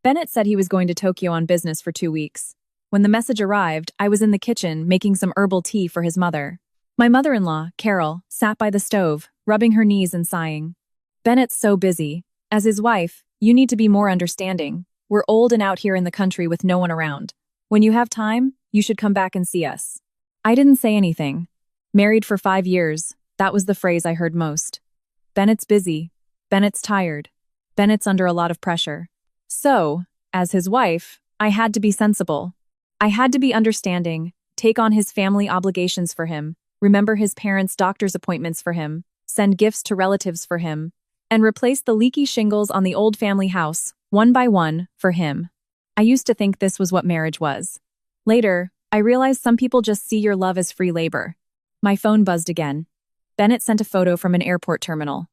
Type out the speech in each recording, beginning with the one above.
Bennett said he was going to Tokyo on business for 2 weeks. When the message arrived, I was in the kitchen making some herbal tea for his mother. My mother-in-law, Carol, sat by the stove, rubbing her knees and sighing. Bennett's so busy. As his wife, you need to be more understanding. We're old and out here in the country with no one around. When you have time, you should come back and see us. I didn't say anything. Married for 5 years, that was the phrase I heard most. Bennett's busy. Bennett's tired. Bennett's under a lot of pressure. So, as his wife, I had to be sensible. I had to be understanding, take on his family obligations for him, remember his parents' doctor's appointments for him, send gifts to relatives for him, and replace the leaky shingles on the old family house, one by one, for him. I used to think this was what marriage was. Later, I realized some people just see your love as free labor. My phone buzzed again. Bennett sent a photo from an airport terminal.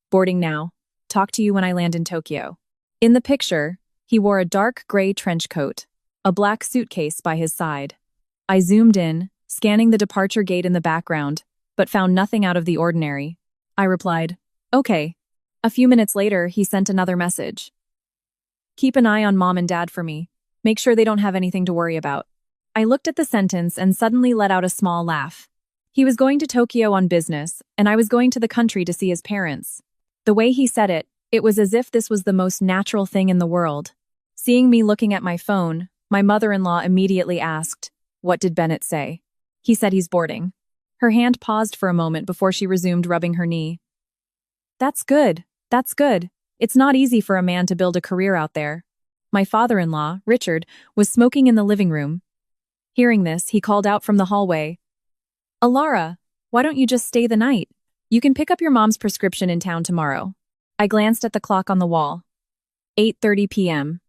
Boarding now. Talk to you when I land in Tokyo. In the picture, he wore a dark gray trench coat, a black suitcase by his side. I zoomed in, scanning the departure gate in the background, but found nothing out of the ordinary. I replied, "Okay." A few minutes later, he sent another message. "Keep an eye on Mom and Dad for me. Make sure they don't have anything to worry about." I looked at the sentence and suddenly let out a small laugh. He was going to Tokyo on business, and I was going to the country to see his parents. The way he said it, it was as if this was the most natural thing in the world. Seeing me looking at my phone, my mother-in-law immediately asked, "What did Bennett say?" "He said he's boarding." Her hand paused for a moment before she resumed rubbing her knee. "That's good. That's good. It's not easy for a man to build a career out there." My father-in-law, Richard, was smoking in the living room. Hearing this, he called out from the hallway, "Alara, why don't you just stay the night? You can pick up your mom's prescription in town tomorrow." I glanced at the clock on the wall. 8:30 p.m.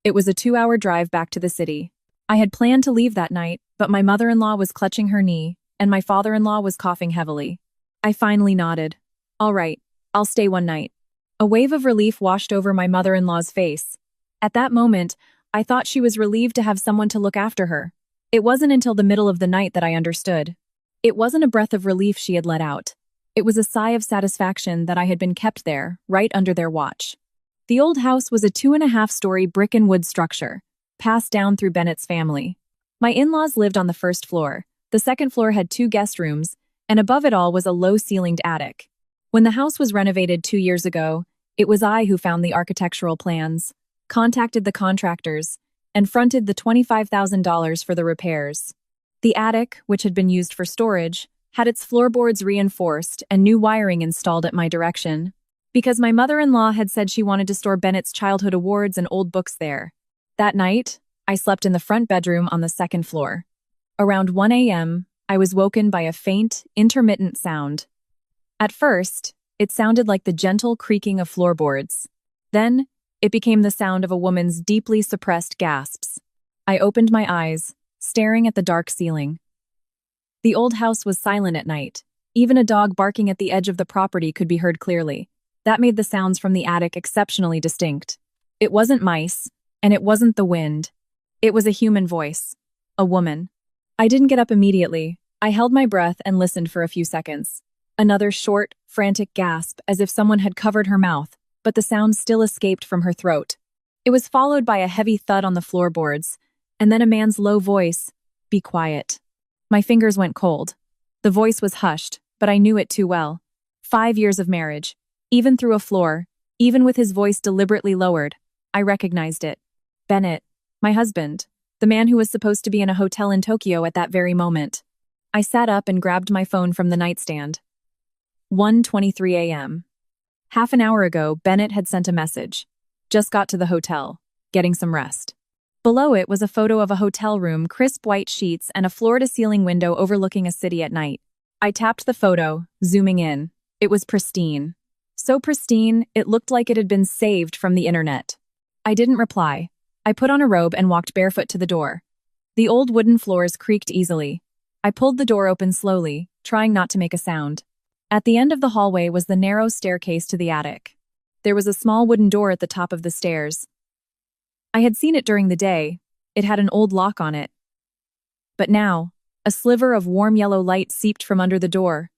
It was a 2-hour drive back to the city. I had planned to leave that night, but my mother-in-law was clutching her knee, and my father-in-law was coughing heavily. I finally nodded. "All right, I'll stay one night." A wave of relief washed over my mother-in-law's face. At that moment, I thought she was relieved to have someone to look after her. It wasn't until the middle of the night that I understood. It wasn't a breath of relief she had let out. It was a sigh of satisfaction that I had been kept there, right under their watch. The old house was a 2.5-story brick and wood structure, passed down through Bennett's family. My in-laws lived on the first floor. The second floor had 2 guest rooms, and above it all was a low-ceilinged attic. When the house was renovated 2 years ago, it was I who found the architectural plans, contacted the contractors, and fronted the $25,000 for the repairs. The attic, which had been used for storage, had its floorboards reinforced and new wiring installed at my direction, because my mother-in-law had said she wanted to store Bennett's childhood awards and old books there. That night, I slept in the front bedroom on the second floor. Around 1 a.m., I was woken by a faint, intermittent sound. At first, it sounded like the gentle creaking of floorboards. Then, it became the sound of a woman's deeply suppressed gasps. I opened my eyes, staring at the dark ceiling. The old house was silent at night. Even a dog barking at the edge of the property could be heard clearly. That made the sounds from the attic exceptionally distinct. It wasn't mice, and it wasn't the wind. It was a human voice. A woman. I didn't get up immediately. I held my breath and listened for a few seconds. Another short, frantic gasp, as if someone had covered her mouth, but the sound still escaped from her throat. It was followed by a heavy thud on the floorboards, and then a man's low voice, "Be quiet." My fingers went cold. The voice was hushed, but I knew it too well. 5 years of marriage. Even through a floor, even with his voice deliberately lowered, I recognized it. Bennett, my husband, the man who was supposed to be in a hotel in Tokyo at that very moment. I sat up and grabbed my phone from the nightstand. 1:23 a.m. Half an hour ago, Bennett had sent a message. Just got to the hotel. Getting some rest. Below it was a photo of a hotel room, crisp white sheets, and a floor-to-ceiling window overlooking a city at night. I tapped the photo, zooming in. It was pristine. So pristine, it looked like it had been saved from the internet. I didn't reply. I put on a robe and walked barefoot to the door. The old wooden floors creaked easily. I pulled the door open slowly, trying not to make a sound. At the end of the hallway was the narrow staircase to the attic. There was a small wooden door at the top of the stairs. I had seen it during the day. It had an old lock on it. But now, a sliver of warm yellow light seeped from under the door.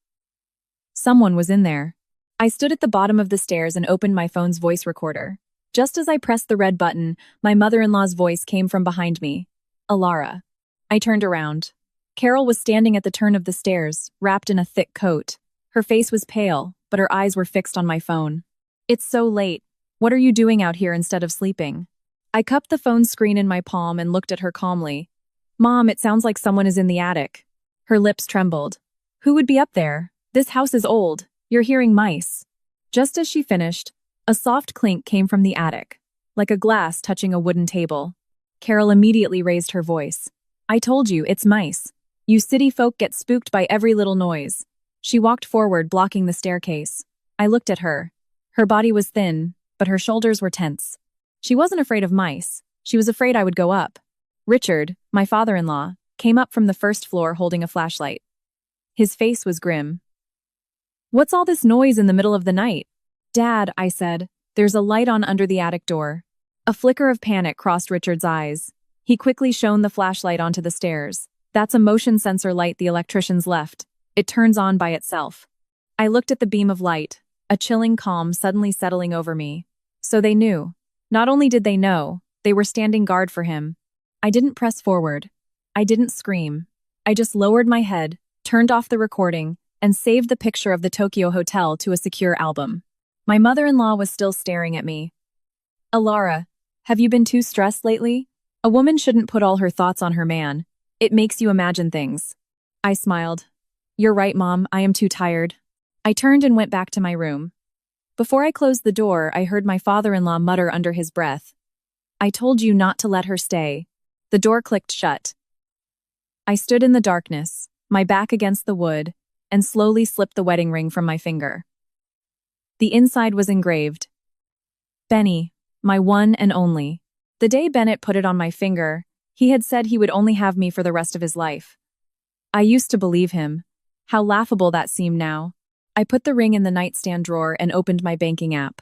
Someone was in there. I stood at the bottom of the stairs and opened my phone's voice recorder. Just as I pressed the red button, my mother-in-law's voice came from behind me. Alara. I turned around. Carol was standing at the turn of the stairs, wrapped in a thick coat. Her face was pale, but her eyes were fixed on my phone. It's so late. What are you doing out here instead of sleeping? I cupped the phone screen in my palm and looked at her calmly. Mom, it sounds like someone is in the attic. Her lips trembled. Who would be up there? This house is old. You're hearing mice. Just as she finished, a soft clink came from the attic, like a glass touching a wooden table. Carol immediately raised her voice. I told you, it's mice. You city folk get spooked by every little noise. She walked forward, blocking the staircase. I looked at her. Her body was thin, but her shoulders were tense. She wasn't afraid of mice. She was afraid I would go up. Richard, my father-in-law, came up from the first floor holding a flashlight. His face was grim. What's all this noise in the middle of the night? Dad, I said, there's a light on under the attic door. A flicker of panic crossed Richard's eyes. He quickly shone the flashlight onto the stairs. That's a motion sensor light the electricians left. It turns on by itself. I looked at the beam of light, a chilling calm suddenly settling over me. So they knew. Not only did they know, they were standing guard for him. I didn't press forward. I didn't scream. I just lowered my head, turned off the recording, and saved the picture of the Tokyo hotel to a secure album. My mother-in-law was still staring at me. Alara, have you been too stressed lately? A woman shouldn't put all her thoughts on her man. It makes you imagine things. I smiled. You're right, Mom, I am too tired. I turned and went back to my room. Before I closed the door, I heard my father-in-law mutter under his breath. I told you not to let her stay. The door clicked shut. I stood in the darkness, my back against the wood, and slowly slipped the wedding ring from my finger. The inside was engraved. Benny, my one and only. The day Bennett put it on my finger, he had said he would only have me for the rest of his life. I used to believe him. How laughable that seemed now. I put the ring in the nightstand drawer and opened my banking app.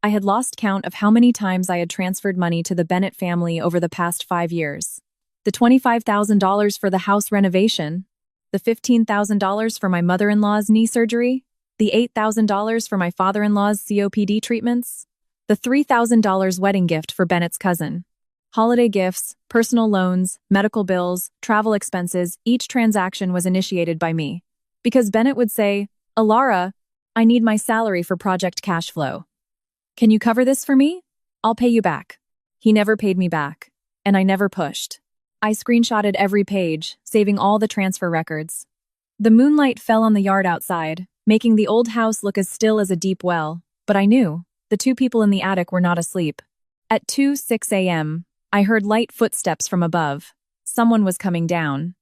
I had lost count of how many times I had transferred money to the Bennett family over the past 5 years. The $25,000 for the house renovation, the $15,000 for my mother-in-law's knee surgery, the $8,000 for my father-in-law's COPD treatments, the $3,000 wedding gift for Bennett's cousin. Holiday gifts, personal loans, medical bills, travel expenses, each transaction was initiated by me. Because Bennett would say, Alara, I need my salary for project cash flow. Can you cover this for me? I'll pay you back. He never paid me back, and I never pushed. I screenshotted every page, saving all the transfer records. The moonlight fell on the yard outside, making the old house look as still as a deep well, but I knew the 2 people in the attic were not asleep. At 2:06 a.m., I heard light footsteps from above. Someone was coming down.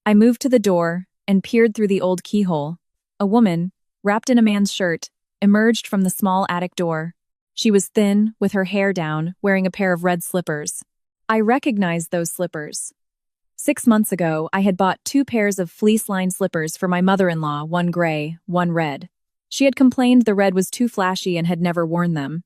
I moved to the door and peered through the old keyhole. A woman, wrapped in a man's shirt, emerged from the small attic door. She was thin, with her hair down, wearing a pair of red slippers. I recognized those slippers. 6 months ago, I had bought 2 pairs of fleece-lined slippers for my mother-in-law, one gray, one red. She had complained the red was too flashy and had never worn them.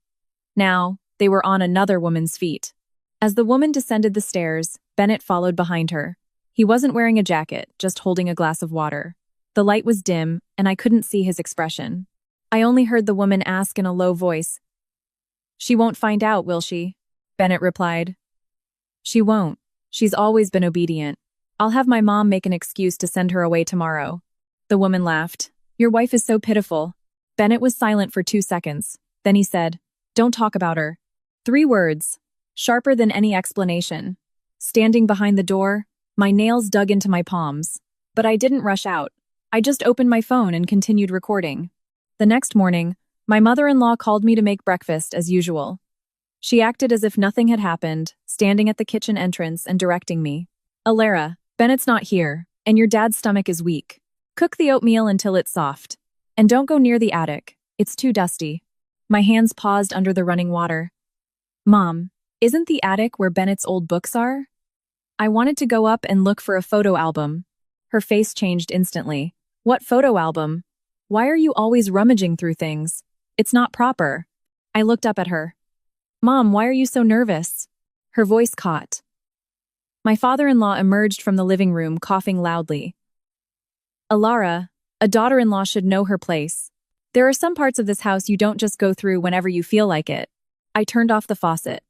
Now, they were on another woman's feet. As the woman descended the stairs, Bennett followed behind her. He wasn't wearing a jacket, just holding a glass of water. The light was dim, and I couldn't see his expression. I only heard the woman ask in a low voice, "She won't find out, will she?" Bennett replied, "She won't. She's always been obedient. I'll have my mom make an excuse to send her away tomorrow." The woman laughed. "Your wife is so pitiful." Bennett was silent for 2 seconds. Then he said, "Don't talk about her." 3 words, sharper than any explanation. Standing behind the door, my nails dug into my palms. But I didn't rush out. I just opened my phone and continued recording. The next morning, my mother-in-law called me to make breakfast as usual. She acted as if nothing had happened, standing at the kitchen entrance and directing me. "Alara, Bennett's not here, and your dad's stomach is weak. Cook the oatmeal until it's soft. And don't go near the attic. It's too dusty." My hands paused under the running water. "Mom, isn't the attic where Bennett's old books are?" I wanted to go up and look for a photo album. Her face changed instantly. "What photo album? Why are you always rummaging through things? It's not proper." I looked up at her. "Mom, why are you so nervous?" Her voice caught. My father-in-law emerged from the living room, coughing loudly. "Alara, a daughter-in-law should know her place. There are some parts of this house you don't just go through whenever you feel like it." I turned off the faucet.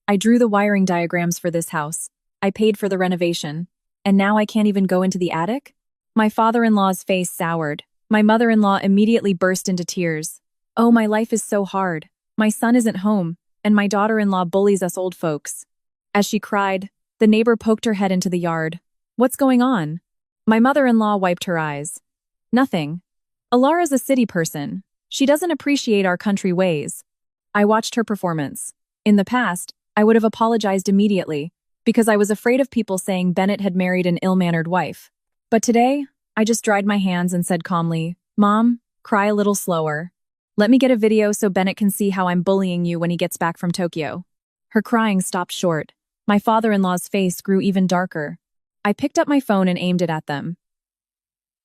I drew the wiring diagrams for this house. I paid for the renovation. And now I can't even go into the attic? My father-in-law's face soured. My mother-in-law immediately burst into tears. Oh, my life is so hard. My son isn't home, and my daughter-in-law bullies us old folks. As she cried, the neighbor poked her head into the yard. What's going on? My mother-in-law wiped her eyes. Nothing. Alara's a city person. She doesn't appreciate our country ways. I watched her performance. In the past, I would have apologized immediately, because I was afraid of people saying Bennett had married an ill-mannered wife. But today, I just dried my hands and said calmly, Mom, cry a little slower. Let me get a video so Bennett can see how I'm bullying you when he gets back from Tokyo. Her crying stopped short. My father-in-law's face grew even darker. I picked up my phone and aimed it at them.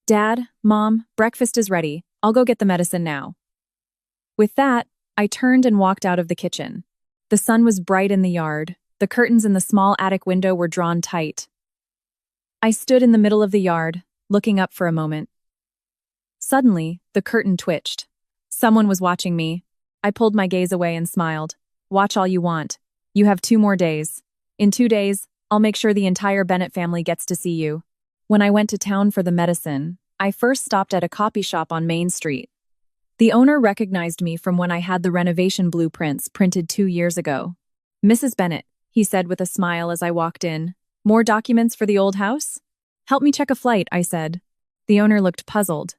Dad, Mom, breakfast is ready. I'll go get the medicine now. With that, I turned and walked out of the kitchen. The sun was bright in the yard. The curtains in the small attic window were drawn tight. I stood in the middle of the yard, looking up for a moment. Suddenly, the curtain twitched. Someone was watching me. I pulled my gaze away and smiled. Watch all you want. You have 2 more days. In 2 days, I'll make sure the entire Bennett family gets to see you. When I went to town for the medicine, I first stopped at a copy shop on Main Street. The owner recognized me from when I had the renovation blueprints printed 2 years ago. Mrs. Bennett, he said with a smile as I walked in. More documents for the old house? Help me check a flight, I said. The owner looked puzzled.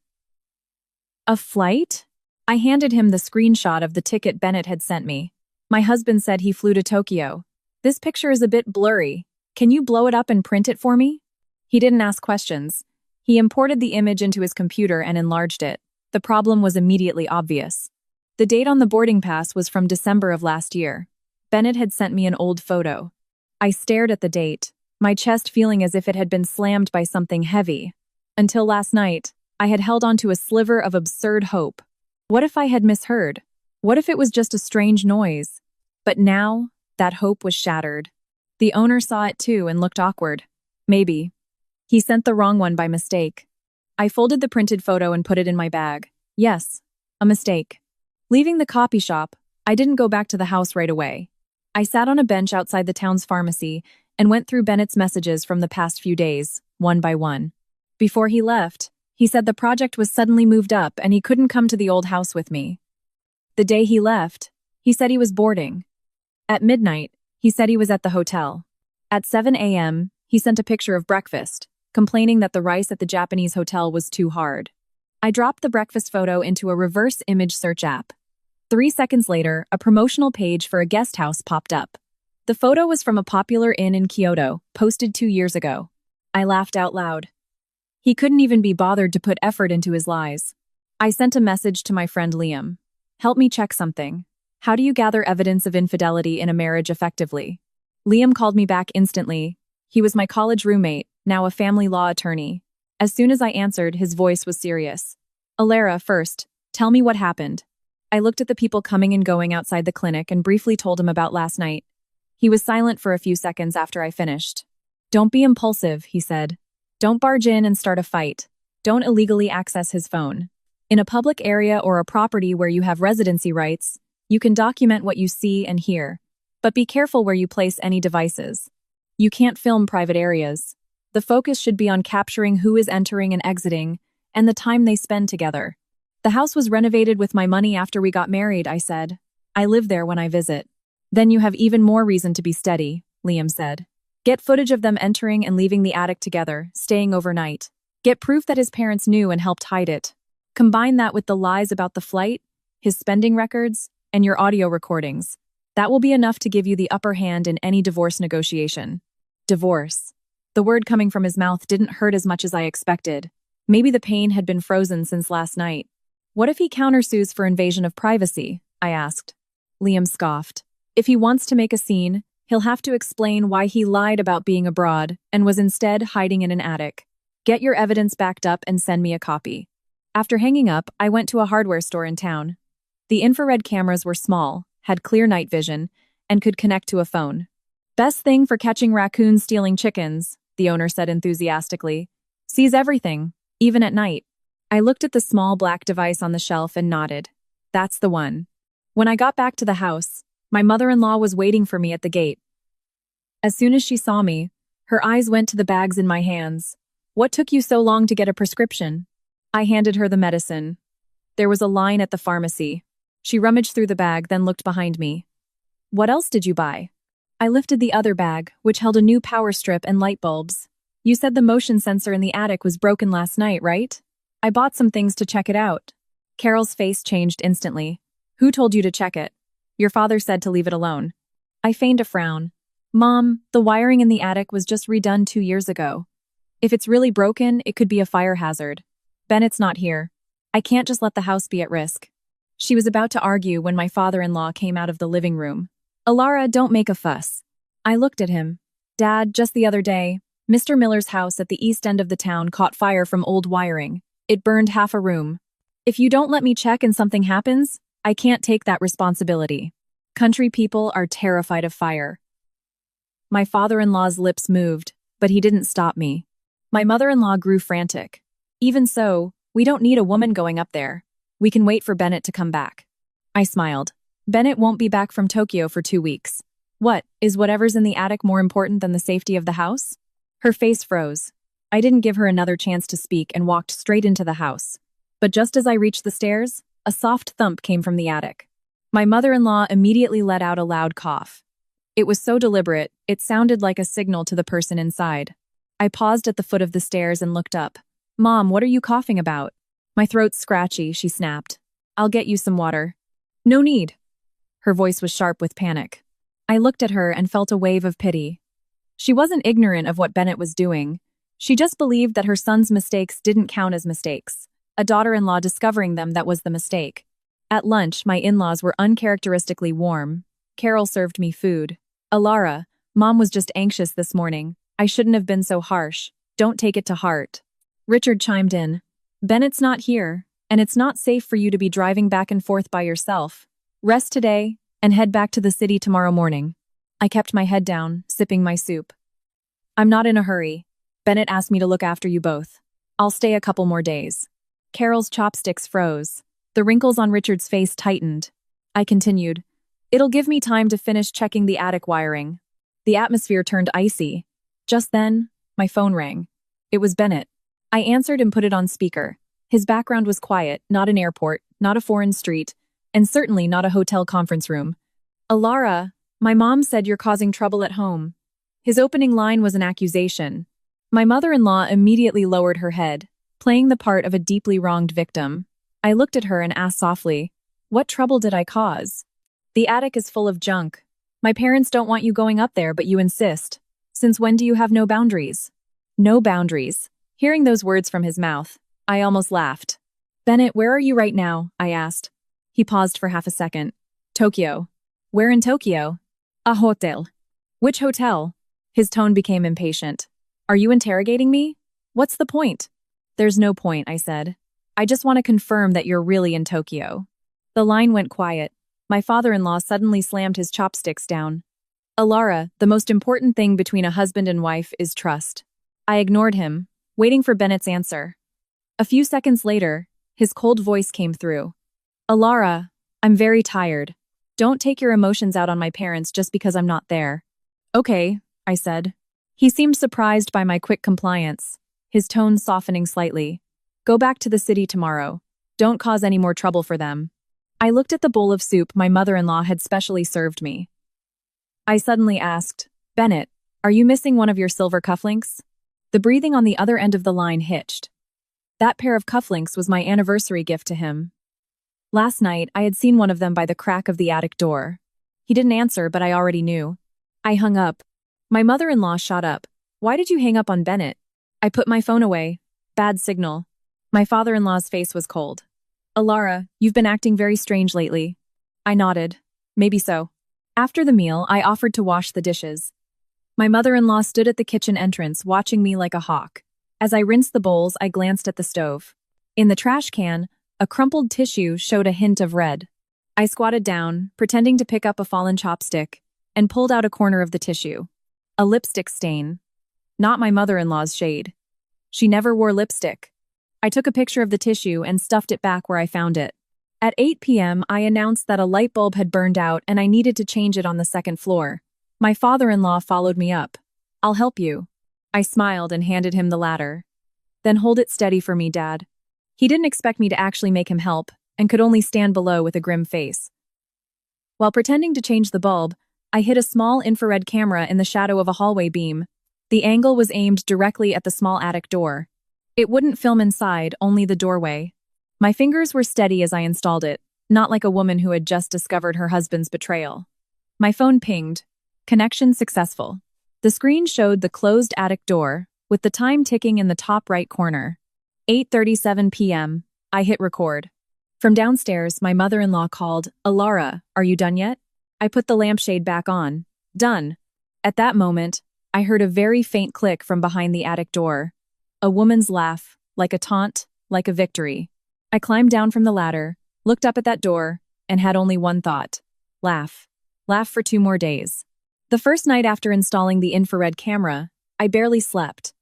A flight? I handed him the screenshot of the ticket Bennett had sent me. My husband said he flew to Tokyo. This picture is a bit blurry. Can you blow it up and print it for me? He didn't ask questions. He imported the image into his computer and enlarged it. The problem was immediately obvious. The date on the boarding pass was from December of last year. Bennett had sent me an old photo. I stared at the date, my chest feeling as if it had been slammed by something heavy. Until last night, I had held onto a sliver of absurd hope. What if I had misheard? What if it was just a strange noise? But now, that hope was shattered. The owner saw it too and looked awkward. Maybe. He sent the wrong one by mistake. I folded the printed photo and put it in my bag. Yes, a mistake. Leaving the copy shop, I didn't go back to the house right away. I sat on a bench outside the town's pharmacy and went through Bennett's messages from the past few days, one by one. Before he left, he said the project was suddenly moved up and he couldn't come to the old house with me. The day he left, he said he was boarding. At midnight, he said he was at the hotel. At 7 a.m., he sent a picture of breakfast, complaining that the rice at the Japanese hotel was too hard. I dropped the breakfast photo into a reverse image search app. 3 seconds later, a promotional page for a guest house popped up. The photo was from a popular inn in Kyoto, posted 2 years ago. I laughed out loud. He couldn't even be bothered to put effort into his lies. I sent a message to my friend Liam. Help me check something. How do you gather evidence of infidelity in a marriage effectively? Liam called me back instantly. He was my college roommate, now a family law attorney. As soon as I answered, his voice was serious. Alara, first, tell me what happened. I looked at the people coming and going outside the clinic and briefly told him about last night. He was silent for a few seconds after I finished. Don't be impulsive, he said. Don't barge in and start a fight. Don't illegally access his phone. In a public area or a property where you have residency rights, you can document what you see and hear. But be careful where you place any devices. You can't film private areas. The focus should be on capturing who is entering and exiting, and the time they spend together. The house was renovated with my money after we got married, I said. I live there when I visit. Then you have even more reason to be steady, Liam said. Get footage of them entering and leaving the attic together, staying overnight. Get proof that his parents knew and helped hide it. Combine that with the lies about the flight, his spending records, and your audio recordings. That will be enough to give you the upper hand in any divorce negotiation. Divorce. The word coming from his mouth didn't hurt as much as I expected. Maybe the pain had been frozen since last night. What if he countersues for invasion of privacy? I asked. Liam scoffed. If he wants to make a scene, he'll have to explain why he lied about being abroad and was instead hiding in an attic. Get your evidence backed up and send me a copy. After hanging up, I went to a hardware store in town. The infrared cameras were small, had clear night vision, and could connect to a phone. Best thing for catching raccoons stealing chickens, the owner said enthusiastically. Sees everything, even at night. I looked at the small black device on the shelf and nodded. That's the one. When I got back to the house, My mother-in-law was waiting for me at the gate. As soon as she saw me, her eyes went to the bags in my hands. What took you so long to get a prescription? I handed her the medicine. There was a line at the pharmacy. She rummaged through the bag, then looked behind me. What else did you buy? I lifted the other bag, which held a new power strip and light bulbs. You said the motion sensor in the attic was broken last night, right? I bought some things to check it out. Carol's face changed instantly. Who told you to check it? Your father said to leave it alone. I feigned a frown. Mom, the wiring in the attic was just redone 2 years ago. If it's really broken, it could be a fire hazard. Bennett's not here. I can't just let the house be at risk. She was about to argue when my father-in-law came out of the living room. Alara, don't make a fuss. I looked at him. Dad, just the other day, Mr. Miller's house at the east end of the town caught fire from old wiring. It burned half a room. If you don't let me check and something happens, I can't take that responsibility. Country people are terrified of fire. My father-in-law's lips moved, but he didn't stop me. My mother-in-law grew frantic. Even so, we don't need a woman going up there. We can wait for Bennett to come back. I smiled. Bennett won't be back from Tokyo for 2 weeks. What, is whatever's in the attic more important than the safety of the house? Her face froze. I didn't give her another chance to speak and walked straight into the house. But just as I reached the stairs, a soft thump came from the attic. My mother-in-law immediately let out a loud cough. It was so deliberate, it sounded like a signal to the person inside. I paused at the foot of the stairs and looked up. Mom, what are you coughing about? My throat's scratchy, she snapped. I'll get you some water. No need. Her voice was sharp with panic. I looked at her and felt a wave of pity. She wasn't ignorant of what Bennett was doing. She just believed that her son's mistakes didn't count as mistakes. A daughter-in-law discovering them, that was the mistake. At lunch, my in-laws were uncharacteristically warm. Carol served me food. Alara, Mom was just anxious this morning. I shouldn't have been so harsh. Don't take it to heart. Richard chimed in. Bennett's not here, and it's not safe for you to be driving back and forth by yourself. Rest today, and head back to the city tomorrow morning. I kept my head down, sipping my soup. I'm not in a hurry. Bennett asked me to look after you both. I'll stay a couple more days. Carol's chopsticks froze. The wrinkles on Richard's face tightened. I continued. It'll give me time to finish checking the attic wiring. The atmosphere turned icy. Just then, my phone rang. It was Bennett. I answered and put it on speaker. His background was quiet, not an airport, not a foreign street, and certainly not a hotel conference room. Alara, my mom said you're causing trouble at home. His opening line was an accusation. My mother-in-law immediately lowered her head, playing the part of a deeply wronged victim. I looked at her and asked softly, what trouble did I cause? The attic is full of junk. My parents don't want you going up there, but you insist. Since when do you have no boundaries? No boundaries. Hearing those words from his mouth, I almost laughed. Bennett, where are you right now? I asked. He paused for half a second. Tokyo. Where in Tokyo? A hotel. Which hotel? His tone became impatient. Are you interrogating me? What's the point? There's no point, I said. I just want to confirm that you're really in Tokyo. The line went quiet. My father-in-law suddenly slammed his chopsticks down. Alara, the most important thing between a husband and wife is trust. I ignored him, waiting for Bennett's answer. A few seconds later, his cold voice came through. Alara, I'm very tired. Don't take your emotions out on my parents just because I'm not there. Okay, I said. He seemed surprised by my quick compliance, his tone softening slightly. Go back to the city tomorrow. Don't cause any more trouble for them. I looked at the bowl of soup my mother-in-law had specially served me. I suddenly asked, Bennett, are you missing one of your silver cufflinks? The breathing on the other end of the line hitched. That pair of cufflinks was my anniversary gift to him. Last night, I had seen one of them by the crack of the attic door. He didn't answer, but I already knew. I hung up. My mother-in-law shot up. Why did you hang up on Bennett? I put my phone away. Bad signal. My father-in-law's face was cold. Alara, you've been acting very strange lately. I nodded. Maybe so. After the meal, I offered to wash the dishes. My mother-in-law stood at the kitchen entrance, watching me like a hawk. As I rinsed the bowls, I glanced at the stove. In the trash can, a crumpled tissue showed a hint of red. I squatted down, pretending to pick up a fallen chopstick, and pulled out a corner of the tissue. A lipstick stain. Not my mother-in-law's shade. She never wore lipstick. I took a picture of the tissue and stuffed it back where I found it. At 8 p.m., I announced that a light bulb had burned out and I needed to change it on the second floor. My father-in-law followed me up. "I'll help you." I smiled and handed him the ladder. "Then hold it steady for me, Dad." He didn't expect me to actually make him help and could only stand below with a grim face. While pretending to change the bulb, I hid a small infrared camera in the shadow of a hallway beam. The angle was aimed directly at the small attic door. It wouldn't film inside, only the doorway. My fingers were steady as I installed it, not like a woman who had just discovered her husband's betrayal. My phone pinged. Connection successful. The screen showed the closed attic door, with the time ticking in the top right corner. 8:37 p.m. I hit record. From downstairs, my mother-in-law called, "Alara, are you done yet?" I put the lampshade back on. Done. At that moment, I heard a very faint click from behind the attic door. A woman's laugh, like a taunt, like a victory. I climbed down from the ladder, looked up at that door, and had only one thought. Laugh. Laugh for 2 more days. The first night after installing the infrared camera, I barely slept.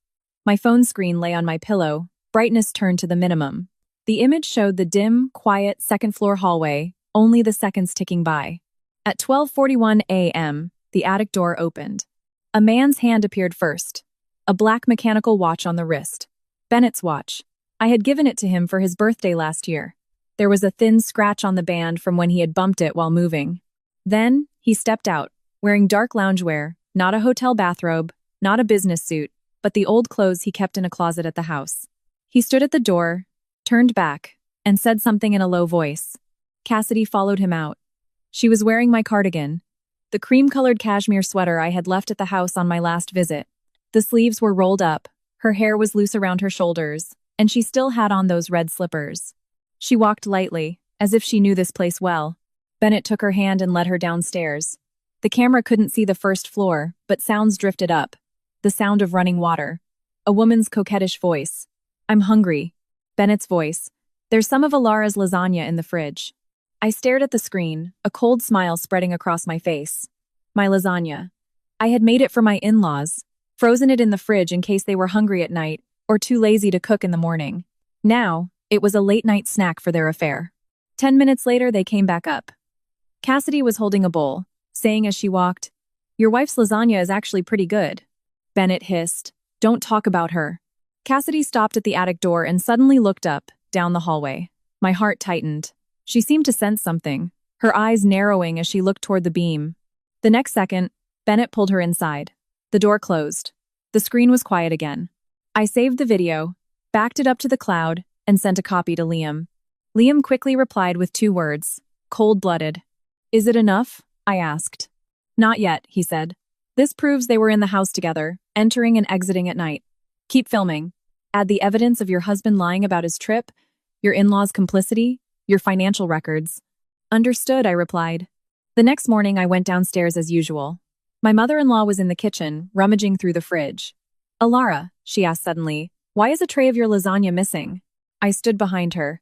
My phone screen lay on my pillow, brightness turned to the minimum. The image showed the dim, quiet second-floor hallway, only the seconds ticking by. At 12:41 a.m., the attic door opened. A man's hand appeared first. A black mechanical watch on the wrist. Bennett's watch. I had given it to him for his birthday last year. There was a thin scratch on the band from when he had bumped it while moving. Then, he stepped out, wearing dark loungewear, not a hotel bathrobe, not a business suit, but the old clothes he kept in a closet at the house. He stood at the door, turned back, and said something in a low voice. Cassidy followed him out. She was wearing my cardigan, the cream-colored cashmere sweater I had left at the house on my last visit. The sleeves were rolled up, her hair was loose around her shoulders, and she still had on those red slippers. She walked lightly, as if she knew this place well. Bennett took her hand and led her downstairs. The camera couldn't see the first floor, but sounds drifted up. The sound of running water. A woman's coquettish voice. "I'm hungry." Bennett's voice. "There's some of Alara's lasagna in the fridge." I stared at the screen, a cold smile spreading across my face. My lasagna. I had made it for my in-laws, frozen it in the fridge in case they were hungry at night, or too lazy to cook in the morning. Now, it was a late-night snack for their affair. 10 minutes later, they came back up. Cassidy was holding a bowl, saying as she walked, "Your wife's lasagna is actually pretty good." Bennett hissed, "Don't talk about her." Cassidy stopped at the attic door and suddenly looked up, down the hallway. My heart tightened. She seemed to sense something, her eyes narrowing as she looked toward the beam. The next second, Bennett pulled her inside. The door closed. The screen was quiet again. I saved the video, backed it up to the cloud, and sent a copy to Liam. Liam quickly replied with 2 words, cold-blooded. "Is it enough?" I asked. "Not yet," he said. "This proves they were in the house together, entering and exiting at night. Keep filming. Add the evidence of your husband lying about his trip, your in-laws' complicity, your financial records." "Understood," I replied. The next morning I went downstairs as usual. My mother-in-law was in the kitchen, rummaging through the fridge. "Alara," she asked suddenly, "why is a tray of your lasagna missing?" I stood behind her.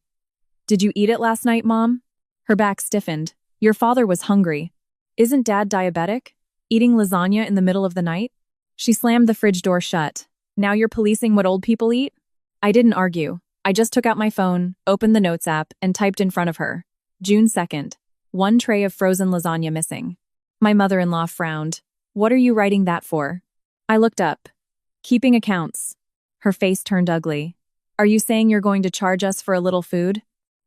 "Did you eat it last night, Mom?" Her back stiffened. "Your father was hungry. Isn't Dad diabetic? Eating lasagna in the middle of the night?" She slammed the fridge door shut. "Now you're policing what old people eat?" I didn't argue. I just took out my phone, opened the Notes app, and typed in front of her. June 2nd. 1 tray of frozen lasagna missing. My mother-in-law frowned. "What are you writing that for?" I looked up. "Keeping accounts." Her face turned ugly. "Are you saying you're going to charge us for a little food?"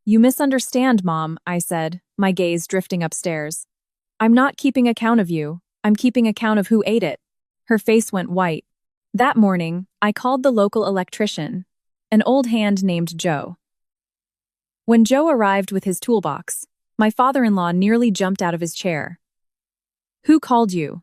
"You misunderstand, Mom," I said, my gaze drifting upstairs. "I'm not keeping account of you. I'm keeping account of who ate it." Her face went white. That morning, I called the local electrician, an old hand named Joe. When Joe arrived with his toolbox, my father-in-law nearly jumped out of his chair. "Who called you?"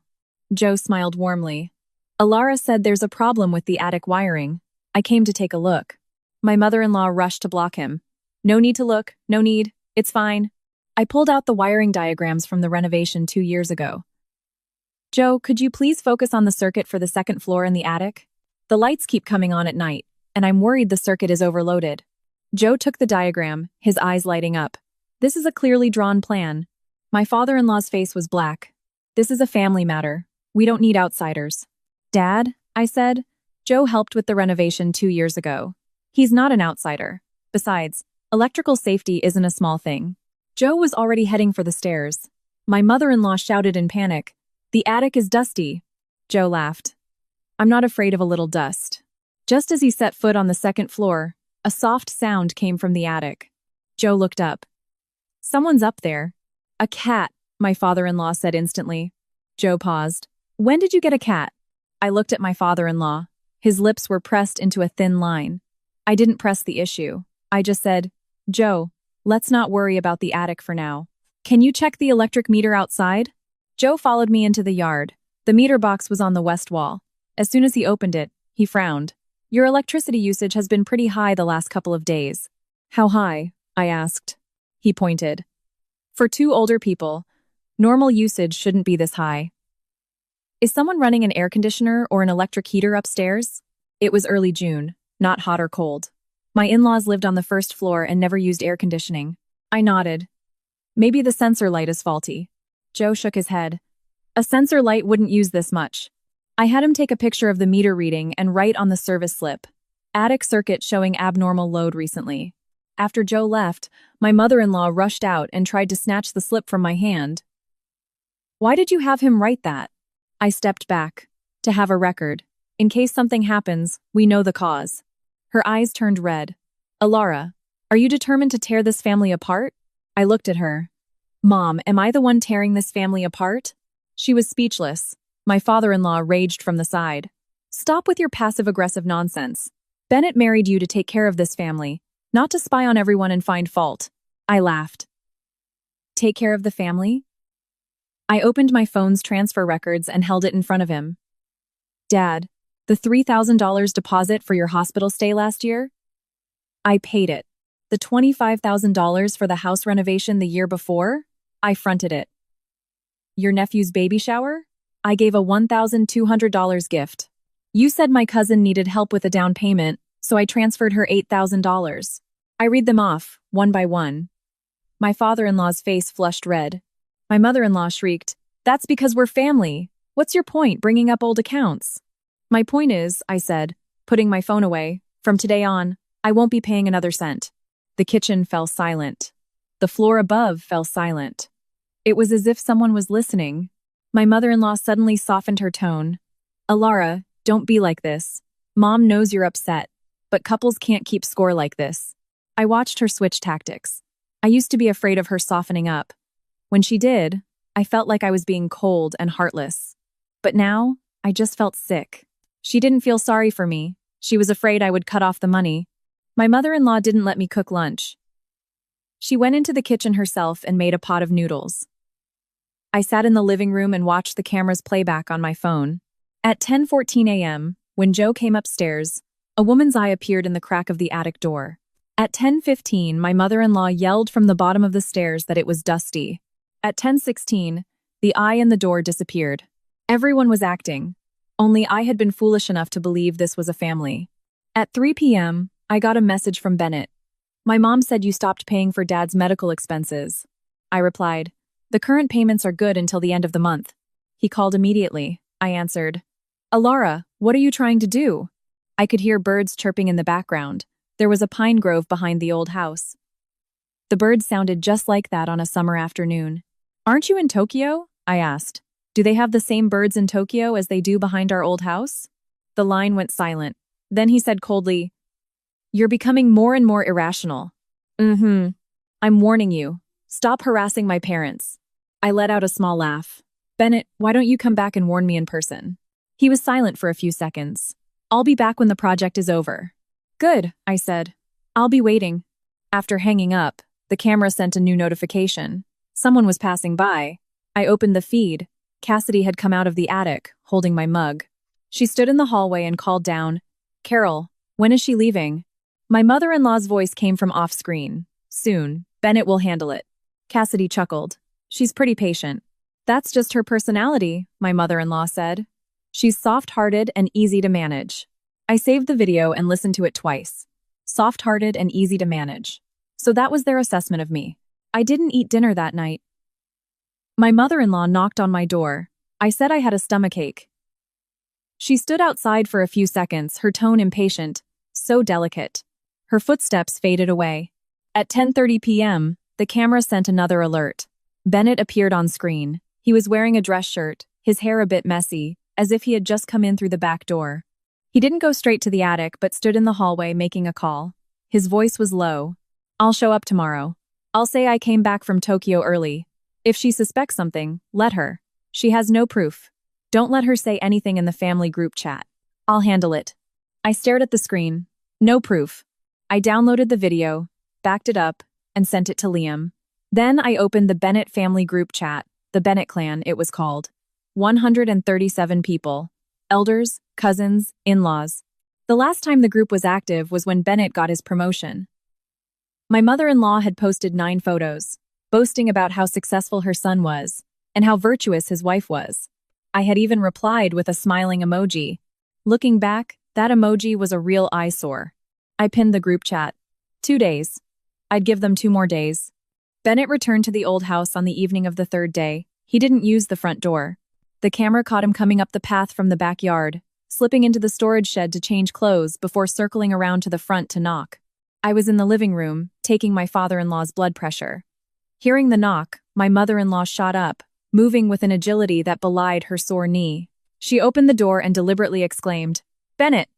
Joe smiled warmly. "Alara said there's a problem with the attic wiring. I came to take a look." My mother-in-law rushed to block him. "No need to look, no need, it's fine." I pulled out the wiring diagrams from the renovation 2 years ago. "Joe, could you please focus on the circuit for the second floor in the attic? The lights keep coming on at night, and I'm worried the circuit is overloaded." Joe took the diagram, his eyes lighting up. "This is a clearly drawn plan." My father-in-law's face was black. "This is a family matter. We don't need outsiders." "Dad," I said, "Joe helped with the renovation 2 years ago. He's not an outsider. Besides, Electrical safety isn't a small thing. Joe was already heading for the stairs. My mother-in-law shouted in panic, "The attic is dusty." Joe laughed. "I'm not afraid of a little dust." Just as he set foot on the second floor, a soft sound came from the attic. Joe looked up. "Someone's up there." "A cat," my father-in-law said instantly. Joe paused. "When did you get a cat?" I looked at my father-in-law. His lips were pressed into a thin line. I didn't press the issue. I just said, "Joe, let's not worry about the attic for now. Can you check the electric meter outside?" Joe followed me into the yard. The meter box was on the west wall. As soon as he opened it, he frowned. "Your electricity usage has been pretty high the last couple of days." "How high?" I asked. He pointed. "For two older people, normal usage shouldn't be this high." "Is someone running an air conditioner or an electric heater upstairs?" It was early June, not hot or cold. My in-laws lived on the first floor and never used air conditioning. I nodded. "Maybe the sensor light is faulty." Joe shook his head. "A sensor light wouldn't use this much." I had him take a picture of the meter reading and write on the service slip, "Attic circuit showing abnormal load recently." After Joe left, my mother-in-law rushed out and tried to snatch the slip from my hand. "Why did you have him write that?" I stepped back. "To have a record. In case something happens, we know the cause." Her eyes turned red. "Alara, are you determined to tear this family apart?" I looked at her. "Mom, am I the one tearing this family apart?" She was speechless. My father-in-law raged from the side. "Stop with your passive-aggressive nonsense. Bennett married you to take care of this family, not to spy on everyone and find fault." I laughed. "Take care of the family?" I opened my phone's transfer records and held it in front of him. "Dad, the $3,000 deposit for your hospital stay last year? I paid it. The $25,000 for the house renovation the year before? I fronted it. Your nephew's baby shower? I gave a $1,200 gift. You said my cousin needed help with a down payment, so I transferred her $8,000. I read them off, one by one." My father-in-law's face flushed red. My mother-in-law shrieked, "That's because we're family. What's your point bringing up old accounts?" "My point is," I said, putting my phone away, "from today on, I won't be paying another cent." The kitchen fell silent. The floor above fell silent. It was as if someone was listening. My mother-in-law suddenly softened her tone. "Alara, don't be like this. Mom knows you're upset, but couples can't keep score like this." I watched her switch tactics. I used to be afraid of her softening up. When she did, I felt like I was being cold and heartless. But now, I just felt sick. She didn't feel sorry for me. She was afraid I would cut off the money. My mother-in-law didn't let me cook lunch. She went into the kitchen herself and made a pot of noodles. I sat in the living room and watched the camera's playback on my phone. At 10:14 a.m., when Joe came upstairs, a woman's eye appeared in the crack of the attic door. At 10:15, my mother-in-law yelled from the bottom of the stairs that it was dusty. At 10:16, the eye in the door disappeared. Everyone was acting. Only I had been foolish enough to believe this was a family. At 3 p.m., I got a message from Bennett. "My mom said you stopped paying for Dad's medical expenses." I replied, "The current payments are good until the end of the month." He called immediately. I answered, "Alara, what are you trying to do?" I could hear birds chirping in the background. There was a pine grove behind the old house. The birds sounded just like that on a summer afternoon. "Aren't you in Tokyo?" I asked. "Do they have the same birds in Tokyo as they do behind our old house?" The line went silent. Then he said coldly, "You're becoming more and more irrational." "I'm warning you. Stop harassing my parents." I let out a small laugh. "Bennett, why don't you come back and warn me in person?" He was silent for a few seconds. "I'll be back when the project is over." "Good," I said. "I'll be waiting." After hanging up, the camera sent a new notification. Someone was passing by. I opened the feed. Cassidy had come out of the attic, holding my mug. She stood in the hallway and called down, "Carol, when is she leaving?" My mother-in-law's voice came from off-screen. "Soon. Bennett will handle it." Cassidy chuckled. "She's pretty patient." "That's just her personality," my mother-in-law said. "She's soft-hearted and easy to manage." I saved the video and listened to it twice. Soft-hearted and easy to manage. So that was their assessment of me. I didn't eat dinner that night. My mother-in-law knocked on my door. I said I had a stomachache. She stood outside for a few seconds, her tone impatient, so delicate. Her footsteps faded away. At 10:30 p.m., the camera sent another alert. Bennett appeared on screen. He was wearing a dress shirt, his hair a bit messy, as if he had just come in through the back door. He didn't go straight to the attic but stood in the hallway making a call. His voice was low. "I'll show up tomorrow. I'll say I came back from Tokyo early. If she suspects something, let her. She has no proof. Don't let her say anything in the family group chat. I'll handle it." I stared at the screen. No proof. I downloaded the video, backed it up, and sent it to Liam. Then I opened the Bennett family group chat, the Bennett clan it was called. 137 people. Elders, cousins, in-laws. The last time the group was active was when Bennett got his promotion. My mother-in-law had posted 9 photos, boasting about how successful her son was, and how virtuous his wife was. I had even replied with a smiling emoji. Looking back, that emoji was a real eyesore. I pinned the group chat. 2 days. I'd give them 2 more days. Bennett returned to the old house on the evening of the 3rd day. He didn't use the front door. The camera caught him coming up the path from the backyard, slipping into the storage shed to change clothes before circling around to the front to knock. I was in the living room, taking my father-in-law's blood pressure. Hearing the knock, my mother-in-law shot up, moving with an agility that belied her sore knee. She opened the door and deliberately exclaimed, "Bennett,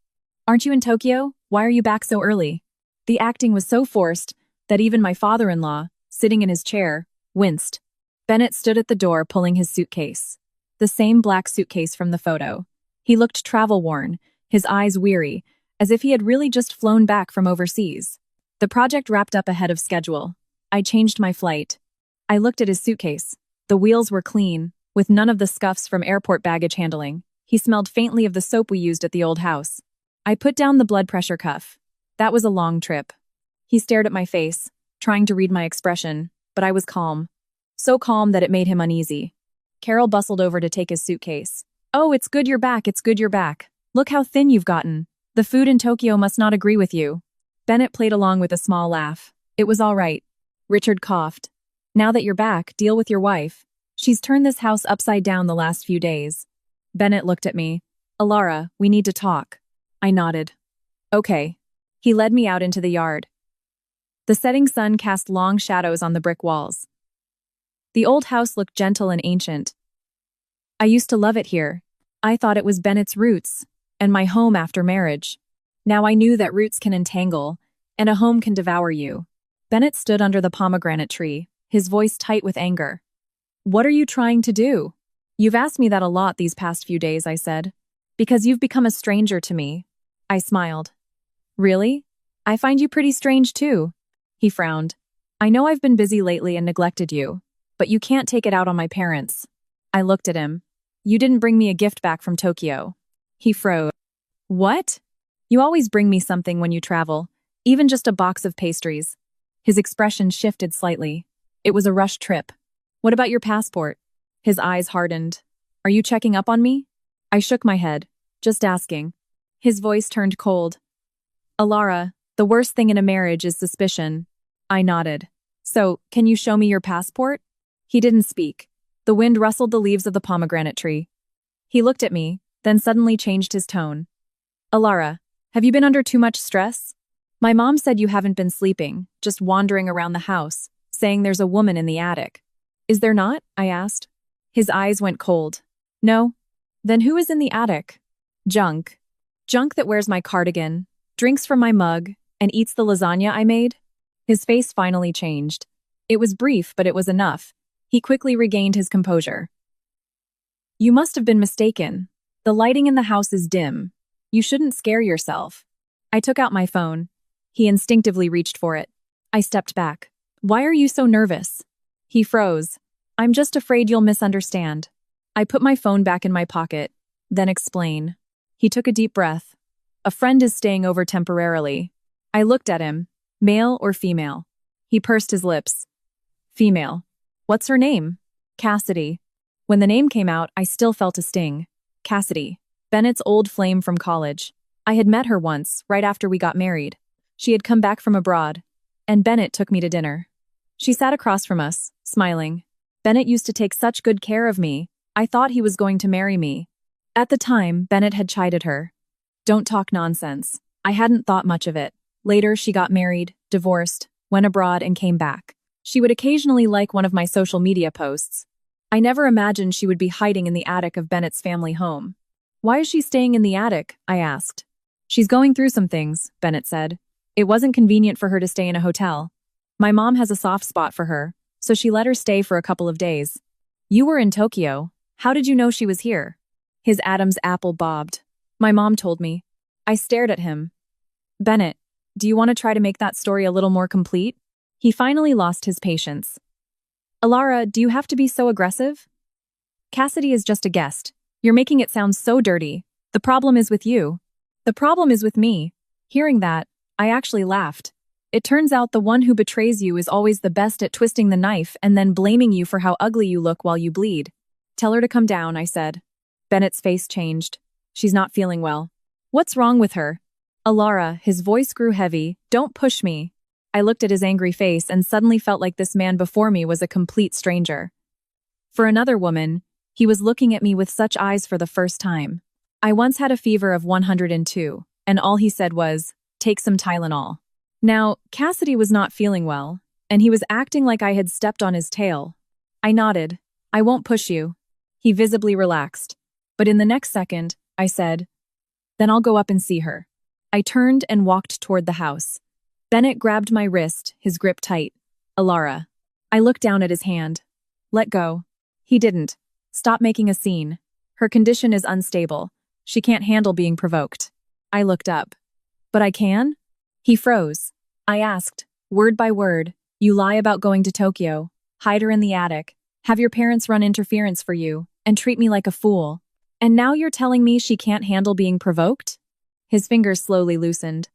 aren't you in Tokyo? Why are you back so early?" The acting was so forced that even my father-in-law, sitting in his chair, winced. Bennett stood at the door pulling his suitcase. The same black suitcase from the photo. He looked travel-worn, his eyes weary, as if he had really just flown back from overseas. The project wrapped up ahead of schedule. I changed my flight. I looked at his suitcase. The wheels were clean, with none of the scuffs from airport baggage handling. He smelled faintly of the soap we used at the old house. I put down the blood pressure cuff. That was a long trip. He stared at my face, trying to read my expression, but I was calm. So calm that it made him uneasy. Carol bustled over to take his suitcase. "Oh, it's good you're back, it's good you're back. Look how thin you've gotten. The food in Tokyo must not agree with you." Bennett played along with a small laugh. "It was all right." Richard coughed. "Now that you're back, deal with your wife. She's turned this house upside down the last few days." Bennett looked at me. "Alara, we need to talk." I nodded. "Okay." He led me out into the yard. The setting sun cast long shadows on the brick walls. The old house looked gentle and ancient. I used to love it here. I thought it was Bennett's roots, and my home after marriage. Now I knew that roots can entangle, and a home can devour you. Bennett stood under the pomegranate tree, his voice tight with anger. "What are you trying to do?" "You've asked me that a lot these past few days," I said. "Because you've become a stranger to me." I smiled. "Really? I find you pretty strange too." He frowned. "I know I've been busy lately and neglected you, but you can't take it out on my parents." I looked at him. "You didn't bring me a gift back from Tokyo." He froze. "What?" "You always bring me something when you travel, even just a box of pastries." His expression shifted slightly. It was a rushed trip. "What about your passport?" His eyes hardened. "Are you checking up on me?" I shook my head. "Just asking." His voice turned cold. "Alara, the worst thing in a marriage is suspicion." I nodded. "So, can you show me your passport?" He didn't speak. The wind rustled the leaves of the pomegranate tree. He looked at me, then suddenly changed his tone. "Alara, have you been under too much stress? My mom said you haven't been sleeping, just wandering around the house, saying there's a woman in the attic." "Is there not?" I asked. His eyes went cold. "No." "Then who is in the attic?" "Junk. Junk that wears my cardigan, drinks from my mug, and eats the lasagna I made." His face finally changed. It was brief, but it was enough. He quickly regained his composure. "You must have been mistaken. The lighting in the house is dim. You shouldn't scare yourself." I took out my phone. He instinctively reached for it. I stepped back. "Why are you so nervous?" He froze. "I'm just afraid you'll misunderstand." I put my phone back in my pocket, then explain. He took a deep breath. "A friend is staying over temporarily." I looked at him. "Male or female?" He pursed his lips. "Female." "What's her name?" "Cassidy." When the name came out, I still felt a sting. Cassidy. Bennett's old flame from college. I had met her once, right after we got married. She had come back from abroad, and Bennett took me to dinner. She sat across from us, smiling. "Bennett used to take such good care of me. I thought he was going to marry me." At the time, Bennett had chided her. "Don't talk nonsense." I hadn't thought much of it. Later, she got married, divorced, went abroad and came back. She would occasionally like one of my social media posts. I never imagined she would be hiding in the attic of Bennett's family home. Why is she staying in the attic? I asked. She's going through some things, Bennett said. It wasn't convenient for her to stay in a hotel. My mom has a soft spot for her, so she let her stay for a couple of days. You were in Tokyo. How did you know she was here? His Adam's apple bobbed. My mom told me. I stared at him. Bennett, do you want to try to make that story a little more complete? He finally lost his patience. Alara, do you have to be so aggressive? Cassidy is just a guest. You're making it sound so dirty. The problem is with you. The problem is with me. Hearing that, I actually laughed. It turns out the one who betrays you is always the best at twisting the knife and then blaming you for how ugly you look while you bleed. Tell her to come down, I said. Bennett's face changed. She's not feeling well. What's wrong with her? Alara, his voice grew heavy. Don't push me. I looked at his angry face and suddenly felt like this man before me was a complete stranger. For another woman, he was looking at me with such eyes for the first time. I once had a fever of 102, and all he said was, take some Tylenol. Now, Cassidy was not feeling well, and he was acting like I had stepped on his tail. I nodded. I won't push you. He visibly relaxed. But in the next second, I said, then I'll go up and see her. I turned and walked toward the house. Bennett grabbed my wrist, his grip tight. Alara. I looked down at his hand. Let go. He didn't. Stop making a scene. Her condition is unstable. She can't handle being provoked. I looked up. But I can? He froze. I asked, word by word, you lie about going to Tokyo, hide her in the attic, have your parents run interference for you, and treat me like a fool. And now you're telling me she can't handle being provoked? His fingers slowly loosened.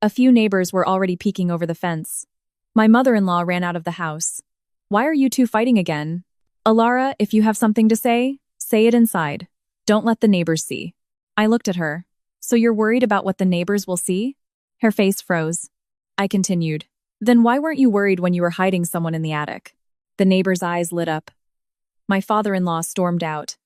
A few neighbors were already peeking over the fence. My mother-in-law ran out of the house. Why are you two fighting again? Alara, if you have something to say it inside. Don't let the neighbors see. I looked at her. So you're worried about what the neighbors will see? Her face froze. I continued. Then why weren't you worried when you were hiding someone in the attic? The neighbor's eyes lit up. My father-in-law stormed out.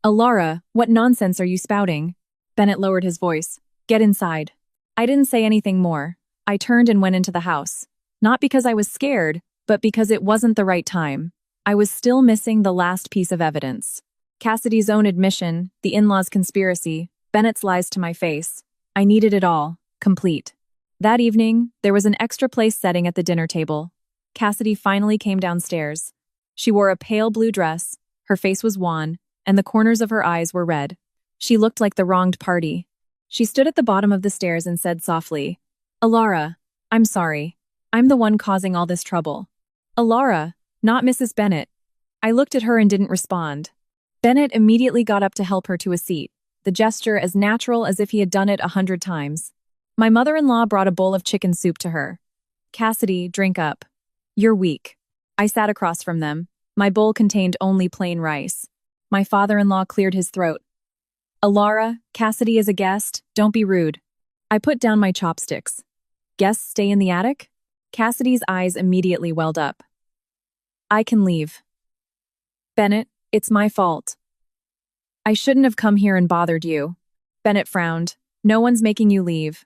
Alara, what nonsense are you spouting? Bennett lowered his voice. Get inside. I didn't say anything more. I turned and went into the house. Not because I was scared, but because it wasn't the right time. I was still missing the last piece of evidence. Cassidy's own admission, the in-laws' conspiracy, Bennett's lies to my face. I needed it all, complete. That evening, there was an extra place setting at the dinner table. Cassidy finally came downstairs. She wore a pale blue dress, her face was wan, and the corners of her eyes were red. She looked like the wronged party. She stood at the bottom of the stairs and said softly, Alara, I'm sorry. I'm the one causing all this trouble. Alara, not Mrs. Bennett. I looked at her and didn't respond. Bennett immediately got up to help her to a seat, the gesture as natural as if he had done it 100 times. My mother-in-law brought a bowl of chicken soup to her. Cassidy, drink up. You're weak. I sat across from them. My bowl contained only plain rice. My father-in-law cleared his throat. Alara, Cassidy is a guest. Don't be rude. I put down my chopsticks. Guests stay in the attic? Cassidy's eyes immediately welled up. I can leave. Bennett, it's my fault. I shouldn't have come here and bothered you. Bennett frowned. No one's making you leave.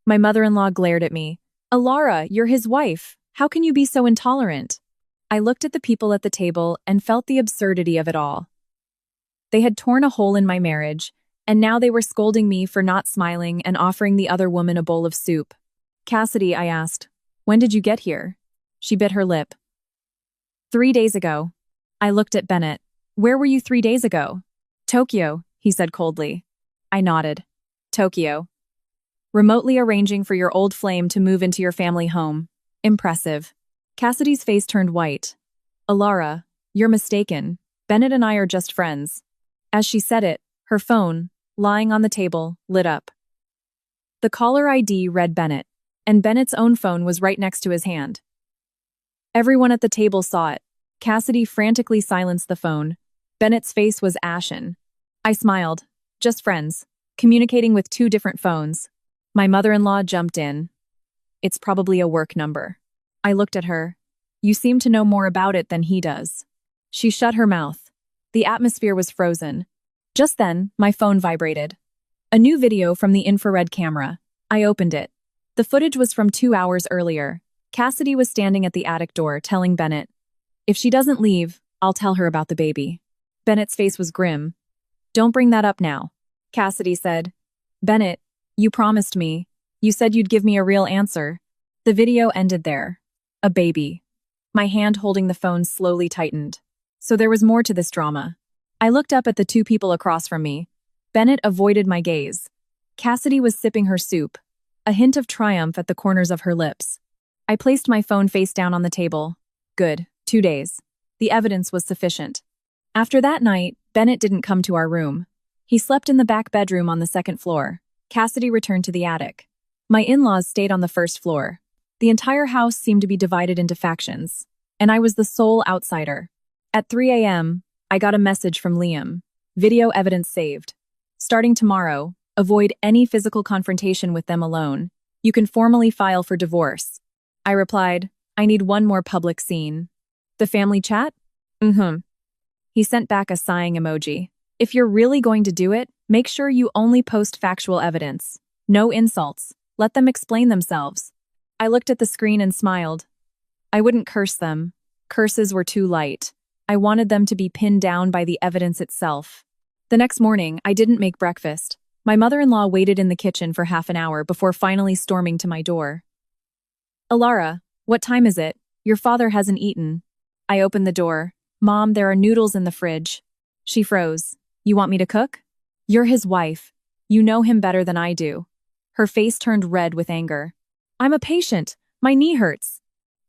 My mother-in-law glared at me. Alara, you're his wife. How can you be so intolerant? I looked at the people at the table and felt the absurdity of it all. They had torn a hole in my marriage, and now they were scolding me for not smiling and offering the other woman a bowl of soup. Cassidy, I asked, when did you get here? She bit her lip. 3 days ago. I looked at Bennett. Where were you 3 days ago? Tokyo, he said coldly. I nodded. Tokyo. Remotely arranging for your old flame to move into your family home. Impressive. Cassidy's face turned white. Alara, you're mistaken. Bennett and I are just friends. As she said it, her phone, lying on the table, lit up. The caller ID read Bennett, and Bennett's own phone was right next to his hand. Everyone at the table saw it. Cassidy frantically silenced the phone. Bennett's face was ashen. I smiled. Just friends. Communicating with 2 different phones. My mother-in-law jumped in. It's probably a work number. I looked at her. You seem to know more about it than he does. She shut her mouth. The atmosphere was frozen. Just then, my phone vibrated. A new video from the infrared camera. I opened it. The footage was from 2 hours earlier. Cassidy was standing at the attic door, telling Bennett, "If she doesn't leave, I'll tell her about the baby." Bennett's face was grim. "Don't bring that up now," Cassidy said. "Bennett, you promised me. You said you'd give me a real answer." The video ended there. A baby. My hand holding the phone slowly tightened. So there was more to this drama. I looked up at the two people across from me. Bennett avoided my gaze. Cassidy was sipping her soup, a hint of triumph at the corners of her lips. I placed my phone face down on the table. Good, 2 days. The evidence was sufficient. After that night, Bennett didn't come to our room. He slept in the back bedroom on the second floor. Cassidy returned to the attic. My in-laws stayed on the first floor. The entire house seemed to be divided into factions, and I was the sole outsider. At 3 a.m., I got a message from Liam. Video evidence saved. Starting tomorrow, avoid any physical confrontation with them alone. You can formally file for divorce. I replied, I need one more public scene. The family chat? He sent back a sighing emoji. If you're really going to do it, make sure you only post factual evidence. No insults. Let them explain themselves. I looked at the screen and smiled. I wouldn't curse them. Curses were too light. I wanted them to be pinned down by the evidence itself. The next morning, I didn't make breakfast. My mother-in-law waited in the kitchen for half an hour before finally storming to my door. "Alara, what time is it? Your father hasn't eaten." I opened the door. "Mom, there are noodles in the fridge." She froze. "You want me to cook?" "You're his wife. You know him better than I do." Her face turned red with anger. "I'm a patient. My knee hurts."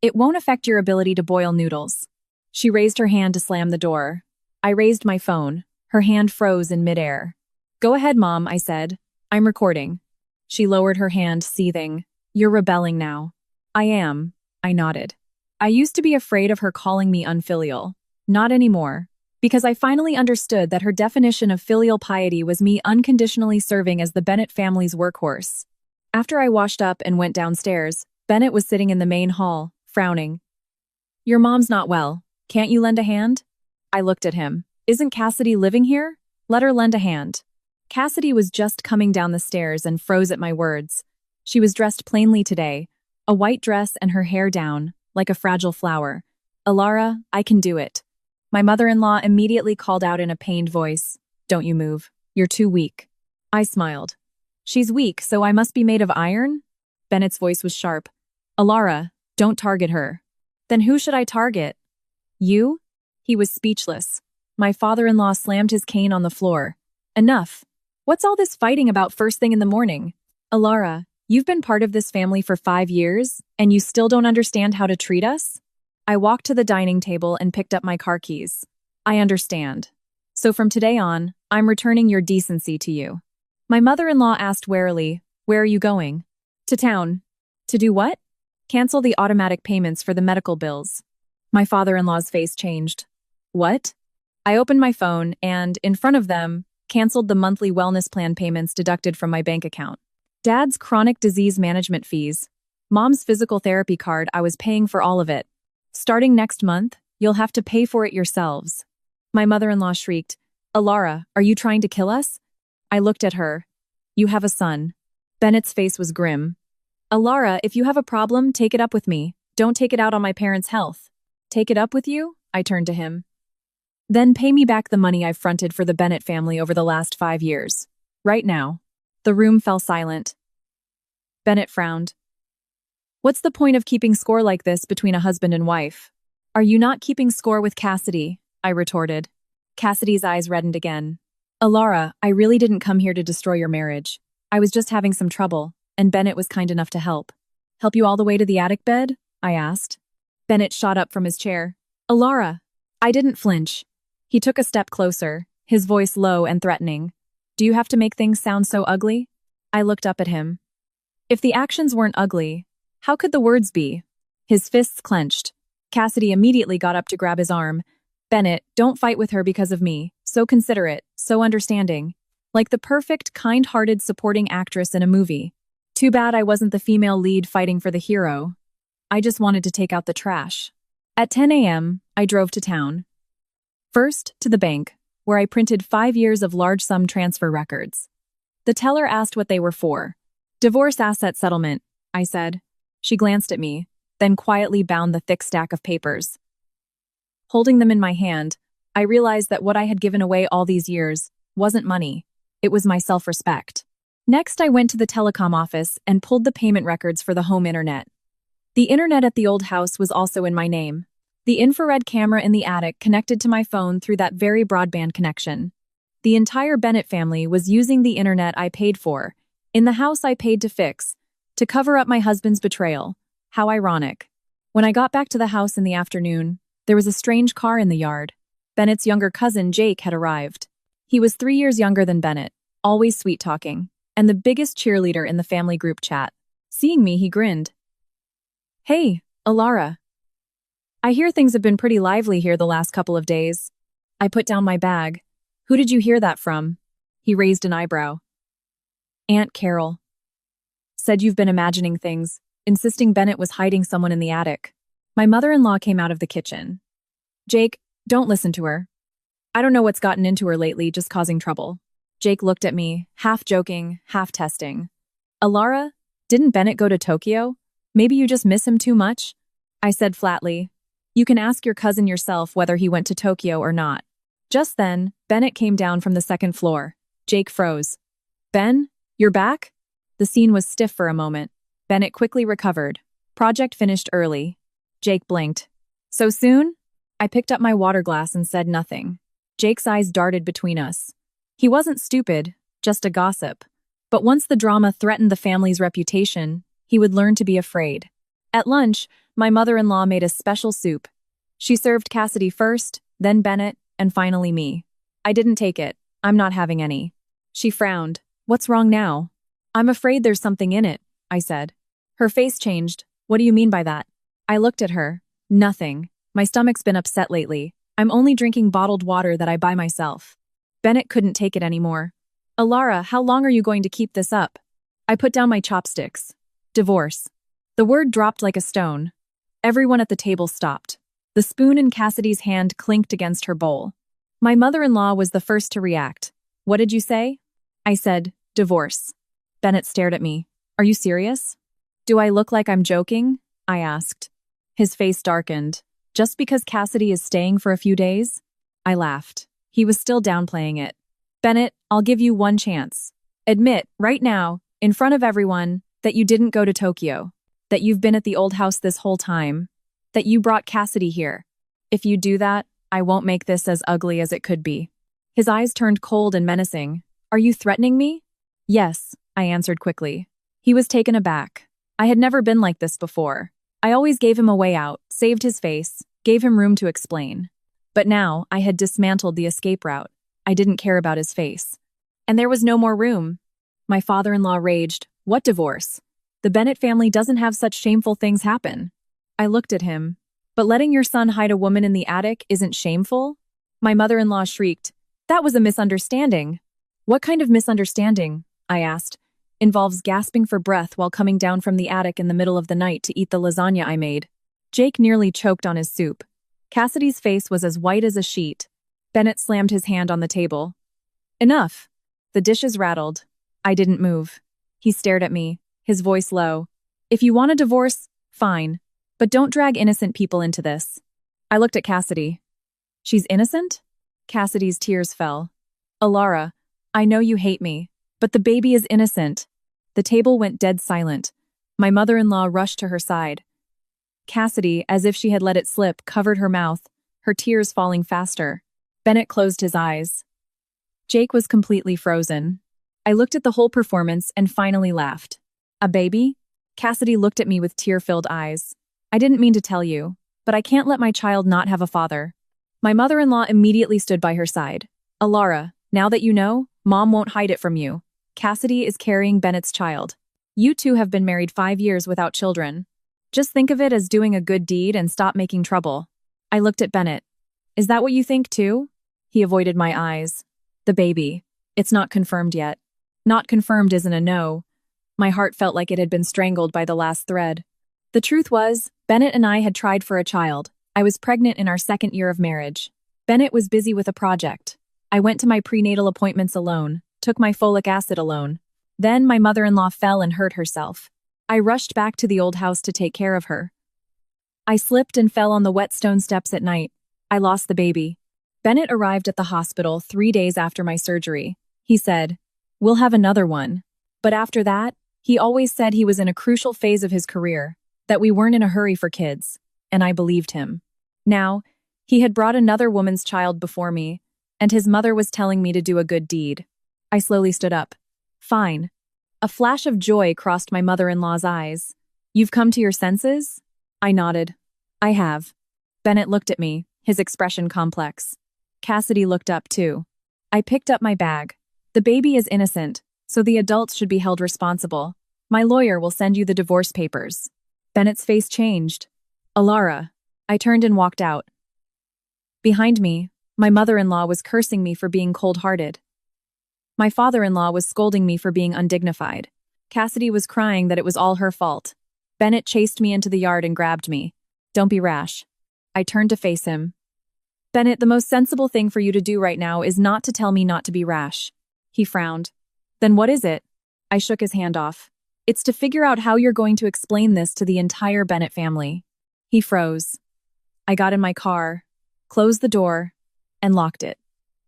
"It won't affect your ability to boil noodles." She raised her hand to slam the door. I raised my phone. Her hand froze in midair. "Go ahead, Mom," I said. "I'm recording." She lowered her hand, seething. "You're rebelling now." "I am," I nodded. I used to be afraid of her calling me unfilial. Not anymore. Because I finally understood that her definition of filial piety was me unconditionally serving as the Bennett family's workhorse. After I washed up and went downstairs, Bennett was sitting in the main hall, frowning. "Your mom's not well. Can't you lend a hand?" I looked at him. "Isn't Cassidy living here? Let her lend a hand." Cassidy was just coming down the stairs and froze at my words. She was dressed plainly today, a white dress and her hair down, like a fragile flower. "Alara, I can do it." My mother-in-law immediately called out in a pained voice, "Don't you move. You're too weak." I smiled. "She's weak, so I must be made of iron?" Bennett's voice was sharp. "Alara, don't target her." "Then who should I target?" "You?" He was speechless. My father-in-law slammed his cane on the floor. "Enough. What's all this fighting about first thing in the morning? Alara, you've been part of this family for 5 years, and you still don't understand how to treat us?" I walked to the dining table and picked up my car keys. "I understand. So from today on, I'm returning your decency to you." My mother-in-law asked warily, "Where are you going?" "To town." "To do what?" "Cancel the automatic payments for the medical bills." My father-in-law's face changed. "What?" I opened my phone and, in front of them, canceled the monthly wellness plan payments deducted from my bank account. Dad's chronic disease management fees. Mom's physical therapy card, I was paying for all of it. "Starting next month, you'll have to pay for it yourselves." My mother-in-law shrieked, "Alara, are you trying to kill us?" I looked at her. "You have a son." Bennett's face was grim. "Alara, if you have a problem, take it up with me. Don't take it out on my parents' health." "Take it up with you?" I turned to him. "Then pay me back the money I've fronted for the Bennett family over the last 5 years. Right now." The room fell silent. Bennett frowned. "What's the point of keeping score like this between a husband and wife?" "Are you not keeping score with Cassidy?" I retorted. Cassidy's eyes reddened again. "Alara, I really didn't come here to destroy your marriage. I was just having some trouble, and Bennett was kind enough to help." "Help you all the way to the attic bed?" I asked. Bennett shot up from his chair. "Alara." I didn't flinch. He took a step closer, his voice low and threatening. "Do you have to make things sound so ugly?" I looked up at him. If the actions weren't ugly, how could the words be? His fists clenched. Cassidy immediately got up to grab his arm. "Bennett, don't fight with her because of me. So considerate, so understanding. Like the perfect, kind-hearted supporting actress in a movie. Too bad I wasn't the female lead fighting for the hero. I just wanted to take out the trash." At 10 a.m., I drove to town. First, to the bank, where I printed 5 years of large-sum transfer records. The teller asked what they were for. "Divorce asset settlement," I said. She glanced at me. then quietly bound the thick stack of papers. Holding them in my hand, I realized that what I had given away all these years wasn't money. It was my self-respect. Next, I went to the telecom office and pulled the payment records for the home internet. The internet at the old house was also in my name. The infrared camera in the attic connected to my phone through that very broadband connection. The entire Bennett family was using the internet I paid for, in the house I paid to fix, to cover up my husband's betrayal. How ironic. When I got back to the house in the afternoon, there was a strange car in the yard. Bennett's younger cousin, Jake, had arrived. He was 3 years younger than Bennett, always sweet-talking, and the biggest cheerleader in the family group chat. Seeing me, he grinned. "Hey, Alara. I hear things have been pretty lively here the last couple of days." I put down my bag. "Who did you hear that from?" He raised an eyebrow. "Aunt Carol. Said you've been imagining things, insisting Bennett was hiding someone in the attic." My mother-in-law came out of the kitchen. "Jake, don't listen to her. I don't know what's gotten into her lately, just causing trouble." Jake looked at me, half joking, half testing. "Alara, didn't Bennett go to Tokyo? Maybe you just miss him too much?" I said flatly. "You can ask your cousin yourself whether he went to Tokyo or not." Just then, Bennett came down from the second floor. Jake froze. "Ben, you're back?" The scene was stiff for a moment. Bennett quickly recovered. Project finished early. Jake blinked. "So soon?" I picked up my water glass and said nothing. Jake's eyes darted between us. He wasn't stupid, just a gossip. But once the drama threatened the family's reputation, he would learn to be afraid. At lunch, my mother-in-law made a special soup. She served Cassidy first, then Bennett, and finally me. I didn't take it. "I'm not having any." She frowned. "What's wrong now?" "I'm afraid there's something in it," I said. Her face changed. "What do you mean by that?" I looked at her. "Nothing. My stomach's been upset lately. I'm only drinking bottled water that I buy myself." Bennett couldn't take it anymore. "Alara, how long are you going to keep this up?" I put down my chopsticks. "Divorce." The word dropped like a stone. Everyone at the table stopped. The spoon in Cassidy's hand clinked against her bowl. My mother-in-law was the first to react. "What did you say?" I said, "Divorce." Bennett stared at me. "Are you serious?" "Do I look like I'm joking?" I asked. His face darkened. "Just because Cassidy is staying for a few days?" I laughed. He was still downplaying it. "Bennett, I'll give you one chance. Admit, right now, in front of everyone, that you didn't go to Tokyo, that you've been at the old house this whole time, that you brought Cassidy here. If you do that, I won't make this as ugly as it could be." His eyes turned cold and menacing. "Are you threatening me?" "Yes," I answered quickly. He was taken aback. I had never been like this before. I always gave him a way out, saved his face, gave him room to explain. But now, I had dismantled the escape route. I didn't care about his face. And there was no more room. My father-in-law raged. "What divorce? The Bennett family doesn't have such shameful things happen." I looked at him. "But letting your son hide a woman in the attic isn't shameful?" My mother-in-law shrieked. "That was a misunderstanding." "What kind of misunderstanding?" I asked. "Involves gasping for breath while coming down from the attic in the middle of the night to eat the lasagna I made." Jake nearly choked on his soup. Cassidy's face was as white as a sheet. Bennett slammed his hand on the table. "Enough." The dishes rattled. I didn't move. He stared at me, his voice low. "If you want a divorce, fine. But don't drag innocent people into this." I looked at Cassidy. "She's innocent?" Cassidy's tears fell. "Alara, I know you hate me, but the baby is innocent." The table went dead silent. My mother-in-law rushed to her side. Cassidy, as if she had let it slip, covered her mouth, her tears falling faster. Bennett closed his eyes. Jake was completely frozen. I looked at the whole performance and finally laughed. "A baby?" Cassidy looked at me with tear-filled eyes. "I didn't mean to tell you, but I can't let my child not have a father." My mother-in-law immediately stood by her side. "Alara, now that you know, Mom won't hide it from you. Cassidy is carrying Bennett's child. You two have been married 5 years without children. Just think of it as doing a good deed and stop making trouble." I looked at Bennett. "Is that what you think too?" He avoided my eyes. "The baby. It's not confirmed yet." Not confirmed isn't a no. My heart felt like it had been strangled by the last thread. The truth was, Bennett and I had tried for a child. I was pregnant in our 2nd year of marriage. Bennett was busy with a project. I went to my prenatal appointments alone, took my folic acid alone. Then my mother-in-law fell and hurt herself. I rushed back to the old house to take care of her. I slipped and fell on the wet stone steps at night. I lost the baby. Bennett arrived at the hospital 3 days after my surgery. He said, "We'll have another one." But after that, he always said he was in a crucial phase of his career, that we weren't in a hurry for kids, and I believed him. Now, he had brought another woman's child before me, and his mother was telling me to do a good deed. I slowly stood up. "Fine." A flash of joy crossed my mother-in-law's eyes. "You've come to your senses?" I nodded. "I have." Bennett looked at me, his expression complex. Cassidy looked up too. I picked up my bag. "The baby is innocent, so the adults should be held responsible. My lawyer will send you the divorce papers." Bennett's face changed. "Alara." I turned and walked out. Behind me, my mother-in-law was cursing me for being cold-hearted. My father-in-law was scolding me for being undignified. Cassidy was crying that it was all her fault. Bennett chased me into the yard and grabbed me. "Don't be rash." I turned to face him. "Bennett, the most sensible thing for you to do right now is not to tell me not to be rash." He frowned. "Then what is it?" I shook his hand off. "It's to figure out how you're going to explain this to the entire Bennett family." He froze. I got in my car, closed the door, and locked it.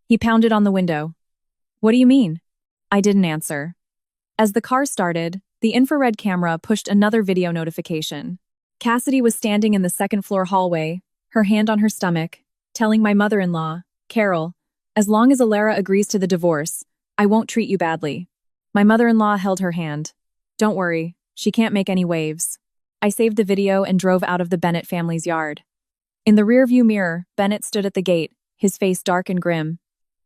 He pounded on the window. "What do you mean?" I didn't answer. As the car started, the infrared camera pushed another video notification. Cassidy was standing in the second-floor hallway, her hand on her stomach, telling my mother-in-law, "Carol, as long as Alara agrees to the divorce, I won't treat you badly." My mother-in-law held her hand. "Don't worry, she can't make any waves." I saved the video and drove out of the Bennett family's yard. In the rearview mirror, Bennett stood at the gate, his face dark and grim.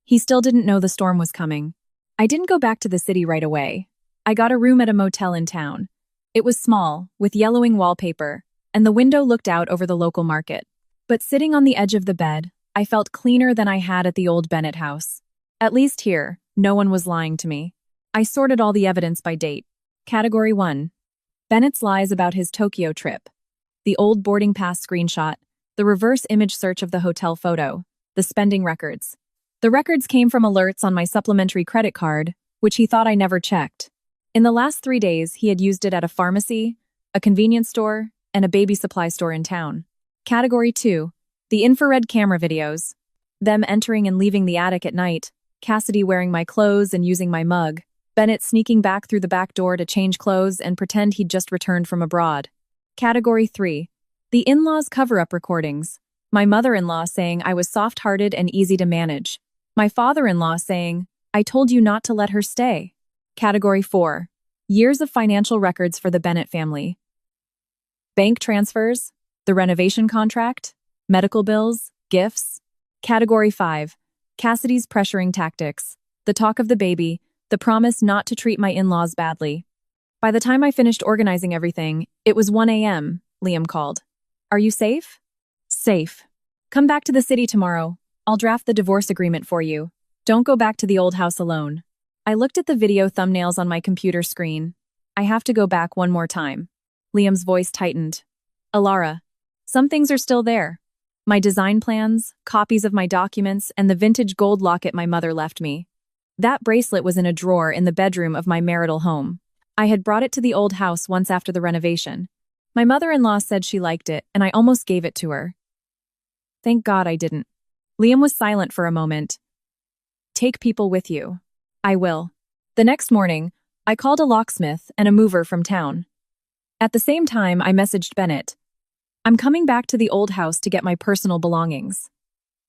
He still didn't know the storm was coming. I didn't go back to the city right away. I got a room at a motel in town. It was small, with yellowing wallpaper, and the window looked out over the local market. But sitting on the edge of the bed, I felt cleaner than I had at the old Bennett house. At least here, no one was lying to me. I sorted all the evidence by date. Category 1. Bennett's lies about his Tokyo trip. The old boarding pass screenshot, the reverse image search of the hotel photo, the spending records. The records came from alerts on my supplementary credit card, which he thought I never checked. In the last 3 days, he had used it at a pharmacy, a convenience store, and a baby supply store in town. Category 2. The infrared camera videos. Them entering and leaving the attic at night, Cassidy wearing my clothes and using my mug, Bennett sneaking back through the back door to change clothes and pretend he'd just returned from abroad. Category 3. The in-laws cover-up recordings. My mother-in-law saying I was soft-hearted and easy to manage. My father-in-law saying, "I told you not to let her stay." Category 4. Years of financial records for the Bennett family. Bank transfers, the renovation contract, medical bills, gifts. Category 5. Cassidy's pressuring tactics, the talk of the baby, the promise not to treat my in-laws badly. By the time I finished organizing everything, it was 1 a.m., Liam called. "Are you safe?" "Safe. Come back to the city tomorrow. I'll draft the divorce agreement for you. Don't go back to the old house alone." I looked at the video thumbnails on my computer screen. "I have to go back one more time." Liam's voice tightened. "Alara, some things are still there. My design plans, copies of my documents, and the vintage gold locket my mother left me. That bracelet was in a drawer in the bedroom of my marital home. I had brought it to the old house once after the renovation. My mother-in-law said she liked it, and I almost gave it to her. Thank God I didn't." Liam was silent for a moment. "Take people with you." "I will." The next morning, I called a locksmith and a mover from town. At the same time, I messaged Bennett. "I'm coming back to the old house to get my personal belongings.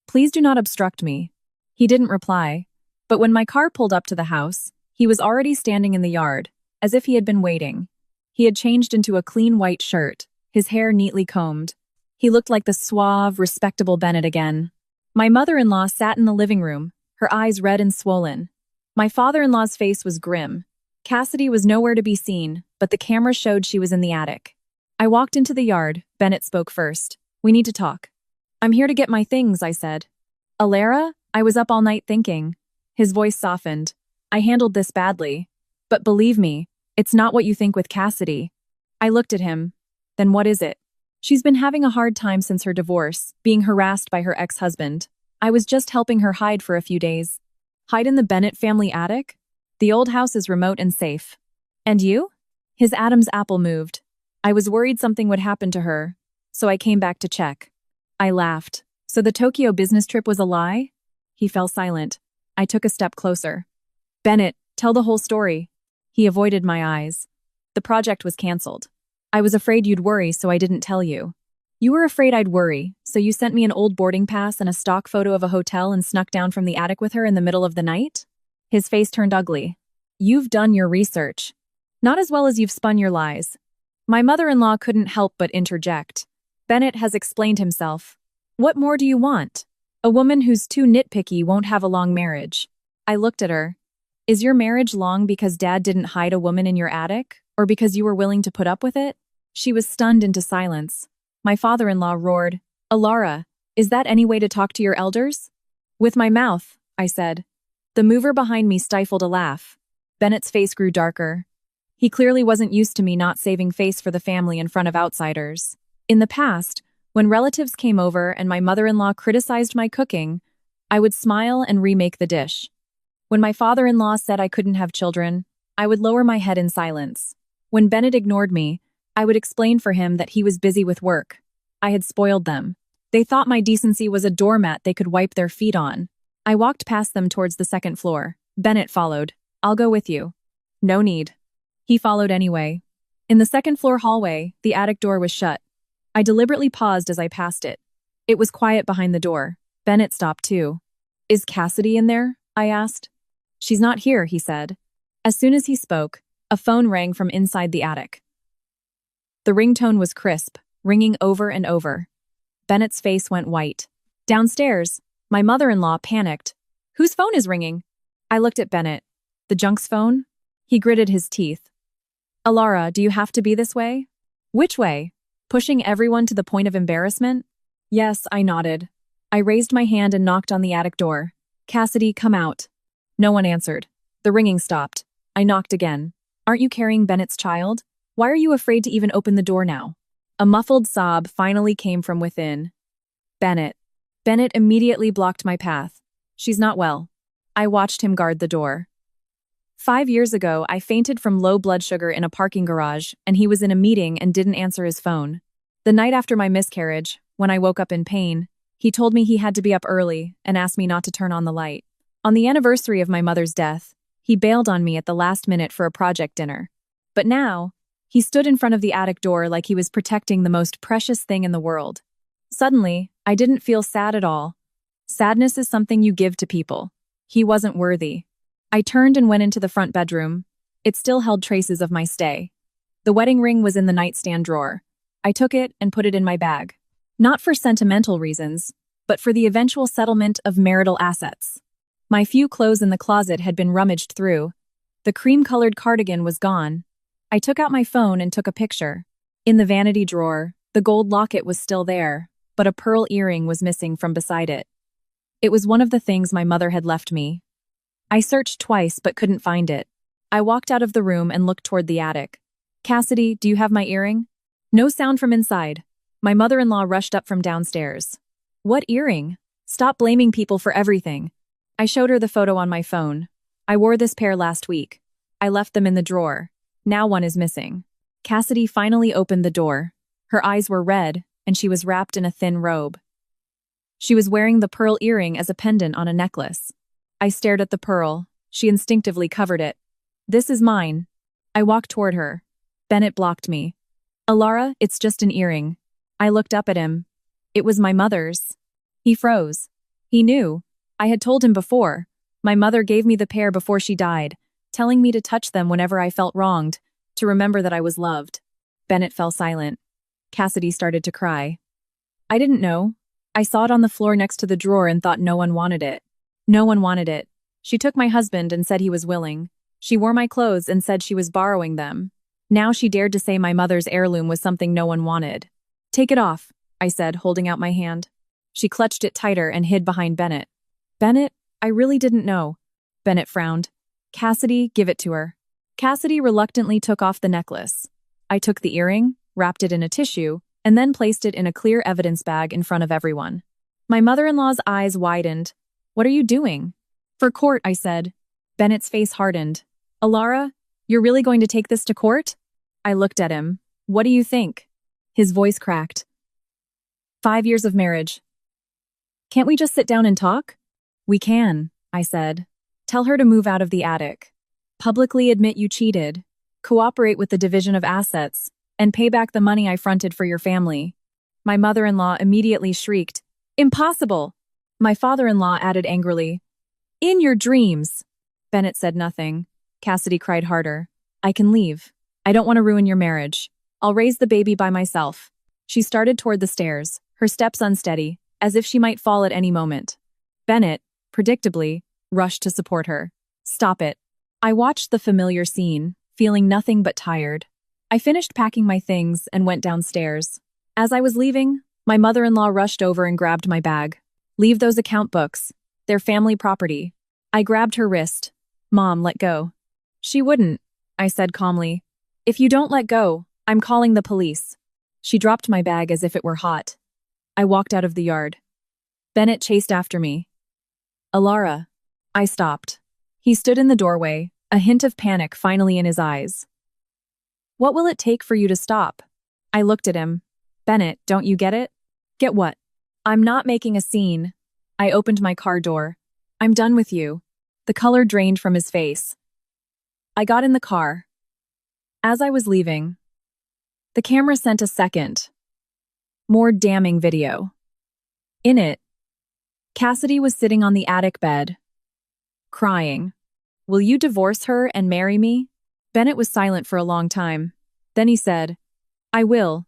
Please do not obstruct me." He didn't reply, but when my car pulled up to the house, he was already standing in the yard, as if he had been waiting. He had changed into a clean white shirt, his hair neatly combed. He looked like the suave, respectable Bennett again. My mother-in-law sat in the living room, her eyes red and swollen. My father-in-law's face was grim. Cassidy was nowhere to be seen, but the camera showed she was in the attic. I walked into the yard. Bennett spoke first. "We need to talk." "I'm here to get my things," I said. "Alara, I was up all night thinking." His voice softened. "I handled this badly. But believe me, it's not what you think with Cassidy." I looked at him. "Then what is it?" "She's been having a hard time since her divorce, being harassed by her ex-husband. I was just helping her hide for a few days." "Hide in the Bennett family attic?" "The old house is remote and safe." "And you?" His Adam's apple moved. "I was worried something would happen to her, so I came back to check. I laughed. So the Tokyo business trip was a lie? He fell silent. I took a step closer. Bennett, tell the whole story. He avoided my eyes. The project was canceled. I was afraid you'd worry, so I didn't tell you. You were afraid I'd worry, so you sent me an old boarding pass and a stock photo of a hotel and snuck down from the attic with her in the middle of the night? His face turned ugly. You've done your research. Not as well as you've spun your lies. My mother-in-law couldn't help but interject. Bennett has explained himself. What more do you want? A woman who's too nitpicky won't have a long marriage. I looked at her. Is your marriage long because Dad didn't hide a woman in your attic, or because you were willing to put up with it? She was stunned into silence. My father-in-law roared, Alara, is that any way to talk to your elders? With my mouth, I said. The mover behind me stifled a laugh. Bennett's face grew darker. He clearly wasn't used to me not saving face for the family in front of outsiders. In the past, when relatives came over and my mother-in-law criticized my cooking, I would smile and remake the dish. When my father-in-law said I couldn't have children, I would lower my head in silence. When Bennett ignored me, I would explain for him that he was busy with work. I had spoiled them. They thought my decency was a doormat they could wipe their feet on. I walked past them towards the second floor. Bennett followed. I'll go with you. No need. He followed anyway. In the second floor hallway, the attic door was shut. I deliberately paused as I passed it. It was quiet behind the door. Bennett stopped too. Is Cassidy in there? I asked. She's not here, he said. As soon as he spoke, a phone rang from inside the attic. The ringtone was crisp, ringing over and over. Bennett's face went white. Downstairs, my mother-in-law panicked. Whose phone is ringing? I looked at Bennett. The junk's phone? He gritted his teeth. Alara, do you have to be this way? Which way? Pushing everyone to the point of embarrassment? Yes, I nodded. I raised my hand and knocked on the attic door. Cassidy, come out. No one answered. The ringing stopped. I knocked again. Aren't you carrying Bennett's child? Why are you afraid to even open the door now? A muffled sob finally came from within. Bennett. Bennett immediately blocked my path. She's not well. I watched him guard the door. 5 years ago, I fainted from low blood sugar in a parking garage, and he was in a meeting and didn't answer his phone. The night after my miscarriage, when I woke up in pain, he told me he had to be up early and asked me not to turn on the light. On the anniversary of my mother's death, he bailed on me at the last minute for a project dinner. But now, he stood in front of the attic door like he was protecting the most precious thing in the world. Suddenly, I didn't feel sad at all. Sadness is something you give to people. He wasn't worthy. I turned and went into the front bedroom. It still held traces of my stay. The wedding ring was in the nightstand drawer. I took it and put it in my bag. Not for sentimental reasons, but for the eventual settlement of marital assets. My few clothes in the closet had been rummaged through. The cream-colored cardigan was gone. I took out my phone and took a picture. In the vanity drawer, the gold locket was still there, but a pearl earring was missing from beside it. It was one of the things my mother had left me. I searched twice but couldn't find it. I walked out of the room and looked toward the attic. Cassidy, do you have my earring? No sound from inside. My mother-in-law rushed up from downstairs. What earring? Stop blaming people for everything. I showed her the photo on my phone. I wore this pair last week. I left them in the drawer. Now one is missing. Cassidy finally opened the door. Her eyes were red, and she was wrapped in a thin robe. She was wearing the pearl earring as a pendant on a necklace. I stared at the pearl. She instinctively covered it. This is mine. I walked toward her. Bennett blocked me. Alara, it's just an earring. I looked up at him. It was my mother's. He froze. He knew. I had told him before. My mother gave me the pair before she died, telling me to touch them whenever I felt wronged, to remember that I was loved. Bennett fell silent. Cassidy started to cry. I didn't know. I saw it on the floor next to the drawer and thought no one wanted it. No one wanted it. She took my husband and said he was willing. She wore my clothes and said she was borrowing them. Now she dared to say my mother's heirloom was something no one wanted. Take it off, I said, holding out my hand. She clutched it tighter and hid behind Bennett. Bennett, I really didn't know. Bennett frowned. Cassidy, give it to her. Cassidy reluctantly took off the necklace. I took the earring, wrapped it in a tissue, and then placed it in a clear evidence bag in front of everyone. My mother-in-law's eyes widened. What are you doing? For court, I said. Bennett's face hardened. Alara, you're really going to take this to court? I looked at him. What do you think? His voice cracked. 5 years of marriage. Can't we just sit down and talk? We can, I said. Tell her to move out of the attic. Publicly admit you cheated. Cooperate with the division of assets. And pay back the money I fronted for your family. My mother-in-law immediately shrieked, Impossible! My father-in-law added angrily, In your dreams! Bennett said nothing. Cassidy cried harder. I can leave. I don't want to ruin your marriage. I'll raise the baby by myself. She started toward the stairs, her steps unsteady, as if she might fall at any moment. Bennett, predictably, rushed to support her. Stop it. I watched the familiar scene, feeling nothing but tired. I finished packing my things and went downstairs. As I was leaving, my mother-in-law rushed over and grabbed my bag. Leave those account books. They're family property. I grabbed her wrist. Mom, let go. She wouldn't, I said calmly. If you don't let go, I'm calling the police. She dropped my bag as if it were hot. I walked out of the yard. Bennett chased after me. Alara. I stopped. He stood in the doorway, a hint of panic finally in his eyes. What will it take for you to stop? I looked at him. Bennett, don't you get it? Get what? I'm not making a scene. I opened my car door. I'm done with you. The color drained from his face. I got in the car. As I was leaving, the camera sent a second, more damning video. In it, Cassidy was sitting on the attic bed, crying. Will you divorce her and marry me? Bennett was silent for a long time. Then he said, I will.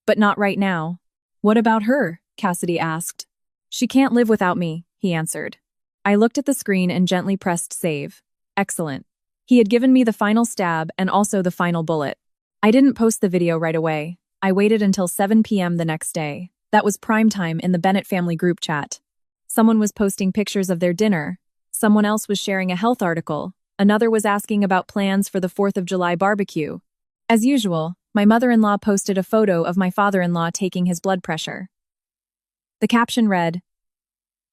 But not right now. What about her? Cassidy asked. She can't live without me, he answered. I looked at the screen and gently pressed save. Excellent. He had given me the final stab and also the final bullet. I didn't post the video right away. I waited until 7 p.m. the next day. That was prime time in the Bennett family group chat. Someone was posting pictures of their dinner. Someone else was sharing a health article. Another was asking about plans for the 4th of July barbecue. As usual, my mother-in-law posted a photo of my father-in-law taking his blood pressure. The caption read,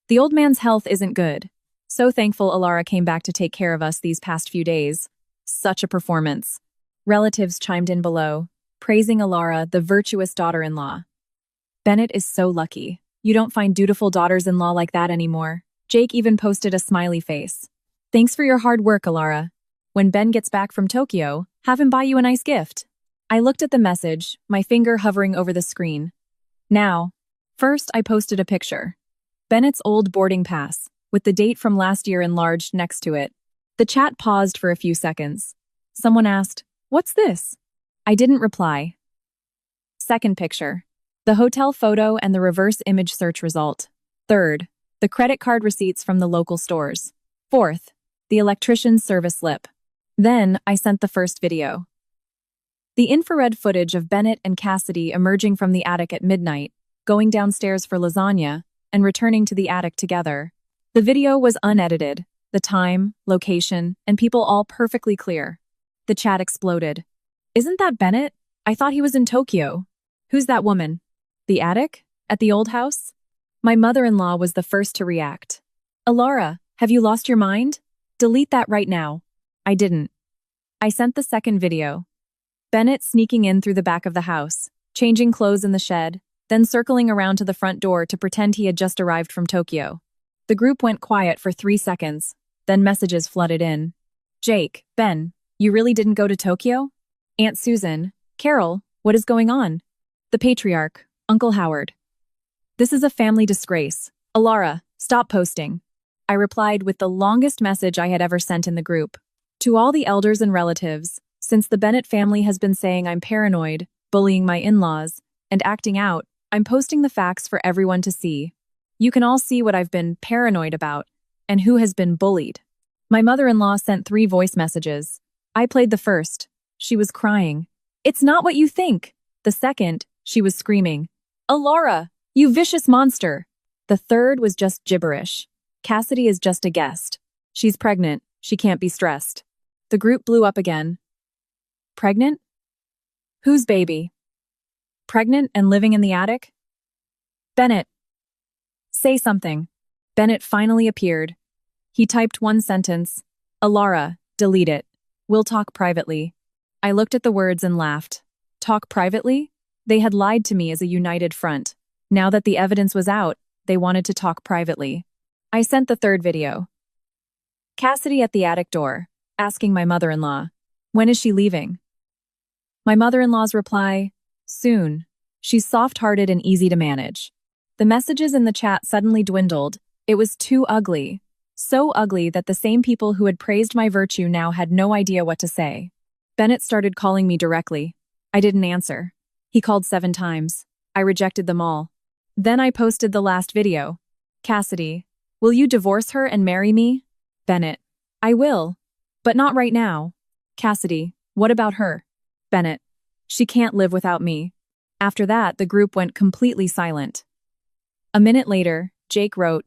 The old man's health isn't good. So thankful Alara came back to take care of us these past few days. Such a performance. Relatives chimed in below, praising Alara, the virtuous daughter-in-law. Bennett is so lucky. You don't find dutiful daughters-in-law like that anymore. Jake even posted a smiley face. Thanks for your hard work, Alara. When Ben gets back from Tokyo, have him buy you a nice gift. I looked at the message, my finger hovering over the screen. Now, first I posted a picture. Bennett's old boarding pass, with the date from last year enlarged next to it. The chat paused for a few seconds. Someone asked, What's this? I didn't reply. Second picture. The hotel photo and the reverse image search result. Third, the credit card receipts from the local stores. Fourth, the electrician's service slip. Then I sent the first video. The infrared footage of Bennett and Cassidy emerging from the attic at midnight, going downstairs for lasagna, and returning to the attic together. The video was unedited, the time, location, and people all perfectly clear. The chat exploded. Isn't that Bennett? I thought he was in Tokyo. Who's that woman? The attic? At the old house? My mother-in-law was the first to react. Alara, have you lost your mind? Delete that right now. I didn't. I sent the second video. Bennett sneaking in through the back of the house, changing clothes in the shed, then circling around to the front door to pretend he had just arrived from Tokyo. The group went quiet for 3 seconds, then messages flooded in. Jake, Ben, you really didn't go to Tokyo? Aunt Susan, Carol, what is going on? The patriarch, Uncle Howard. This is a family disgrace. Alara, stop posting. I replied with the longest message I had ever sent in the group. To all the elders and relatives, since the Bennett family has been saying I'm paranoid, bullying my in-laws, and acting out, I'm posting the facts for everyone to see. You can all see what I've been paranoid about, and who has been bullied. My mother-in-law sent 3 voice messages. I played the first. She was crying. It's not what you think. The second, she was screaming. Alara, you vicious monster. The third was just gibberish. Cassidy is just a guest. She's pregnant. She can't be stressed. The group blew up again. Pregnant? Whose baby? Pregnant and living in the attic? Bennett. Say something. Bennett finally appeared. He typed one sentence. Alara, delete it. We'll talk privately. I looked at the words and laughed. Talk privately? They had lied to me as a united front. Now that the evidence was out, they wanted to talk privately. I sent the third video. Cassidy at the attic door, asking my mother-in-law, when is she leaving? My mother-in-law's reply, soon. She's soft-hearted and easy to manage. The messages in the chat suddenly dwindled. It was too ugly. So ugly that the same people who had praised my virtue now had no idea what to say. Bennett started calling me directly. I didn't answer. He called 7 times. I rejected them all. Then I posted the last video. Cassidy, will you divorce her and marry me? Bennett, I will. But not right now. Cassidy, what about her? Bennett, she can't live without me. After that, the group went completely silent. A minute later, Jake wrote,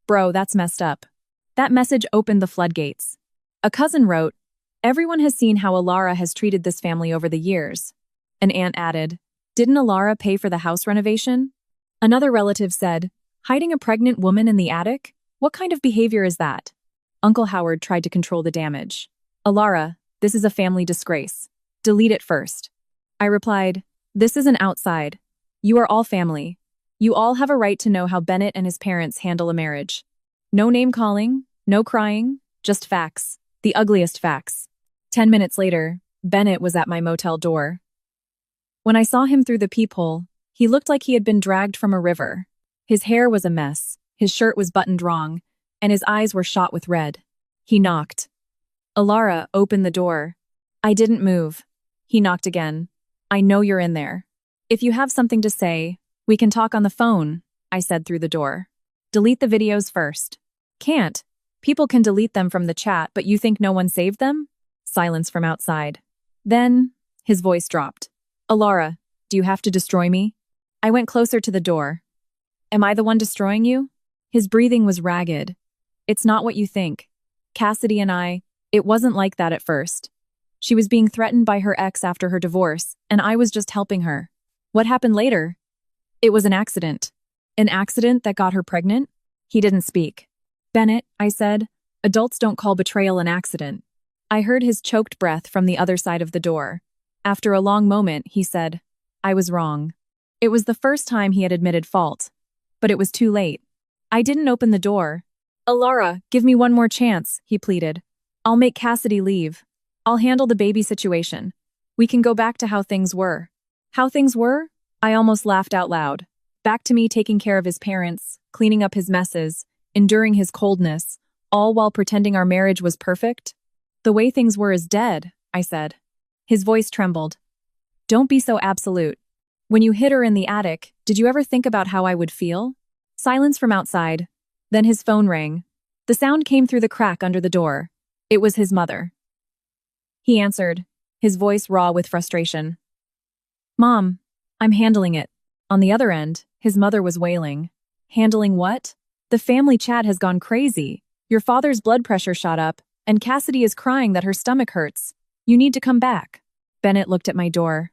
Bro, that's messed up. That message opened the floodgates. A cousin wrote, Everyone has seen how Alara has treated this family over the years. An aunt added, Didn't Alara pay for the house renovation? Another relative said, Hiding a pregnant woman in the attic? What kind of behavior is that? Uncle Howard tried to control the damage. Alara, this is a family disgrace. Delete it first. I replied, This isn't outside. You are all family. You all have a right to know how Bennett and his parents handle a marriage. No name-calling, no crying, just facts. The ugliest facts. 10 minutes later, Bennett was at my motel door. When I saw him through the peephole, he looked like he had been dragged from a river. His hair was a mess, his shirt was buttoned wrong, and his eyes were shot with red. He knocked. Alara, open the door. I didn't move. He knocked again. I know you're in there. If you have something to say, we can talk on the phone, I said through the door. Delete the videos first. Can't. People can delete them from the chat, but you think no one saved them? Silence from outside. Then, his voice dropped. Alara, do you have to destroy me? I went closer to the door. Am I the one destroying you? His breathing was ragged. It's not what you think. Cassidy and I, it wasn't like that at first. She was being threatened by her ex after her divorce, and I was just helping her. What happened later? It was an accident. An accident that got her pregnant? He didn't speak. Bennett, I said, adults don't call betrayal an accident. I heard his choked breath from the other side of the door. After a long moment, he said, I was wrong. It was the first time he had admitted fault. But it was too late. I didn't open the door. Alara, give me one more chance, he pleaded. I'll make Cassidy leave. I'll handle the baby situation. We can go back to how things were. How things were? I almost laughed out loud. Back to me taking care of his parents, cleaning up his messes, enduring his coldness, all while pretending our marriage was perfect? The way things were is dead, I said. His voice trembled. Don't be so absolute. When you hid her in the attic, did you ever think about how I would feel? Silence from outside. Then his phone rang. The sound came through the crack under the door. It was his mother. He answered, his voice raw with frustration. Mom, I'm handling it. On the other end, his mother was wailing. Handling what? The family chat has gone crazy. Your father's blood pressure shot up, and Cassidy is crying that her stomach hurts. You need to come back. Bennett looked at my door.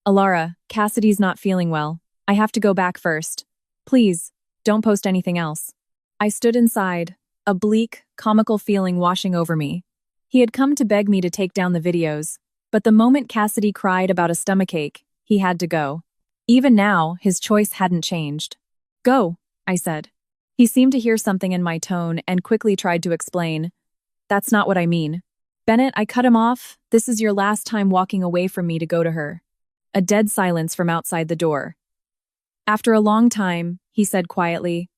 Alara, Cassidy's not feeling well. I have to go back first. Please, don't post anything else. I stood inside, a bleak, comical feeling washing over me. He had come to beg me to take down the videos, but the moment Cassidy cried about a stomachache, he had to go. Even now, his choice hadn't changed. Go, I said. He seemed to hear something in my tone and quickly tried to explain. That's not what I mean. Bennett, I cut him off. This is your last time walking away from me to go to her. A dead silence from outside the door. After a long time, he said quietly,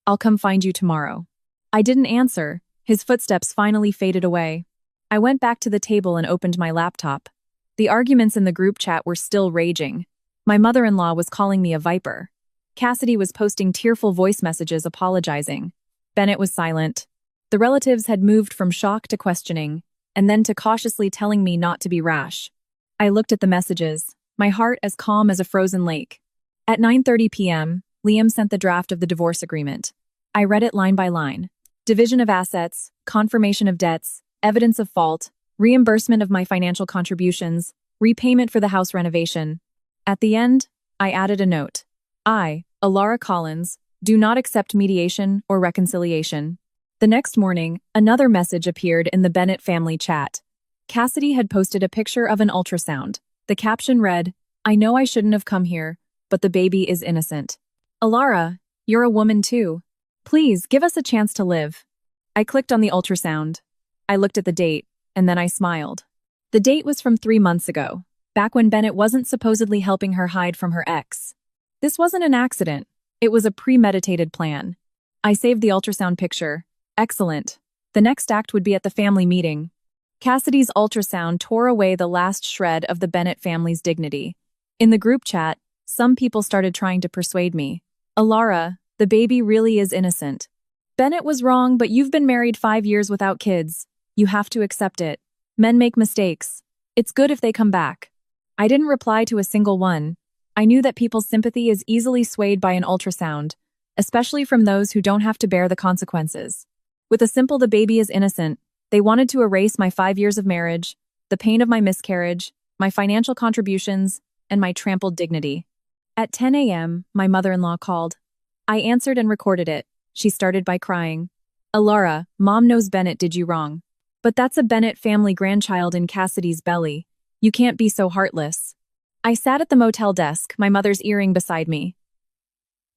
I'll come find you tomorrow. I didn't answer. His footsteps finally faded away. I went back to the table and opened my laptop. The arguments in the group chat were still raging. My mother-in-law was calling me a viper. Cassidy was posting tearful voice messages apologizing. Bennett was silent. The relatives had moved from shock to questioning, and then to cautiously telling me not to be rash. I looked at the messages, my heart as calm as a frozen lake. At 9:30 p.m., Liam sent the draft of the divorce agreement. I read it line by line. Division of assets, confirmation of debts, evidence of fault, reimbursement of my financial contributions, repayment for the house renovation. At the end, I added a note. I, Alara Collins, do not accept mediation or reconciliation. The next morning, another message appeared in the Bennett family chat. Cassidy had posted a picture of an ultrasound. The caption read, I know I shouldn't have come here, but the baby is innocent. Alara, you're a woman too. Please, give us a chance to live. I clicked on the ultrasound. I looked at the date, and then I smiled. The date was from 3 months ago, back when Bennett wasn't supposedly helping her hide from her ex. This wasn't an accident. It was a premeditated plan. I saved the ultrasound picture. Excellent. The next act would be at the family meeting. Cassidy's ultrasound tore away the last shred of the Bennett family's dignity. In the group chat, some people started trying to persuade me. Alara, the baby really is innocent. Bennett was wrong, but you've been married 5 years without kids. You have to accept it. Men make mistakes. It's good if they come back. I didn't reply to a single one. I knew that people's sympathy is easily swayed by an ultrasound, especially from those who don't have to bear the consequences. With a simple "the baby is innocent," they wanted to erase my 5 years of marriage, the pain of my miscarriage, my financial contributions, and my trampled dignity. At 10 a.m., my mother-in-law called. I answered and recorded it. She started by crying. Alara, Mom knows Bennett did you wrong. But that's a Bennett family grandchild in Cassidy's belly. You can't be so heartless. I sat at the motel desk, my mother's earring beside me.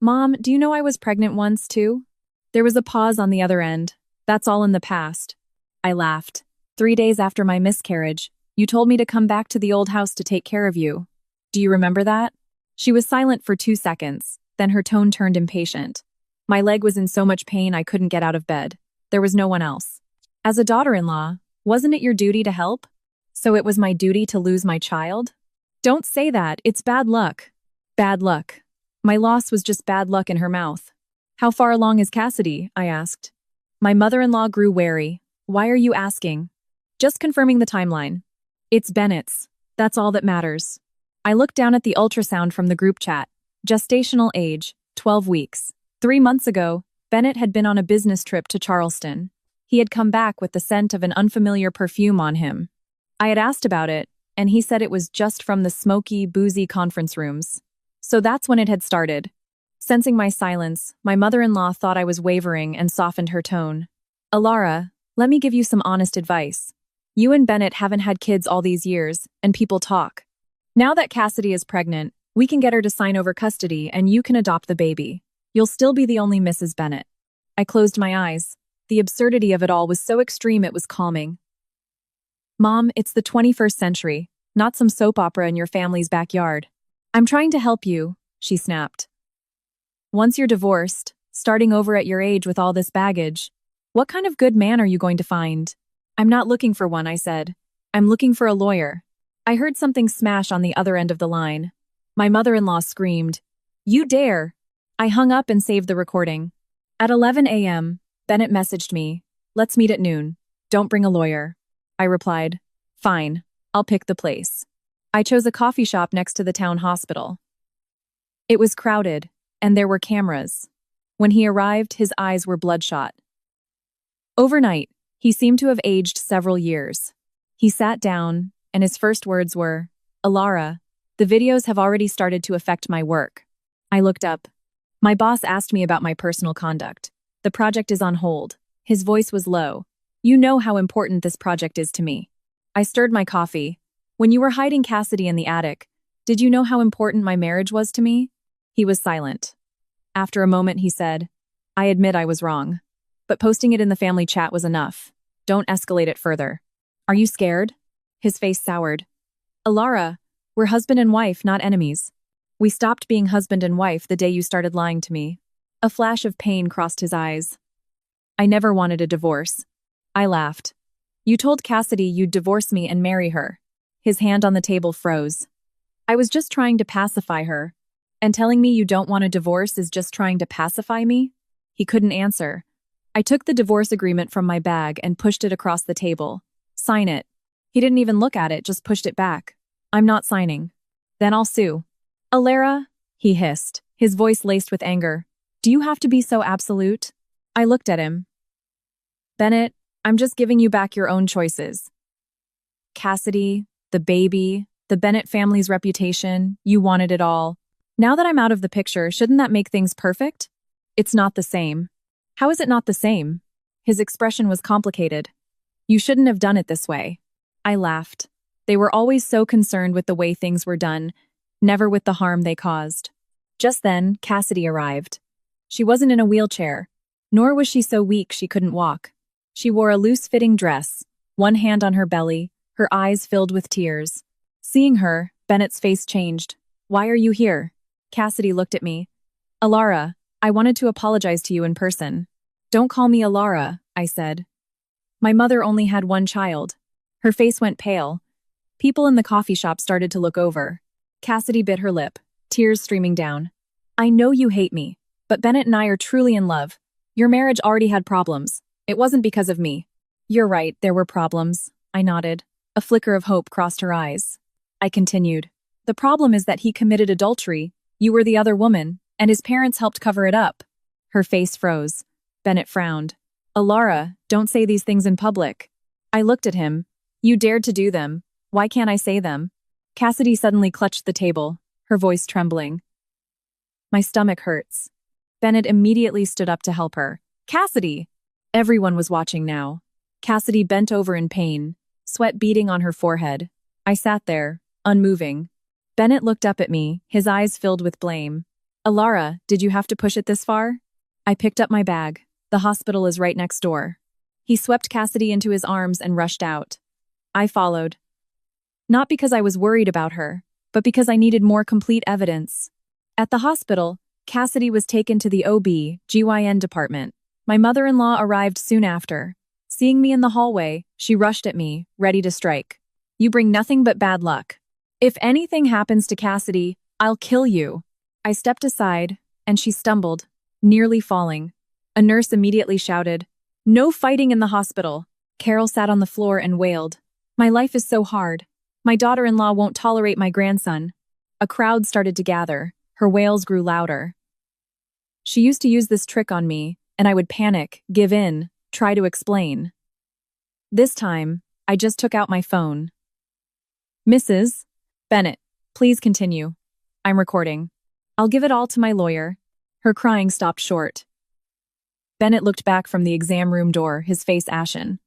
Mom, do you know I was pregnant once, too? There was a pause on the other end. That's all in the past. I laughed. 3 days after my miscarriage, you told me to come back to the old house to take care of you. Do you remember that? She was silent for 2 seconds, then her tone turned impatient. My leg was in so much pain I couldn't get out of bed. There was no one else. As a daughter-in-law, wasn't it your duty to help? So it was my duty to lose my child? Don't say that, it's bad luck. Bad luck. My loss was just bad luck in her mouth. How far along is Cassidy? I asked. My mother-in-law grew wary. Why are you asking? Just confirming the timeline. It's Bennett's. That's all that matters. I looked down at the ultrasound from the group chat. Gestational age, 12 weeks. 3 months ago, Bennett had been on a business trip to Charleston. He had come back with the scent of an unfamiliar perfume on him. I had asked about it, and he said it was just from the smoky, boozy conference rooms. So that's when it had started. Sensing my silence, my mother-in-law thought I was wavering and softened her tone. Alara, let me give you some honest advice. You and Bennett haven't had kids all these years, and people talk. Now that Cassidy is pregnant, we can get her to sign over custody and you can adopt the baby. You'll still be the only Mrs. Bennett. I closed my eyes. The absurdity of it all was so extreme it was calming. Mom, it's the 21st century, not some soap opera in your family's backyard. I'm trying to help you, she snapped. Once you're divorced, starting over at your age with all this baggage, what kind of good man are you going to find? I'm not looking for one, I said. I'm looking for a lawyer. I heard something smash on the other end of the line. My mother-in-law screamed, You dare! I hung up and saved the recording. At 11 a.m., Bennett messaged me, Let's meet at noon. Don't bring a lawyer. I replied, Fine, I'll pick the place. I chose a coffee shop next to the town hospital. It was crowded, and there were cameras. When he arrived, his eyes were bloodshot. Overnight, he seemed to have aged several years. He sat down, and his first words were, Alara, the videos have already started to affect my work. I looked up. My boss asked me about my personal conduct. The project is on hold. His voice was low. You know how important this project is to me. I stirred my coffee. When you were hiding Cassidy in the attic, did you know how important my marriage was to me? He was silent. After a moment, he said, I admit I was wrong. But posting it in the family chat was enough. Don't escalate it further. Are you scared? His face soured. Alara, we're husband and wife, not enemies. We stopped being husband and wife the day you started lying to me. A flash of pain crossed his eyes. I never wanted a divorce. I laughed. You told Cassidy you'd divorce me and marry her. His hand on the table froze. I was just trying to pacify her. And telling me you don't want a divorce is just trying to pacify me? He couldn't answer. I took the divorce agreement from my bag and pushed it across the table. Sign it. He didn't even look at it, just pushed it back. I'm not signing. Then I'll sue. Alara, he hissed, his voice laced with anger. Do you have to be so absolute? I looked at him. Bennett, I'm just giving you back your own choices. Cassidy, the baby, the Bennett family's reputation, you wanted it all. Now that I'm out of the picture, shouldn't that make things perfect? It's not the same. How is it not the same? His expression was complicated. You shouldn't have done it this way. I laughed. They were always so concerned with the way things were done, never with the harm they caused. Just then, Cassidy arrived. She wasn't in a wheelchair, nor was she so weak she couldn't walk. She wore a loose-fitting dress, one hand on her belly, her eyes filled with tears. Seeing her, Bennett's face changed. "Why are you here?" Cassidy looked at me. "Alara, I wanted to apologize to you in person." "Don't call me Alara," I said. "My mother only had one child." Her face went pale. People in the coffee shop started to look over. Cassidy bit her lip, tears streaming down. "I know you hate me, but Bennett and I are truly in love. Your marriage already had problems. It wasn't because of me." "You're right, there were problems," I nodded. A flicker of hope crossed her eyes. I continued. "The problem is that he committed adultery, you were the other woman, and his parents helped cover it up." Her face froze. Bennett frowned. "Alara, don't say these things in public." I looked at him. "You dared to do them. Why can't I say them?" Cassidy suddenly clutched the table, her voice trembling. "My stomach hurts." Bennett immediately stood up to help her. "Cassidy!" Everyone was watching now. Cassidy bent over in pain, sweat beading on her forehead. I sat there, unmoving. Bennett looked up at me, his eyes filled with blame. "Alara, did you have to push it this far?" I picked up my bag. "The hospital is right next door." He swept Cassidy into his arms and rushed out. I followed. Not because I was worried about her, but because I needed more complete evidence. At the hospital, Cassidy was taken to the OB/GYN department. My mother-in-law arrived soon after. Seeing me in the hallway, she rushed at me, ready to strike. "You bring nothing but bad luck. If anything happens to Cassidy, I'll kill you." I stepped aside, and she stumbled, nearly falling. A nurse immediately shouted, "No fighting in the hospital." Carol sat on the floor and wailed, "My life is so hard. My daughter-in-law won't tolerate my grandson." A crowd started to gather. Her wails grew louder. She used to use this trick on me, and I would panic, give in, try to explain. This time, I just took out my phone. "Mrs. Bennett, please continue. I'm recording. I'll give it all to my lawyer." Her crying stopped short. Bennett looked back from the exam room door, his face ashen.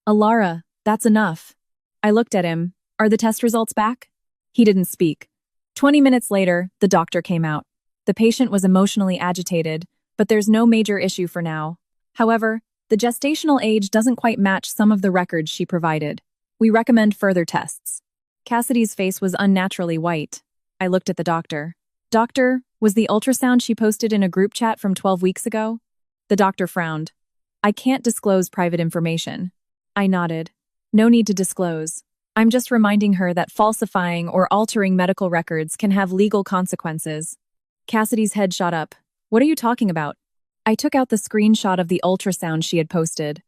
"Alara, that's enough." I looked at him. "Are the test results back?" He didn't speak. 20 minutes later, the doctor came out. The patient was emotionally agitated, but there's no major issue for now. However, the gestational age doesn't quite match some of the records she provided. We recommend further tests. Cassidy's face was unnaturally white. I looked at the doctor. "Doctor, was the ultrasound she posted in a group chat from 12 weeks ago?" The doctor frowned. "I can't disclose private information." I nodded. "No need to disclose. I'm just reminding her that falsifying or altering medical records can have legal consequences." Cassidy's head shot up. "What are you talking about?" I took out the screenshot of the ultrasound she had posted.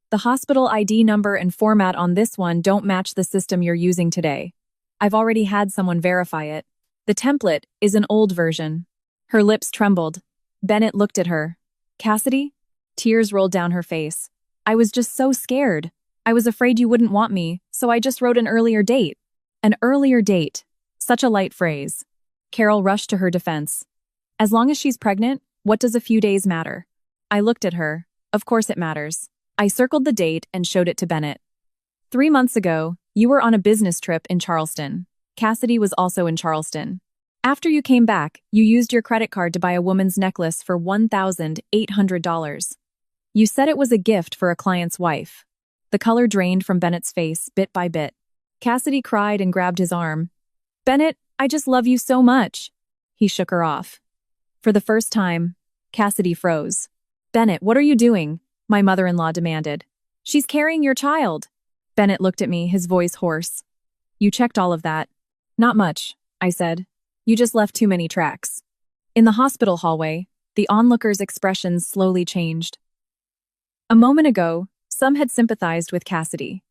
"The hospital ID number and format on this one don't match the system you're using today. I've already had someone verify it. The template is an old version." Her lips trembled. Bennett looked at her. "Cassidy?" Tears rolled down her face. "I was just so scared. I was afraid you wouldn't want me, so I just wrote an earlier date." An earlier date. Such a light phrase. Carol rushed to her defense. "As long as she's pregnant, what does a few days matter?" I looked at her. "Of course it matters." I circled the date and showed it to Bennett. 3 months ago, you were on a business trip in Charleston. Cassidy was also in Charleston. After you came back, you used your credit card to buy a woman's necklace for $1,800. You said it was a gift for a client's wife. The color drained from Bennett's face bit by bit. Cassidy cried and grabbed his arm. "Bennett, I just love you so much." He shook her off. For the first time, Cassidy froze. "Bennett, what are you doing?" my mother-in-law demanded. "She's carrying your child." Bennett looked at me, his voice hoarse. "You checked all of that." "Not much," I said. "You just left too many tracks." In the hospital hallway, the onlookers' expressions slowly changed. A moment ago, some had sympathized with Cassidy.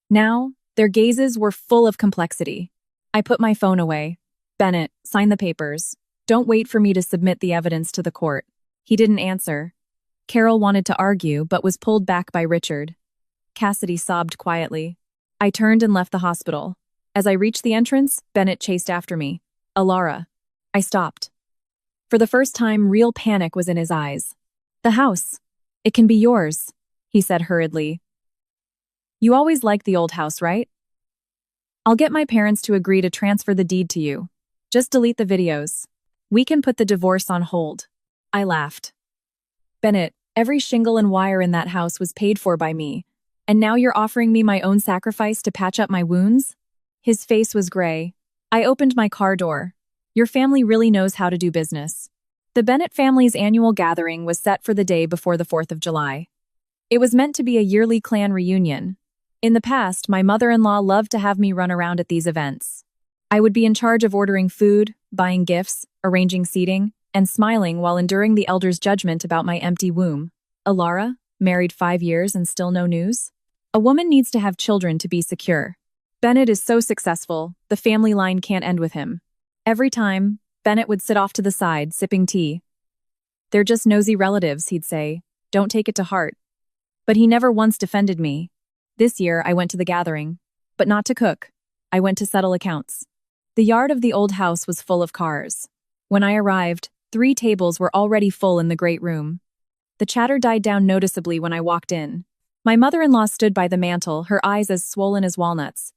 Now, their gazes were full of complexity. I put my phone away. "Bennett, sign the papers. Don't wait for me to submit the evidence to the court." He didn't answer. Carol wanted to argue, but was pulled back by Richard. Cassidy sobbed quietly. I turned and left the hospital. As I reached the entrance, Bennett chased after me. "Alara." I stopped. For the first time, real panic was in his eyes. "The house. It can be yours," he said hurriedly. "You always liked the old house, right? I'll get my parents to agree to transfer the deed to you. Just delete the videos. We can put the divorce on hold. I laughed. Bennett, every shingle and wire in that house was paid for by me. And now you're offering me my own sacrifice to patch up my wounds? His face was gray. I opened my car door. Your family really knows how to do business. The Bennett family's annual gathering was set for the day before the 4th of July. It was meant to be a yearly clan reunion. In the past, my mother-in-law loved to have me run around at these events. I would be in charge of ordering food, buying gifts, arranging seating, and smiling while enduring the elders' judgment about my empty womb. Alara, married 5 years and still no news? A woman needs to have children to be secure. Bennett is so successful, the family line can't end with him. Every time, Bennett would sit off to the side, sipping tea. They're just nosy relatives, he'd say. Don't take it to heart. But he never once defended me. This year, I went to the gathering. But not to cook. I went to settle accounts. The yard of the old house was full of cars. When I arrived, 3 tables were already full in the great room. The chatter died down noticeably when I walked in. My mother-in-law stood by the mantel, her eyes as swollen as walnuts.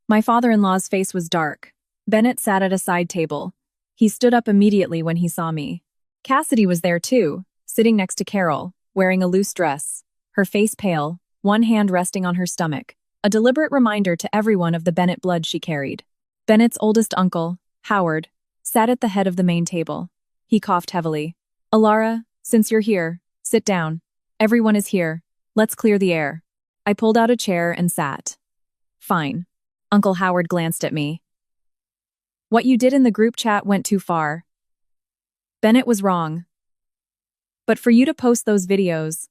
My father-in-law's face was dark. Bennett sat at a side table. He stood up immediately when he saw me. Cassidy was there too, sitting next to Carol, wearing a loose dress, her face pale, one hand resting on her stomach, a deliberate reminder to everyone of the Bennett blood she carried. Bennett's oldest uncle, Howard, sat at the head of the main table. He coughed heavily. Alara, since you're here, sit down. Everyone is here. Let's clear the air. I pulled out a chair and sat. Fine. Uncle Howard glanced at me. What you did in the group chat went too far. Bennett was wrong. But for you to post those videos,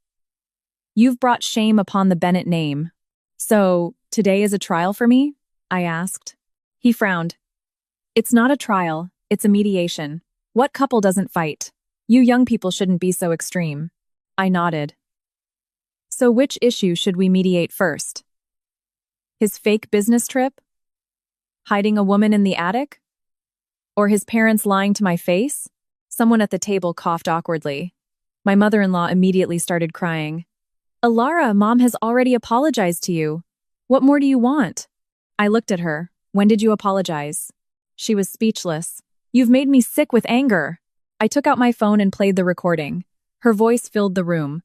you've brought shame upon the Bennett name. So, today is a trial for me? I asked. He frowned. It's not a trial, it's a mediation. What couple doesn't fight? You young people shouldn't be so extreme. I nodded. So which issue should we mediate first? His fake business trip? Hiding a woman in the attic? Or his parents lying to my face? Someone at the table coughed awkwardly. My mother-in-law immediately started crying. Alara, Mom has already apologized to you. What more do you want? I looked at her. When did you apologize? She was speechless. You've made me sick with anger. I took out my phone and played the recording. Her voice filled the room.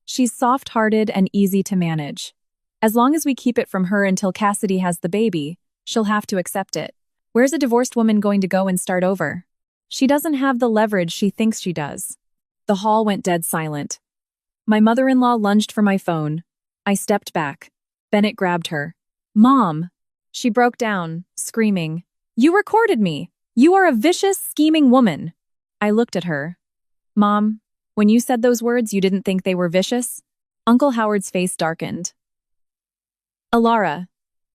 She's soft-hearted and easy to manage. As long as we keep it from her until Cassidy has the baby, she'll have to accept it. Where's a divorced woman going to go and start over? She doesn't have the leverage she thinks she does. The hall went dead silent. My mother-in-law lunged for my phone. I stepped back. Bennett grabbed her. Mom! She broke down, screaming. You recorded me! You are a vicious, scheming woman! I looked at her. Mom, when you said those words, you didn't think they were vicious? Uncle Howard's face darkened. Alara,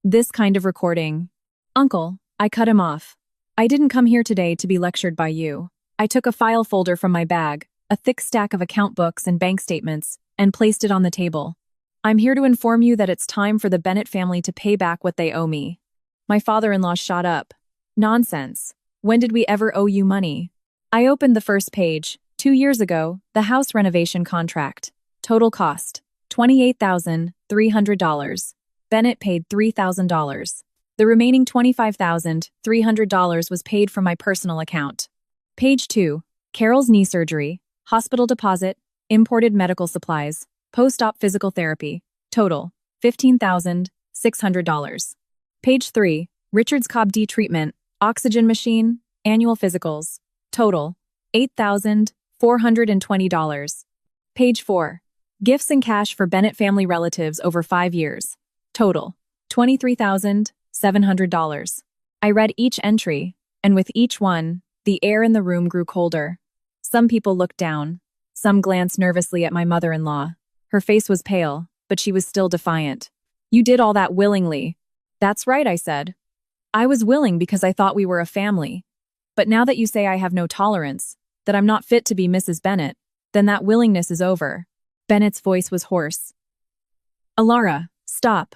this kind of recording. Uncle, I cut him off. I didn't come here today to be lectured by you. I took a file folder from my bag, a thick stack of account books and bank statements, and placed it on the table. I'm here to inform you that it's time for the Bennett family to pay back what they owe me. My father-in-law shot up. Nonsense. When did we ever owe you money? I opened the first page. 2 years ago, the house renovation contract. Total cost, $28,300. Bennett paid $3,000. The remaining $25,300 was paid from my personal account. Page 2. Carol's knee surgery, hospital deposit, imported medical supplies, post-op physical therapy. Total, $15,600. Page 3. Richard's Cobb D treatment, oxygen machine, annual physicals. Total, $8,420. Page 4. Gifts and cash for Bennett family relatives over 5 years. Total, $23,700. I read each entry, and with each one, the air in the room grew colder. Some people looked down. Some glanced nervously at my mother-in-law. Her face was pale, but she was still defiant. You did all that willingly. That's right, I said. I was willing because I thought we were a family. But now that you say I have no tolerance, that I'm not fit to be Mrs. Bennett, then that willingness is over. Bennett's voice was hoarse. Alara, stop.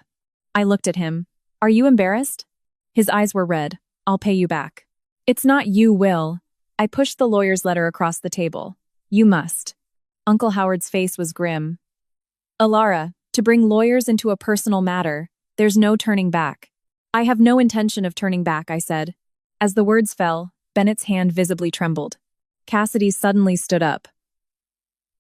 I looked at him. Are you embarrassed? His eyes were red. I'll pay you back. It's not you, Will. I pushed the lawyer's letter across the table. You must. Uncle Howard's face was grim. Alara, to bring lawyers into a personal matter, there's no turning back. I have no intention of turning back, I said. As the words fell, Bennett's hand visibly trembled. Cassidy suddenly stood up.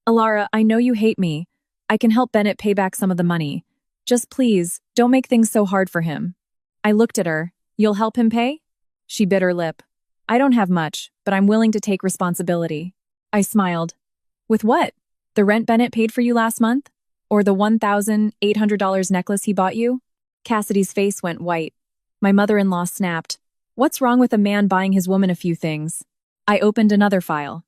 Alara, I know you hate me. I can help Bennett pay back some of the money. Just please, don't make things so hard for him. I looked at her. You'll help him pay? She bit her lip. I don't have much, but I'm willing to take responsibility. I smiled. With what? The rent Bennett paid for you last month? Or the $1,800 necklace he bought you? Cassidy's face went white. My mother-in-law snapped. What's wrong with a man buying his woman a few things? I opened another file.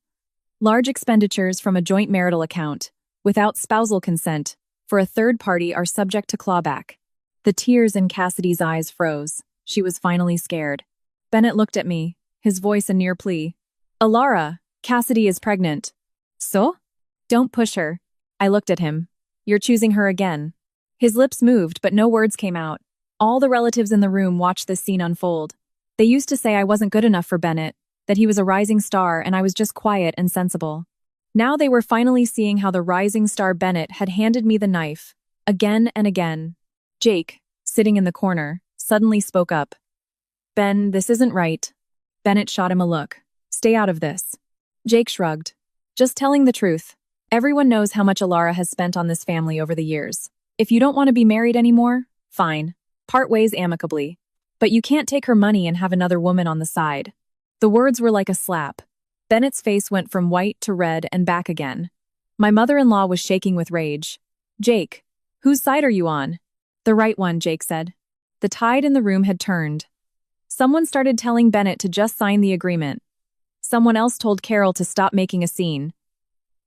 Large expenditures from a joint marital account, without spousal consent, for a third party are subject to clawback. The tears in Cassidy's eyes froze. She was finally scared. Bennett looked at me, his voice a near plea. Alara, Cassidy is pregnant. So? Don't push her. I looked at him. You're choosing her again. His lips moved, but no words came out. All the relatives in the room watched this scene unfold. They used to say I wasn't good enough for Bennett, that he was a rising star and I was just quiet and sensible. Now they were finally seeing how the rising star Bennett had handed me the knife, again and again. Jake, sitting in the corner, suddenly spoke up. Ben, this isn't right. Bennett shot him a look. Stay out of this. Jake shrugged. Just telling the truth. Everyone knows how much Alara has spent on this family over the years. If you don't want to be married anymore, fine. Part ways amicably. But you can't take her money and have another woman on the side. The words were like a slap. Bennett's face went from white to red and back again. My mother-in-law was shaking with rage. Jake, whose side are you on? The right one, Jake said. The tide in the room had turned. Someone started telling Bennett to just sign the agreement. Someone else told Carol to stop making a scene.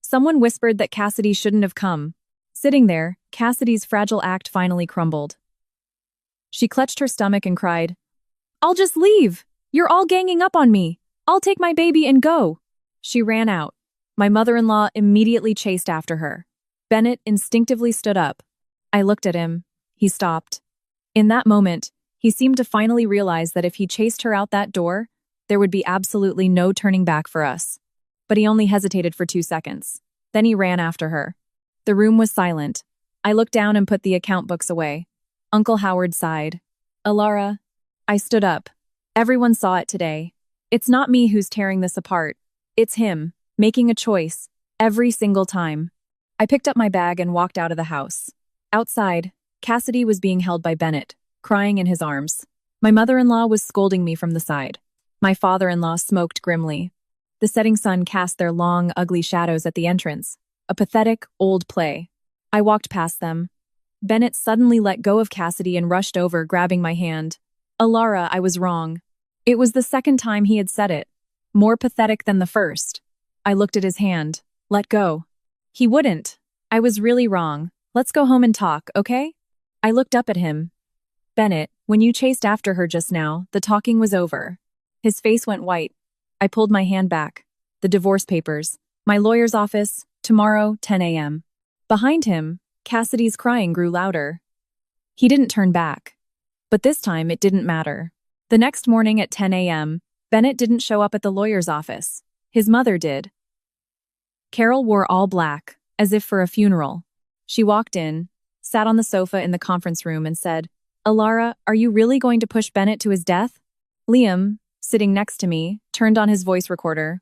Someone whispered that Cassidy shouldn't have come. Sitting there, Cassidy's fragile act finally crumbled. She clutched her stomach and cried, I'll just leave! You're all ganging up on me! I'll take my baby and go! She ran out. My mother-in-law immediately chased after her. Bennett instinctively stood up. I looked at him. He stopped. In that moment, he seemed to finally realize that if he chased her out that door, there would be absolutely no turning back for us. But he only hesitated for 2 seconds. Then he ran after her. The room was silent. I looked down and put the account books away. Uncle Howard sighed. Alara. I stood up. Everyone saw it today. It's not me who's tearing this apart. It's him, making a choice, every single time. I picked up my bag and walked out of the house. Outside, Cassidy was being held by Bennett, crying in his arms. My mother-in-law was scolding me from the side. My father-in-law smoked grimly. The setting sun cast their long, ugly shadows at the entrance, a pathetic, old play. I walked past them. Bennett suddenly let go of Cassidy and rushed over, grabbing my hand. Alara, I was wrong. It was the second time he had said it. More pathetic than the first. I looked at his hand. Let go. He wouldn't. I was really wrong. Let's go home and talk, okay? I looked up at him. Bennett, when you chased after her just now, the talking was over. His face went white. I pulled my hand back. The divorce papers. My lawyer's office. Tomorrow, 10 a.m. Behind him, Cassidy's crying grew louder. He didn't turn back. But this time, it didn't matter. The next morning at 10 a.m., Bennett didn't show up at the lawyer's office. His mother did. Carol wore all black, as if for a funeral. She walked in, sat on the sofa in the conference room and said, Alara, are you really going to push Bennett to his death? Liam, sitting next to me, turned on his voice recorder.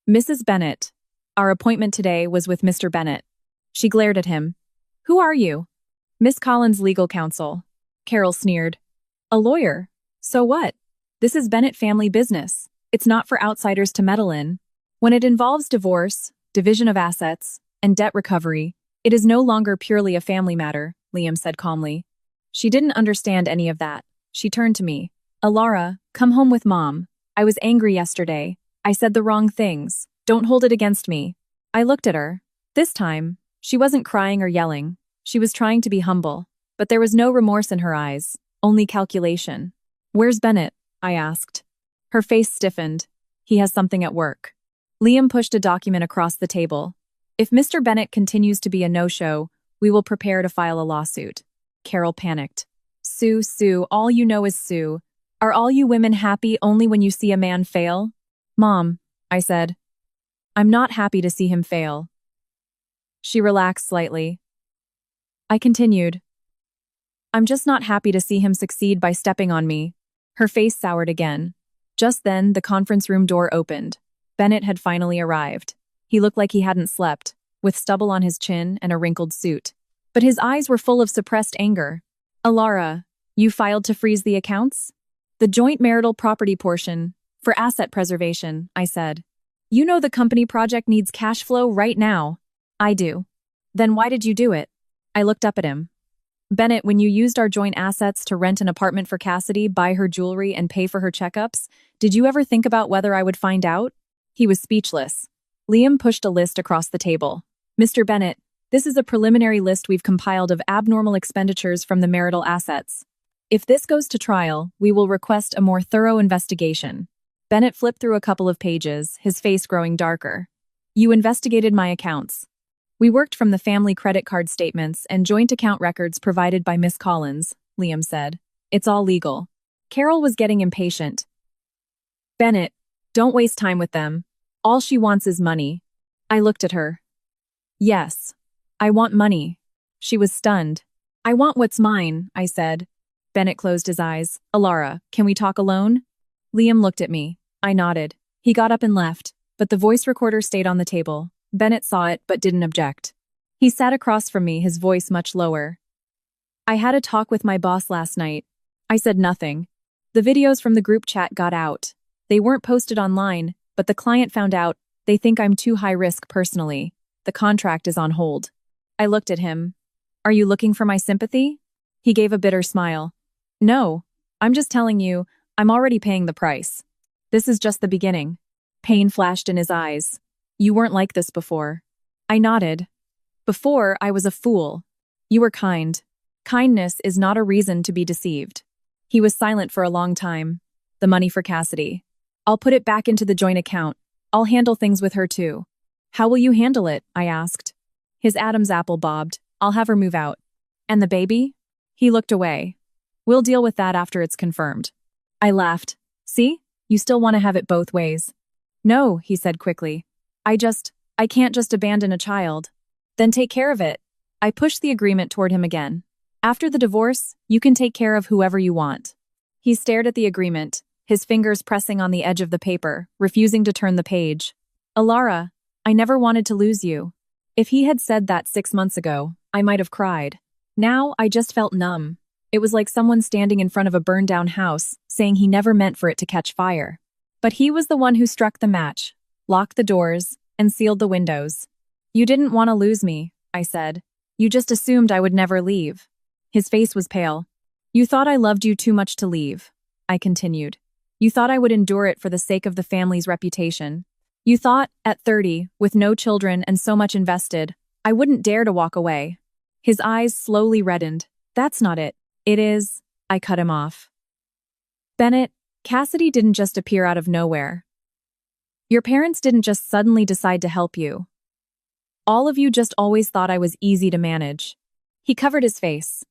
Mrs. Bennett, our appointment today was with Mr. Bennett. She glared at him. Who are you? Miss Collins' legal counsel. Carol sneered. A lawyer? So what? This is Bennett family business. It's not for outsiders to meddle in. When it involves divorce, division of assets, and debt recovery, it is no longer purely a family matter, Liam said calmly. She didn't understand any of that. She turned to me. Alara, come home with Mom. I was angry yesterday. I said the wrong things. Don't hold it against me. I looked at her. This time, she wasn't crying or yelling. She was trying to be humble. But there was no remorse in her eyes, only calculation. Where's Bennett? I asked. Her face stiffened. He has something at work. Liam pushed a document across the table. If Mr. Bennett continues to be a no-show, we will prepare to file a lawsuit. Carol panicked. Sue, all you know is sue. Are all you women happy only when you see a man fail? Mom, I said. I'm not happy to see him fail. She relaxed slightly. I continued. I'm just not happy to see him succeed by stepping on me. Her face soured again. Just then, the conference room door opened. Bennett had finally arrived. He looked like he hadn't slept, with stubble on his chin and a wrinkled suit. But his eyes were full of suppressed anger. Alara, you filed to freeze the accounts? The joint marital property portion, for asset preservation, I said. You know the company project needs cash flow right now. I do. Then why did you do it? I looked up at him. Bennett, when you used our joint assets to rent an apartment for Cassidy, buy her jewelry, and pay for her checkups, did you ever think about whether I would find out? He was speechless. Liam pushed a list across the table. Mr. Bennett, this is a preliminary list we've compiled of abnormal expenditures from the marital assets. If this goes to trial, we will request a more thorough investigation. Bennett flipped through a couple of pages, his face growing darker. You investigated my accounts. We worked from the family credit card statements and joint account records provided by Miss Collins, Liam said. It's all legal. Carol was getting impatient. Bennett, don't waste time with them. All she wants is money. I looked at her. Yes, I want money. She was stunned. I want what's mine, I said. Bennett closed his eyes. Alara, can we talk alone? Liam looked at me. I nodded. He got up and left, but the voice recorder stayed on the table. Bennett saw it but didn't object. He sat across from me, his voice much lower. I had a talk with my boss last night. I said nothing. The videos from the group chat got out. They weren't posted online, but the client found out. They think I'm too high risk personally. The contract is on hold. I looked at him. Are you looking for my sympathy? He gave a bitter smile. No, I'm just telling you, I'm already paying the price. This is just the beginning. Pain flashed in his eyes. You weren't like this before. I nodded. Before, I was a fool. You were kind. Kindness is not a reason to be deceived. He was silent for a long time. The money for Cassidy. I'll put it back into the joint account. I'll handle things with her too. How will you handle it? I asked. His Adam's apple bobbed. I'll have her move out. And the baby? He looked away. We'll deal with that after it's confirmed. I laughed. See? You still want to have it both ways. No, he said quickly. I can't just abandon a child. Then take care of it. I pushed the agreement toward him again. After the divorce, you can take care of whoever you want. He stared at the agreement, his fingers pressing on the edge of the paper, refusing to turn the page. Alara, I never wanted to lose you. If he had said that 6 months ago, I might have cried. Now, I just felt numb. It was like someone standing in front of a burned-down house, saying he never meant for it to catch fire. But he was the one who struck the match, locked the doors, and sealed the windows. You didn't want to lose me, I said. You just assumed I would never leave. His face was pale. You thought I loved you too much to leave, I continued. You thought I would endure it for the sake of the family's reputation. You thought, at 30, with no children and so much invested, I wouldn't dare to walk away. His eyes slowly reddened. That's not it. It is. I cut him off. Bennett, Cassidy didn't just appear out of nowhere. Your parents didn't just suddenly decide to help you. All of you just always thought I was easy to manage. He covered his face.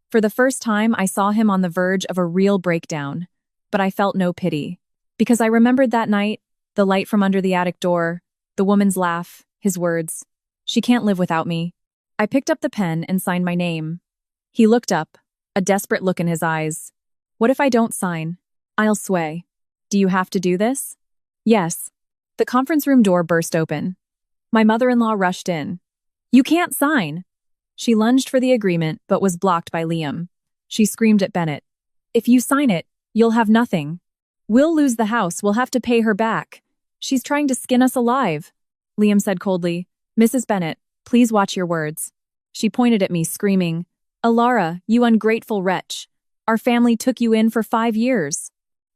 For the first time, I saw him on the verge of a real breakdown, but I felt no pity. Because I remembered that night, the light from under the attic door, the woman's laugh, his words. She can't live without me. I picked up the pen and signed my name. He looked up, a desperate look in his eyes. What if I don't sign? I'll sway. Do you have to do this? Yes. The conference room door burst open. My mother-in-law rushed in. You can't sign. She lunged for the agreement, but was blocked by Liam. She screamed at Bennett. If you sign it, you'll have nothing. We'll lose the house, we'll have to pay her back. She's trying to skin us alive. Liam said coldly, Mrs. Bennett, please watch your words. She pointed at me, screaming, Alara, you ungrateful wretch. Our family took you in for 5 years.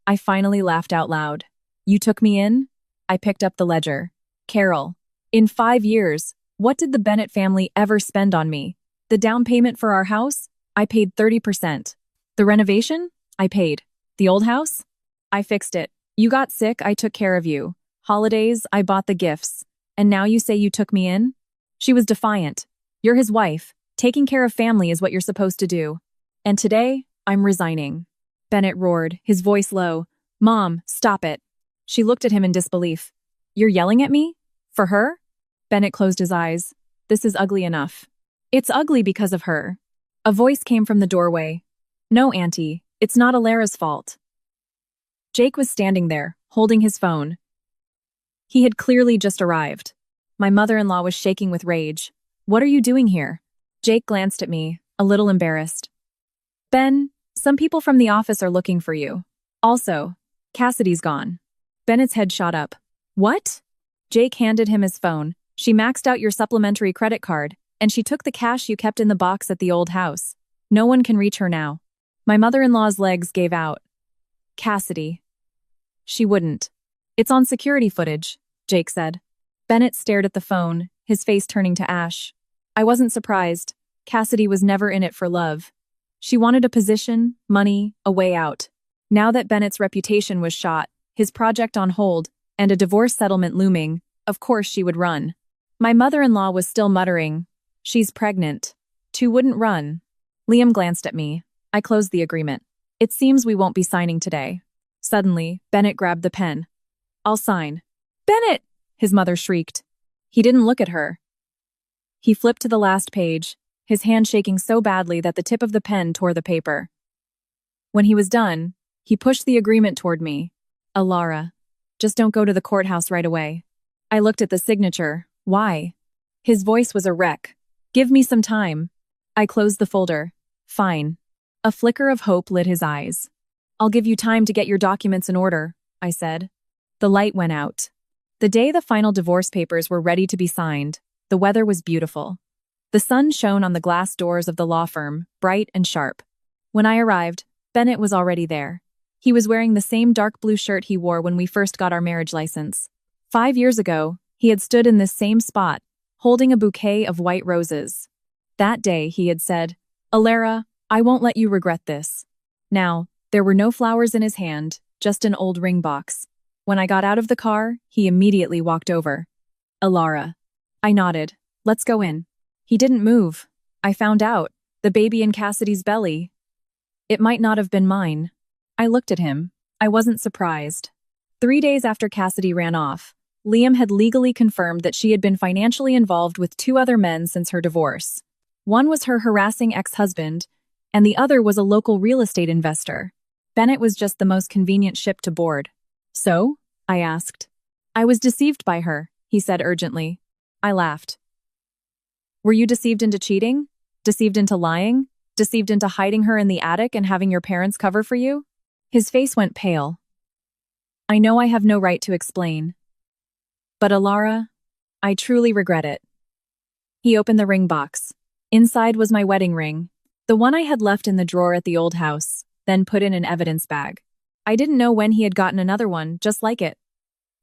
I finally laughed out loud. You took me in? I picked up the ledger. Carol, in 5 years, what did the Bennett family ever spend on me? The down payment for our house? I paid 30%. The renovation? I paid. The old house? I fixed it. You got sick, I took care of you. Holidays, I bought the gifts. And now you say you took me in? She was defiant. You're his wife. Taking care of family is what you're supposed to do. And today, I'm resigning. Bennett roared, his voice low. Mom, stop it. She looked at him in disbelief. You're yelling at me? For her? Bennett closed his eyes. This is ugly enough. It's ugly because of her. A voice came from the doorway. No, Auntie, it's not Alara's fault. Jake was standing there, holding his phone. He had clearly just arrived. My mother-in-law was shaking with rage. "What are you doing here?" Jake glanced at me, a little embarrassed. "Ben, some people from the office are looking for you. Also, Cassidy's gone." Bennett's head shot up. "What?" Jake handed him his phone. "She maxed out your supplementary credit card, and she took the cash you kept in the box at the old house. No one can reach her now." My mother-in-law's legs gave out. "Cassidy." "She wouldn't. It's on security footage," Jake said. Bennett stared at the phone, his face turning to ash. I wasn't surprised. Cassidy was never in it for love. She wanted a position, money, a way out. Now that Bennett's reputation was shot, his project on hold, and a divorce settlement looming, of course she would run. My mother-in-law was still muttering, "She's pregnant. Two wouldn't run." Liam glanced at me. I closed the agreement. "It seems we won't be signing today." Suddenly, Bennett grabbed the pen. "I'll sign." "Bennett!" his mother shrieked. He didn't look at her. He flipped to the last page, his hand shaking so badly that the tip of the pen tore the paper. When he was done, he pushed the agreement toward me. "Alara, just don't go to the courthouse right away." I looked at the signature. "Why?" His voice was a wreck. "Give me some time." I closed the folder. "Fine." A flicker of hope lit his eyes. "I'll give you time to get your documents in order," I said. The light went out. The day the final divorce papers were ready to be signed, the weather was beautiful. The sun shone on the glass doors of the law firm, bright and sharp. When I arrived, Bennett was already there. He was wearing the same dark blue shirt he wore when we first got our marriage license. 5 years ago, he had stood in this same spot, holding a bouquet of white roses. That day, he had said, "Alara, I won't let you regret this." Now, there were no flowers in his hand, just an old ring box. When I got out of the car, he immediately walked over. "Alara." I nodded. "Let's go in." He didn't move. I found out. The baby in Cassidy's belly. It might not have been mine. I looked at him. I wasn't surprised. 3 days after Cassidy ran off, Liam had legally confirmed that she had been financially involved with 2 other men since her divorce. One was her harassing ex-husband, and the other was a local real estate investor. Bennett was just the most convenient ship to board. "So?" I asked. "I was deceived by her," he said urgently. I laughed. "Were you deceived into cheating? Deceived into lying? Deceived into hiding her in the attic and having your parents cover for you?" His face went pale. "I know I have no right to explain. But Alara, I truly regret it." He opened the ring box. Inside was my wedding ring, the one I had left in the drawer at the old house, then put in an evidence bag. I didn't know when he had gotten another one just like it.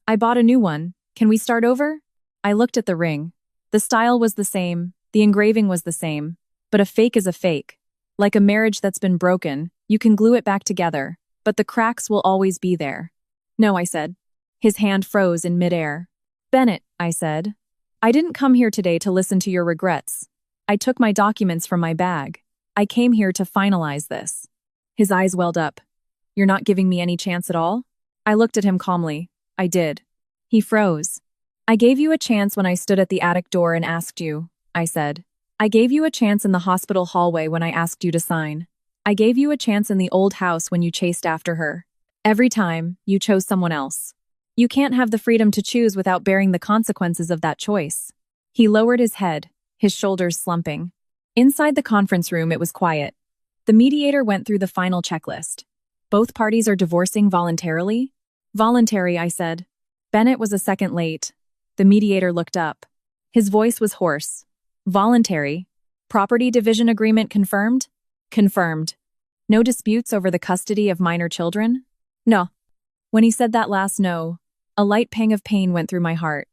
"I bought a new one. Can we start over?" I looked at the ring. The style was the same, the engraving was the same, but a fake is a fake. Like a marriage that's been broken, you can glue it back together, but the cracks will always be there. "No," I said. His hand froze in midair. "Bennett," I said, "I didn't come here today to listen to your regrets. I took my documents from my bag. I came here to finalize this." His eyes welled up. "You're not giving me any chance at all?" I looked at him calmly. I did. He froze. "I gave you a chance when I stood at the attic door and asked you," I said. "I gave you a chance in the hospital hallway when I asked you to sign. I gave you a chance in the old house when you chased after her. Every time, you chose someone else. You can't have the freedom to choose without bearing the consequences of that choice." He lowered his head, his shoulders slumping. Inside the conference room, it was quiet. The mediator went through the final checklist. "Both parties are divorcing voluntarily?" "Voluntary," I said. Bennett was a second late. The mediator looked up. His voice was hoarse. "Voluntary. Property division agreement confirmed?" "Confirmed." "No disputes over the custody of minor children?" "No." When he said that last no, a light pang of pain went through my heart.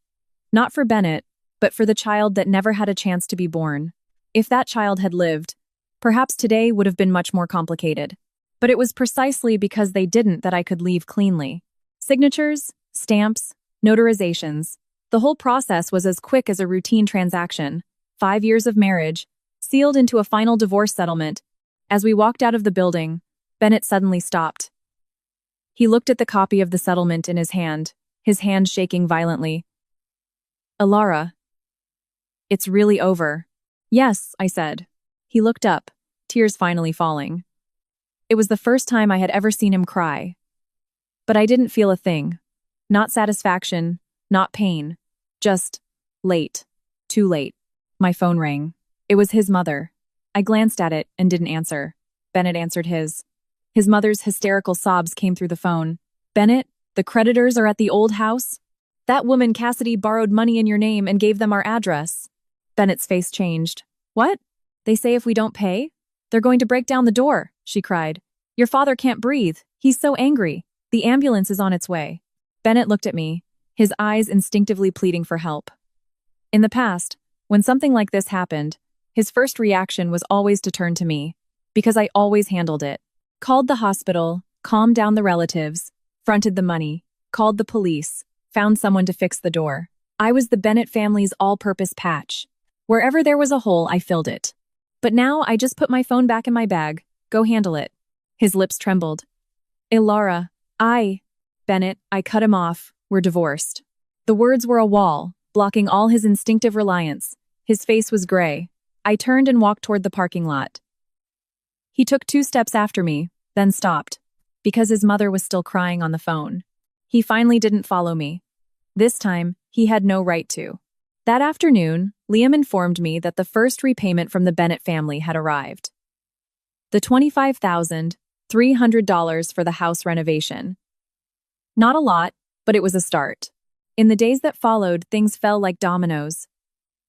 Not for Bennett, but for the child that never had a chance to be born. If that child had lived, perhaps today would have been much more complicated. But it was precisely because they didn't that I could leave cleanly. Signatures, stamps, notarizations. The whole process was as quick as a routine transaction. 5 years of marriage, sealed into a final divorce settlement. As we walked out of the building, Bennett suddenly stopped. He looked at the copy of the settlement in his hand shaking violently. "Alara, it's really over." "Yes," I said. He looked up, tears finally falling. It was the first time I had ever seen him cry. But I didn't feel a thing. Not satisfaction, not pain. Just late. Too late. My phone rang. It was his mother. I glanced at it and didn't answer. Bennett answered his. His mother's hysterical sobs came through the phone. Bennett, the creditors are at the old house? That woman Cassidy borrowed money in your name and gave them our address. Bennett's face changed. What? They say if we don't pay? They're going to break down the door, she cried. Your father can't breathe. He's so angry. The ambulance is on its way. Bennett looked at me, his eyes instinctively pleading for help. In the past, when something like this happened, his first reaction was always to turn to me, because I always handled it. Called the hospital, calmed down the relatives, fronted the money, called the police, found someone to fix the door. I was the Bennett family's all-purpose patch. Wherever there was a hole, I filled it. But now I just put my phone back in my bag. Go handle it. His lips trembled. Ilara, Bennett, I cut him off. We're divorced. The words were a wall, blocking all his instinctive reliance. His face was gray. I turned and walked toward the parking lot. He took 2 steps after me, then stopped, because his mother was still crying on the phone. He finally didn't follow me. This time, he had no right to. That afternoon, Liam informed me that the first repayment from the Bennett family had arrived. The $25,300 for the house renovation. Not a lot, but it was a start. In the days that followed, things fell like dominoes.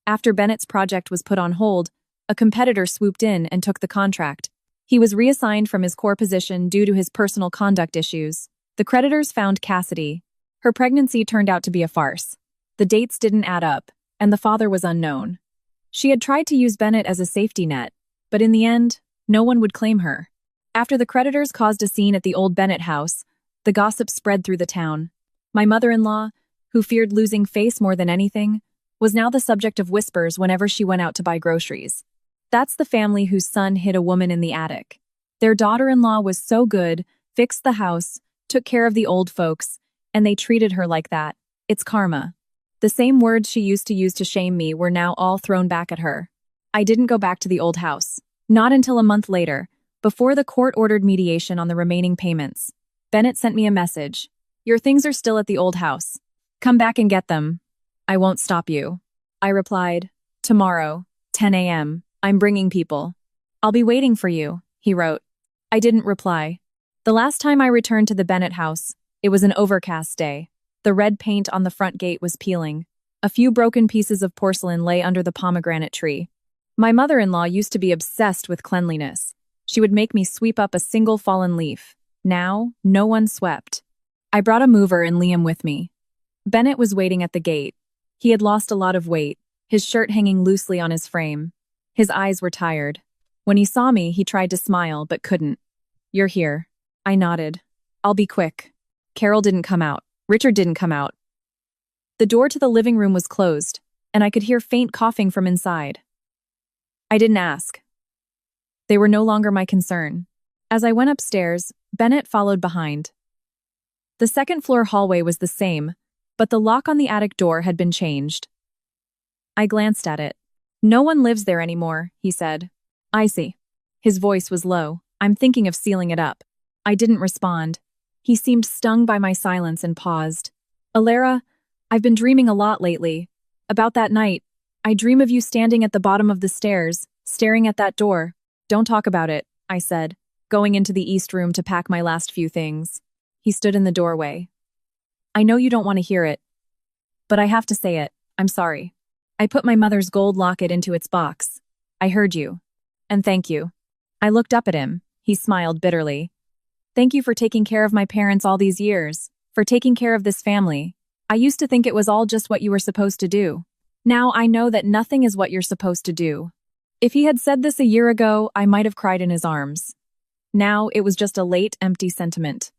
After Bennett's project was put on hold, a competitor swooped in and took the contract. He was reassigned from his core position due to his personal conduct issues. The creditors found Cassidy. Her pregnancy turned out to be a farce. The dates didn't add up, and the father was unknown. She had tried to use Bennett as a safety net, but in the end, no one would claim her. After the creditors caused a scene at the old Bennett house, the gossip spread through the town. My mother-in-law, who feared losing face more than anything, was now the subject of whispers whenever she went out to buy groceries. That's the family whose son hid a woman in the attic. Their daughter-in-law was so good, fixed the house, took care of the old folks, and they treated her like that. It's karma. The same words she used to shame me were now all thrown back at her. I didn't go back to the old house. Not until a month later, before the court-ordered mediation on the remaining payments. Bennett sent me a message. Your things are still at the old house. Come back and get them. I won't stop you. I replied, tomorrow, 10 a.m., I'm bringing people. I'll be waiting for you, he wrote. I didn't reply. The last time I returned to the Bennett house, it was an overcast day. The red paint on the front gate was peeling. A few broken pieces of porcelain lay under the pomegranate tree. My mother-in-law used to be obsessed with cleanliness. She would make me sweep up a single fallen leaf. Now, no one swept. I brought a mover and Liam with me. Bennett was waiting at the gate. He had lost a lot of weight, his shirt hanging loosely on his frame. His eyes were tired. When he saw me, he tried to smile, but couldn't. You're here. I nodded. I'll be quick. Carol didn't come out. Richard didn't come out. The door to the living room was closed, and I could hear faint coughing from inside. I didn't ask. They were no longer my concern. As I went upstairs, Bennett followed behind. The second-floor hallway was the same, but the lock on the attic door had been changed. I glanced at it. No one lives there anymore, he said. I see. His voice was low. I'm thinking of sealing it up. I didn't respond. He seemed stung by my silence and paused. Alara, I've been dreaming a lot lately. About that night. I dream of you standing at the bottom of the stairs, staring at that door. Don't talk about it, I said, going into the east room to pack my last few things. He stood in the doorway. I know you don't want to hear it, but I have to say it. I'm sorry. I put my mother's gold locket into its box. I heard you. And thank you. I looked up at him. He smiled bitterly. Thank you for taking care of my parents all these years, for taking care of this family. I used to think it was all just what you were supposed to do. Now I know that nothing is what you're supposed to do. If he had said this a year ago, I might have cried in his arms. Now it was just a late, empty sentiment.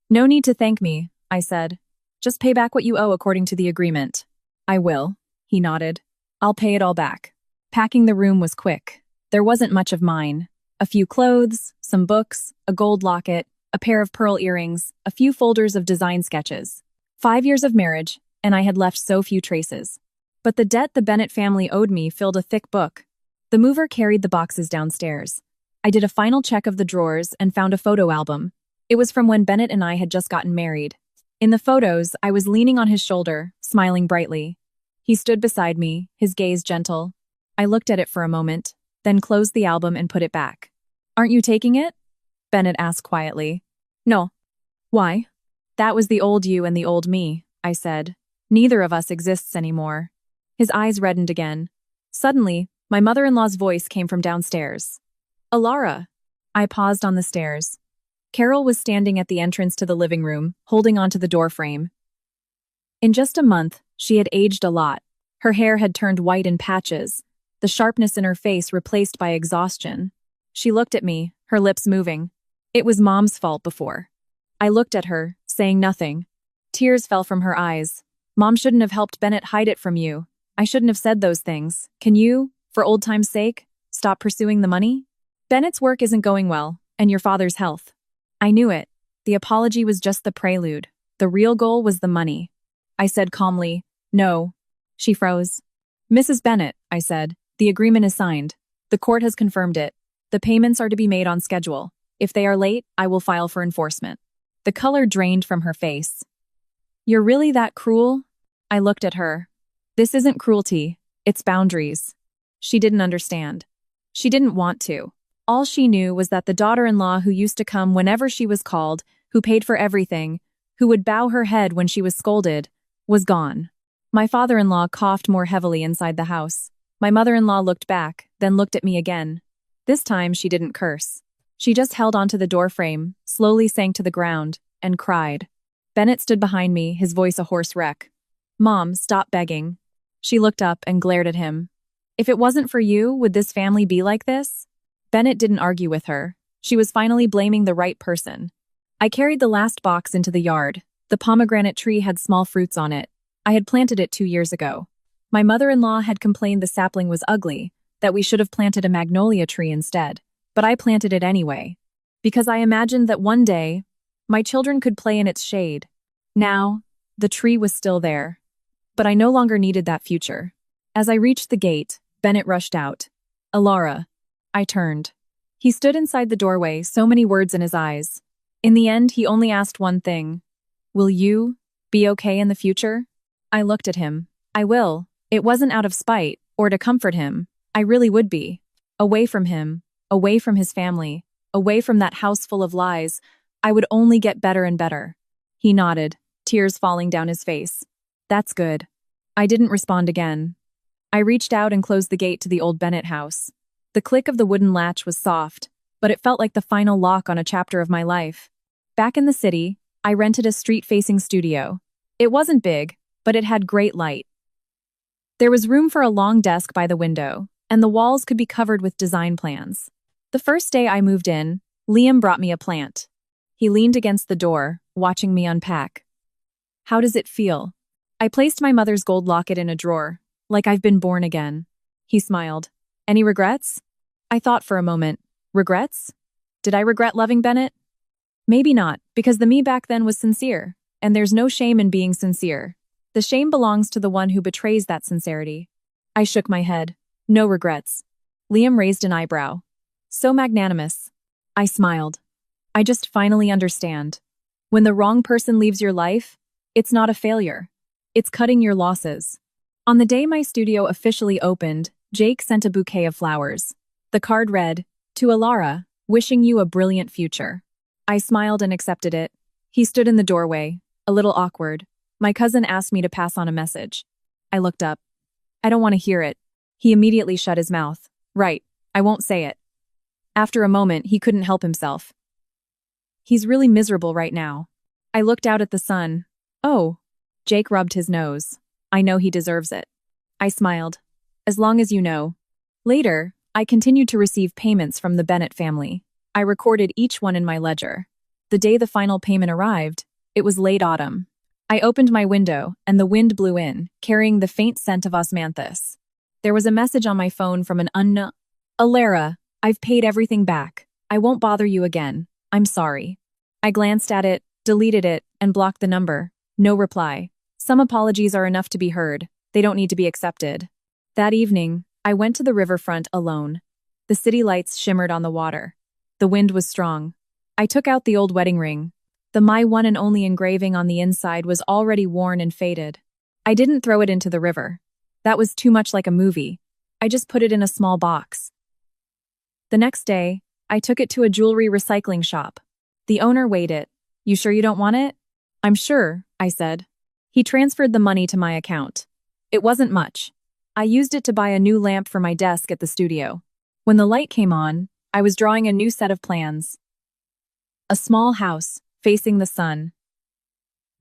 No need to thank me, I said. Just pay back what you owe according to the agreement. I will, he nodded. I'll pay it all back. Packing the room was quick. There wasn't much of mine. A few clothes, some books, a gold locket, a pair of pearl earrings, a few folders of design sketches. 5 years of marriage, and I had left so few traces. But the debt the Bennett family owed me filled a thick book. The mover carried the boxes downstairs. I did a final check of the drawers and found a photo album. It was from when Bennett and I had just gotten married. In the photos, I was leaning on his shoulder, smiling brightly. He stood beside me, his gaze gentle. I looked at it for a moment, then closed the album and put it back. "Aren't you taking it?" Bennett asked quietly. "No." "Why?" "That was the old you and the old me," I said. "Neither of us exists anymore." His eyes reddened again. Suddenly, my mother-in-law's voice came from downstairs. "Alara." I paused on the stairs. Carol was standing at the entrance to the living room, holding onto the doorframe. In just a month, she had aged a lot. Her hair had turned white in patches, the sharpness in her face replaced by exhaustion. She looked at me, her lips moving. It was Mom's fault before. I looked at her, saying nothing. Tears fell from her eyes. "Mom shouldn't have helped Bennett hide it from you. I shouldn't have said those things. Can you, for old time's sake, stop pursuing the money? Bennett's work isn't going well, and your father's health." I knew it. The apology was just the prelude. The real goal was the money. I said calmly, "No." She froze. "Mrs. Bennett," I said, "the agreement is signed. The court has confirmed it. The payments are to be made on schedule. If they are late, I will file for enforcement." The color drained from her face. "You're really that cruel?" I looked at her. "This isn't cruelty. It's boundaries." She didn't understand. She didn't want to. All she knew was that the daughter-in-law who used to come whenever she was called, who paid for everything, who would bow her head when she was scolded, was gone. My father-in-law coughed more heavily inside the house. My mother-in-law looked back, then looked at me again. This time she didn't curse. She just held onto the doorframe, slowly sank to the ground, and cried. Bennett stood behind me, his voice a hoarse wreck. "Mom, stop begging." She looked up and glared at him. "If it wasn't for you, would this family be like this?" Bennett didn't argue with her. She was finally blaming the right person. I carried the last box into the yard. The pomegranate tree had small fruits on it. I had planted it 2 years ago. My mother-in-law had complained the sapling was ugly, that we should have planted a magnolia tree instead. But I planted it anyway, because I imagined that one day, my children could play in its shade. Now, the tree was still there. But I no longer needed that future. As I reached the gate, Bennett rushed out. "Alara." I turned. He stood inside the doorway, so many words in his eyes. In the end, he only asked one thing. "Will you be okay in the future?" I looked at him. "I will." It wasn't out of spite, or to comfort him. I really would be. Away from him, away from his family, away from that house full of lies, I would only get better and better. He nodded, tears falling down his face. "That's good." I didn't respond again. I reached out and closed the gate to the old Bennett house. The click of the wooden latch was soft, but it felt like the final lock on a chapter of my life. Back in the city, I rented a street-facing studio. It wasn't big, but it had great light. There was room for a long desk by the window, and the walls could be covered with design plans. The first day I moved in, Liam brought me a plant. He leaned against the door, watching me unpack. "How does it feel?" I placed my mother's gold locket in a drawer, like I've been born again. He smiled. "Any regrets?" I thought for a moment. Regrets? Did I regret loving Bennett? Maybe not, because the me back then was sincere, and there's no shame in being sincere. The shame belongs to the one who betrays that sincerity. I shook my head. No regrets. Liam raised an eyebrow. So magnanimous. I smiled. I just finally understand. When the wrong person leaves your life, it's not a failure. It's cutting your losses. On the day my studio officially opened, Jake sent a bouquet of flowers. The card read, "To Alara, wishing you a brilliant future." I smiled and accepted it. He stood in the doorway, a little awkward. My cousin asked me to pass on a message. I looked up. "I don't want to hear it." He immediately shut his mouth. "Right, I won't say it." After a moment, he couldn't help himself. "He's really miserable right now." I looked out at the sun. "Oh." Jake rubbed his nose. "I know he deserves it." I smiled. "As long as you know." Later, I continued to receive payments from the Bennett family. I recorded each one in my ledger. The day the final payment arrived, it was late autumn. I opened my window, and the wind blew in, carrying the faint scent of osmanthus. There was a message on my phone from an unknown. "Alara, I've paid everything back. I won't bother you again. I'm sorry." I glanced at it, deleted it, and blocked the number. No reply. Some apologies are enough to be heard. They don't need to be accepted. That evening, I went to the riverfront alone. The city lights shimmered on the water. The wind was strong. I took out the old wedding ring. The my one and only engraving on the inside was already worn and faded. I didn't throw it into the river. That was too much like a movie. I just put it in a small box. The next day, I took it to a jewelry recycling shop. The owner weighed it. "You sure you don't want it?" "I'm sure," I said. He transferred the money to my account. It wasn't much. I used it to buy a new lamp for my desk at the studio. When the light came on, I was drawing a new set of plans. A small house, facing the sun.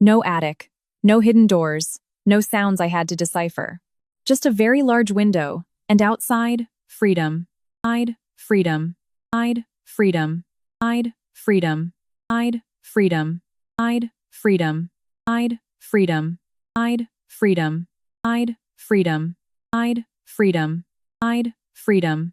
No attic, no hidden doors, no sounds I had to decipher. Just a very large window, and outside, freedom. Freedom. Freedom. Freedom. Freedom. Freedom. Freedom. Freedom. Freedom. Freedom. Freedom.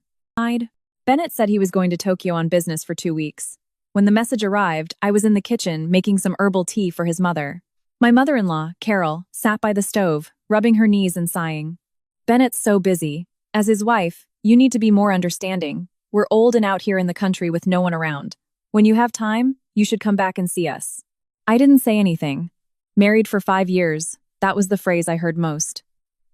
Bennett said he was going to Tokyo on business for 2 weeks. When the message arrived, I was in the kitchen making some herbal tea for his mother. My mother-in-law, Carol, sat by the stove, rubbing her knees and sighing. "Bennett's so busy. As his wife, you need to be more understanding. We're old and out here in the country with no one around. When you have time, you should come back and see us." I didn't say anything. Married for 5 years, that was the phrase I heard most.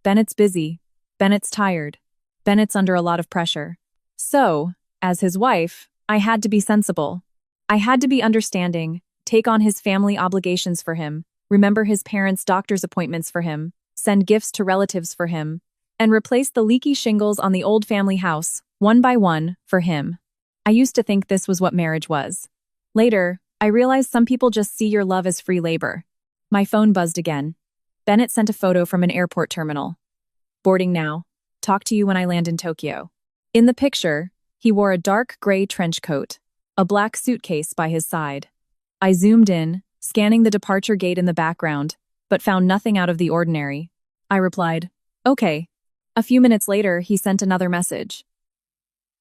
Bennett's busy. Bennett's tired. Bennett's under a lot of pressure. So, as his wife, I had to be sensible. I had to be understanding, take on his family obligations for him, remember his parents' doctor's appointments for him, send gifts to relatives for him, and replace the leaky shingles on the old family house, one by one, for him. I used to think this was what marriage was. Later, I realized some people just see your love as free labor. My phone buzzed again. Bennett sent a photo from an airport terminal. "Boarding now. Talk to you when I land in Tokyo." In the picture, he wore a dark gray trench coat, a black suitcase by his side. I zoomed in, scanning the departure gate in the background, but found nothing out of the ordinary. I replied, "Okay." A few minutes later, he sent another message.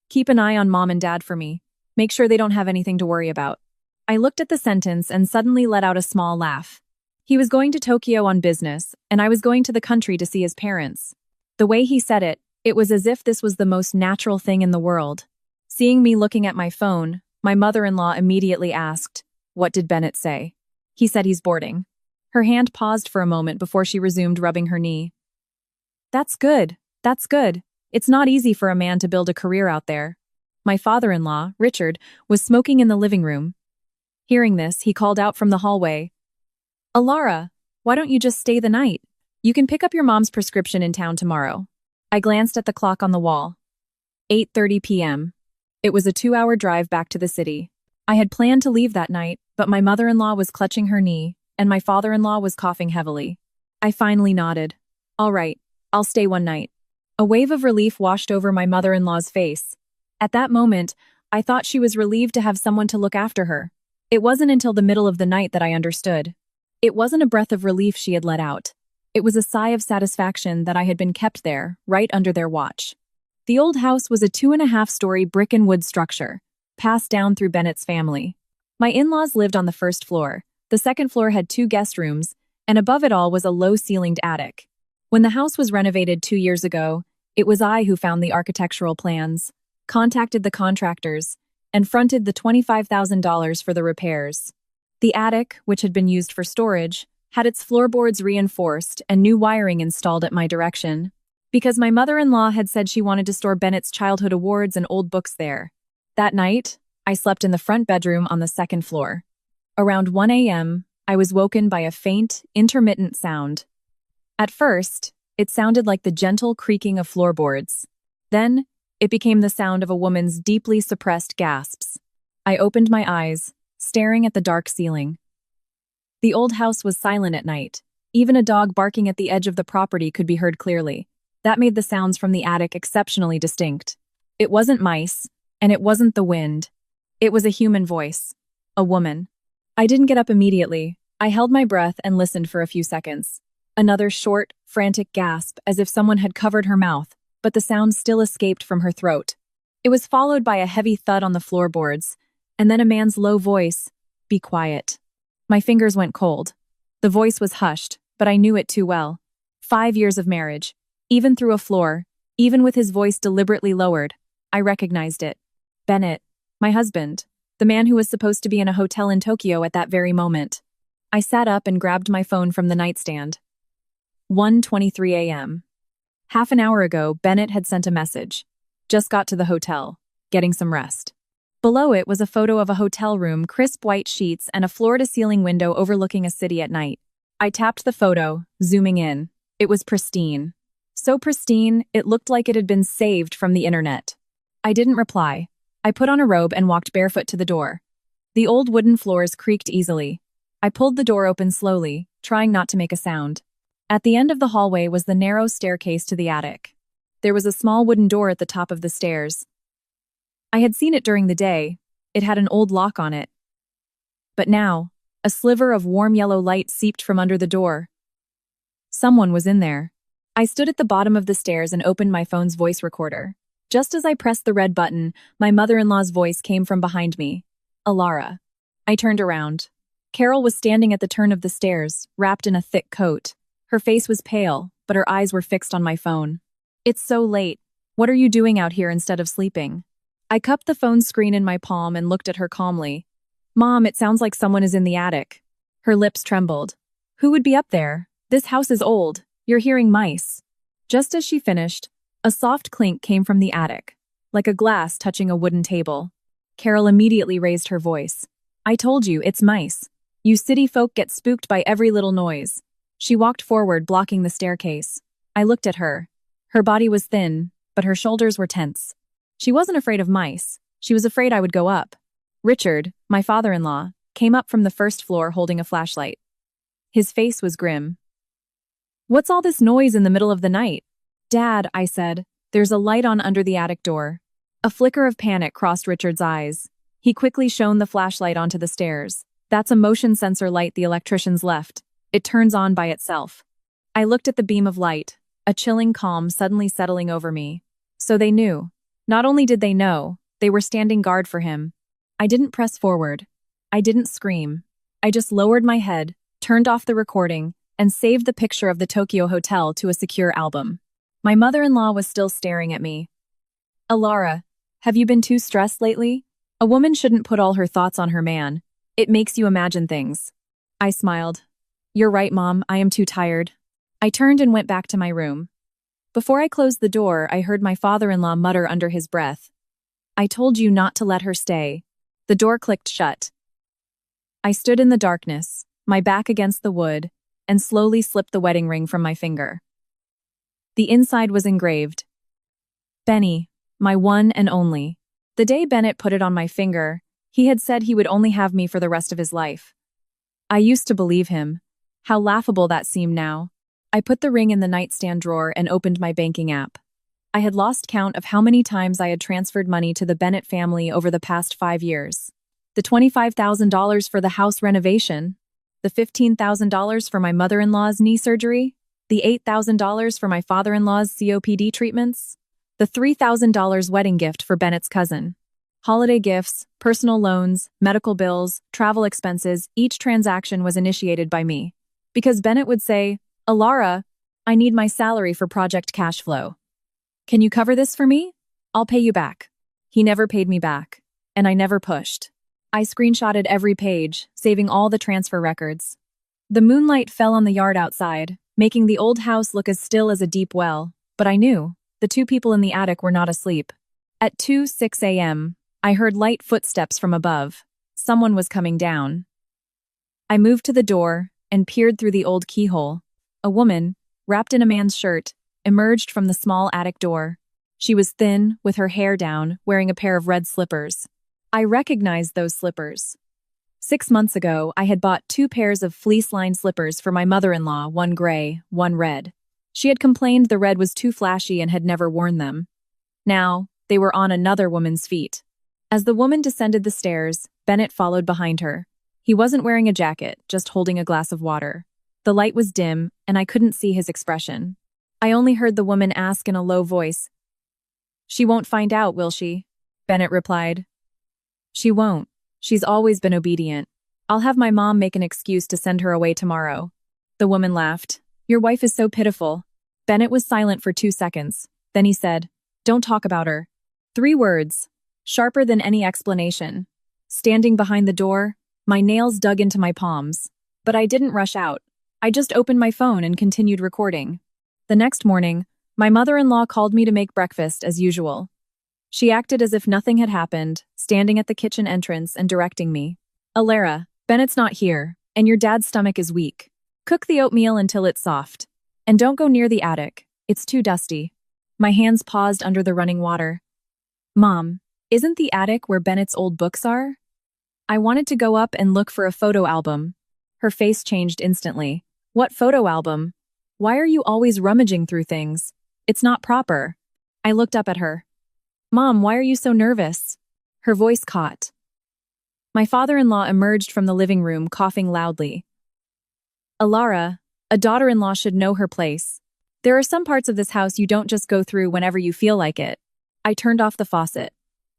"Keep an eye on Mom and Dad for me. Make sure they don't have anything to worry about." I looked at the sentence and suddenly let out a small laugh. He was going to Tokyo on business, and I was going to the country to see his parents. The way he said it, it was as if this was the most natural thing in the world. Seeing me looking at my phone, my mother-in-law immediately asked, "What did Bennett say?" "He said he's boarding." Her hand paused for a moment before she resumed rubbing her knee. That's good. It's not easy for a man to build a career out there." My father-in-law, Richard, was smoking in the living room. Hearing this, he called out from the hallway, "Alara, why don't you just stay the night? You can pick up your mom's prescription in town tomorrow." I glanced at the clock on the wall. 8:30 p.m. It was a 2-hour drive back to the city. I had planned to leave that night, but my mother-in-law was clutching her knee, and my father-in-law was coughing heavily. I finally nodded. "All right, I'll stay one night." A wave of relief washed over my mother-in-law's face. At that moment, I thought she was relieved to have someone to look after her. It wasn't until the middle of the night that I understood. It wasn't a breath of relief she had let out. It was a sigh of satisfaction that I had been kept there, right under their watch. The old house was a 2.5-story brick and wood structure, passed down through Bennett's family. My in-laws lived on the first floor. The second floor had 2 guest rooms, and above it all was a low-ceilinged attic. When the house was renovated 2 years ago, it was I who found the architectural plans, contacted the contractors, and fronted the $25,000 for the repairs. The attic, which had been used for storage, had its floorboards reinforced and new wiring installed at my direction, because my mother-in-law had said she wanted to store Bennett's childhood awards and old books there. That night, I slept in the front bedroom on the second floor. Around 1 a.m., I was woken by a faint, intermittent sound. At first, it sounded like the gentle creaking of floorboards. Then, it became the sound of a woman's deeply suppressed gasps. I opened my eyes, staring at the dark ceiling. The old house was silent at night. Even a dog barking at the edge of the property could be heard clearly. That made the sounds from the attic exceptionally distinct. It wasn't mice, and it wasn't the wind. It was a human voice. A woman. I didn't get up immediately. I held my breath and listened for a few seconds. Another short, frantic gasp, as if someone had covered her mouth, but the sound still escaped from her throat. It was followed by a heavy thud on the floorboards, and then a man's low voice, "Be quiet." My fingers went cold. The voice was hushed, but I knew it too well. 5 years of marriage. Even through a floor, even with his voice deliberately lowered, I recognized it. Bennett, my husband. The man who was supposed to be in a hotel in Tokyo at that very moment. I sat up and grabbed my phone from the nightstand. 1:23 a.m. Half an hour ago, Bennett had sent a message. Just got to the hotel. Getting some rest. Below it was a photo of a hotel room, crisp white sheets, and a floor-to-ceiling window overlooking a city at night. I tapped the photo, zooming in. It was pristine. So pristine, it looked like it had been saved from the internet. I didn't reply. I put on a robe and walked barefoot to the door. The old wooden floors creaked easily. I pulled the door open slowly, trying not to make a sound. At the end of the hallway was the narrow staircase to the attic. There was a small wooden door at the top of the stairs. I had seen it during the day. It had an old lock on it. But now, a sliver of warm yellow light seeped from under the door. Someone was in there. I stood at the bottom of the stairs and opened my phone's voice recorder. Just as I pressed the red button, my mother-in-law's voice came from behind me. Alara. I turned around. Carol was standing at the turn of the stairs, wrapped in a thick coat. Her face was pale, but her eyes were fixed on my phone. It's so late. What are you doing out here instead of sleeping? I cupped the phone screen in my palm and looked at her calmly. Mom, it sounds like someone is in the attic. Her lips trembled. Who would be up there? This house is old. You're hearing mice. Just as she finished, a soft clink came from the attic, like a glass touching a wooden table. Carol immediately raised her voice. I told you, it's mice. You city folk get spooked by every little noise. She walked forward, blocking the staircase. I looked at her. Her body was thin, but her shoulders were tense. She wasn't afraid of mice. She was afraid I would go up. Richard, my father-in-law, came up from the first floor holding a flashlight. His face was grim. What's all this noise in the middle of the night? Dad, I said, there's a light on under the attic door. A flicker of panic crossed Richard's eyes. He quickly shone the flashlight onto the stairs. That's a motion sensor light the electricians left. It turns on by itself. I looked at the beam of light, a chilling calm suddenly settling over me. So they knew. Not only did they know, they were standing guard for him. I didn't press forward. I didn't scream. I just lowered my head, turned off the recording, and saved the picture of the Tokyo hotel to a secure album. My mother-in-law was still staring at me. Alara, have you been too stressed lately? A woman shouldn't put all her thoughts on her man. It makes you imagine things. I smiled. You're right, Mom, I am too tired. I turned and went back to my room. Before I closed the door, I heard my father-in-law mutter under his breath. I told you not to let her stay. The door clicked shut. I stood in the darkness, my back against the wood, and slowly slipped the wedding ring from my finger. The inside was engraved. Benny, my one and only. The day Bennett put it on my finger, he had said he would only have me for the rest of his life. I used to believe him. How laughable that seemed now. I put the ring in the nightstand drawer and opened my banking app. I had lost count of how many times I had transferred money to the Bennett family over the past 5 years. The $25,000 for the house renovation, the $15,000 for my mother-in-law's knee surgery, the $8,000 for my father-in-law's COPD treatments, the $3,000 wedding gift for Bennett's cousin. Holiday gifts, personal loans, medical bills, travel expenses, each transaction was initiated by me. Because Bennett would say, Alara, I need my salary for project cash flow. Can you cover this for me? I'll pay you back. He never paid me back, and I never pushed. I screenshotted every page, saving all the transfer records. The moonlight fell on the yard outside, making the old house look as still as a deep well, but I knew the two people in the attic were not asleep. At 2:06 a.m., I heard light footsteps from above. Someone was coming down. I moved to the door and peered through the old keyhole. A woman, wrapped in a man's shirt, emerged from the small attic door. She was thin, with her hair down, wearing a pair of red slippers. I recognized those slippers. 6 months ago, I had bought 2 pairs of fleece-lined slippers for my mother-in-law, one gray, one red. She had complained the red was too flashy and had never worn them. Now, they were on another woman's feet. As the woman descended the stairs, Bennett followed behind her. He wasn't wearing a jacket, just holding a glass of water. The light was dim, and I couldn't see his expression. I only heard the woman ask in a low voice, "She won't find out, will she?" Bennett replied, "She won't. She's always been obedient. I'll have my mom make an excuse to send her away tomorrow." The woman laughed. "Your wife is so pitiful." Bennett was silent for 2 seconds. Then he said, "Don't talk about her." 3 words, sharper than any explanation. Standing behind the door, my nails dug into my palms. But I didn't rush out. I just opened my phone and continued recording. The next morning, my mother-in-law called me to make breakfast as usual. She acted as if nothing had happened, standing at the kitchen entrance and directing me. Alara, Bennett's not here, and your dad's stomach is weak. Cook the oatmeal until it's soft. And don't go near the attic. It's too dusty. My hands paused under the running water. Mom, isn't the attic where Bennett's old books are? I wanted to go up and look for a photo album. Her face changed instantly. What photo album? Why are you always rummaging through things? It's not proper. I looked up at her. Mom, why are you so nervous? Her voice caught. My father-in-law emerged from the living room, coughing loudly. Alara, a daughter-in-law should know her place. There are some parts of this house you don't just go through whenever you feel like it. I turned off the faucet.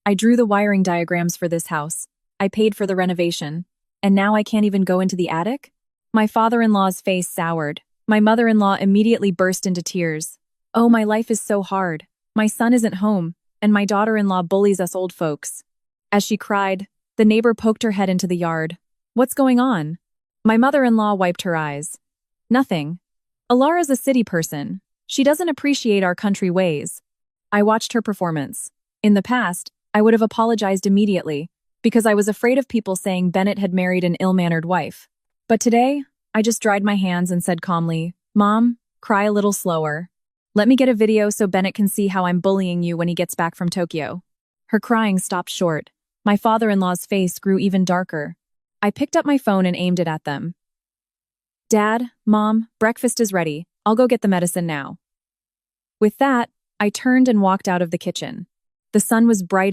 I drew the wiring diagrams for this house. I paid for the renovation. And now I can't even go into the attic? My father-in-law's face soured. My mother-in-law immediately burst into tears. Oh, my life is so hard. My son isn't home, and my daughter-in-law bullies us old folks. As she cried, the neighbor poked her head into the yard. What's going on? My mother-in-law wiped her eyes. Nothing. Alara's a city person. She doesn't appreciate our country ways. I watched her performance. In the past, I would have apologized immediately, because I was afraid of people saying Bennett had married an ill-mannered wife. But today, I just dried my hands and said calmly, Mom, cry a little slower. Let me get a video so Bennett can see how I'm bullying you when he gets back from Tokyo. Her crying stopped short. My father-in-law's face grew even darker. I picked up my phone and aimed it at them. Dad, Mom, breakfast is ready. I'll go get the medicine now. With that, I turned and walked out of the kitchen. The sun was bright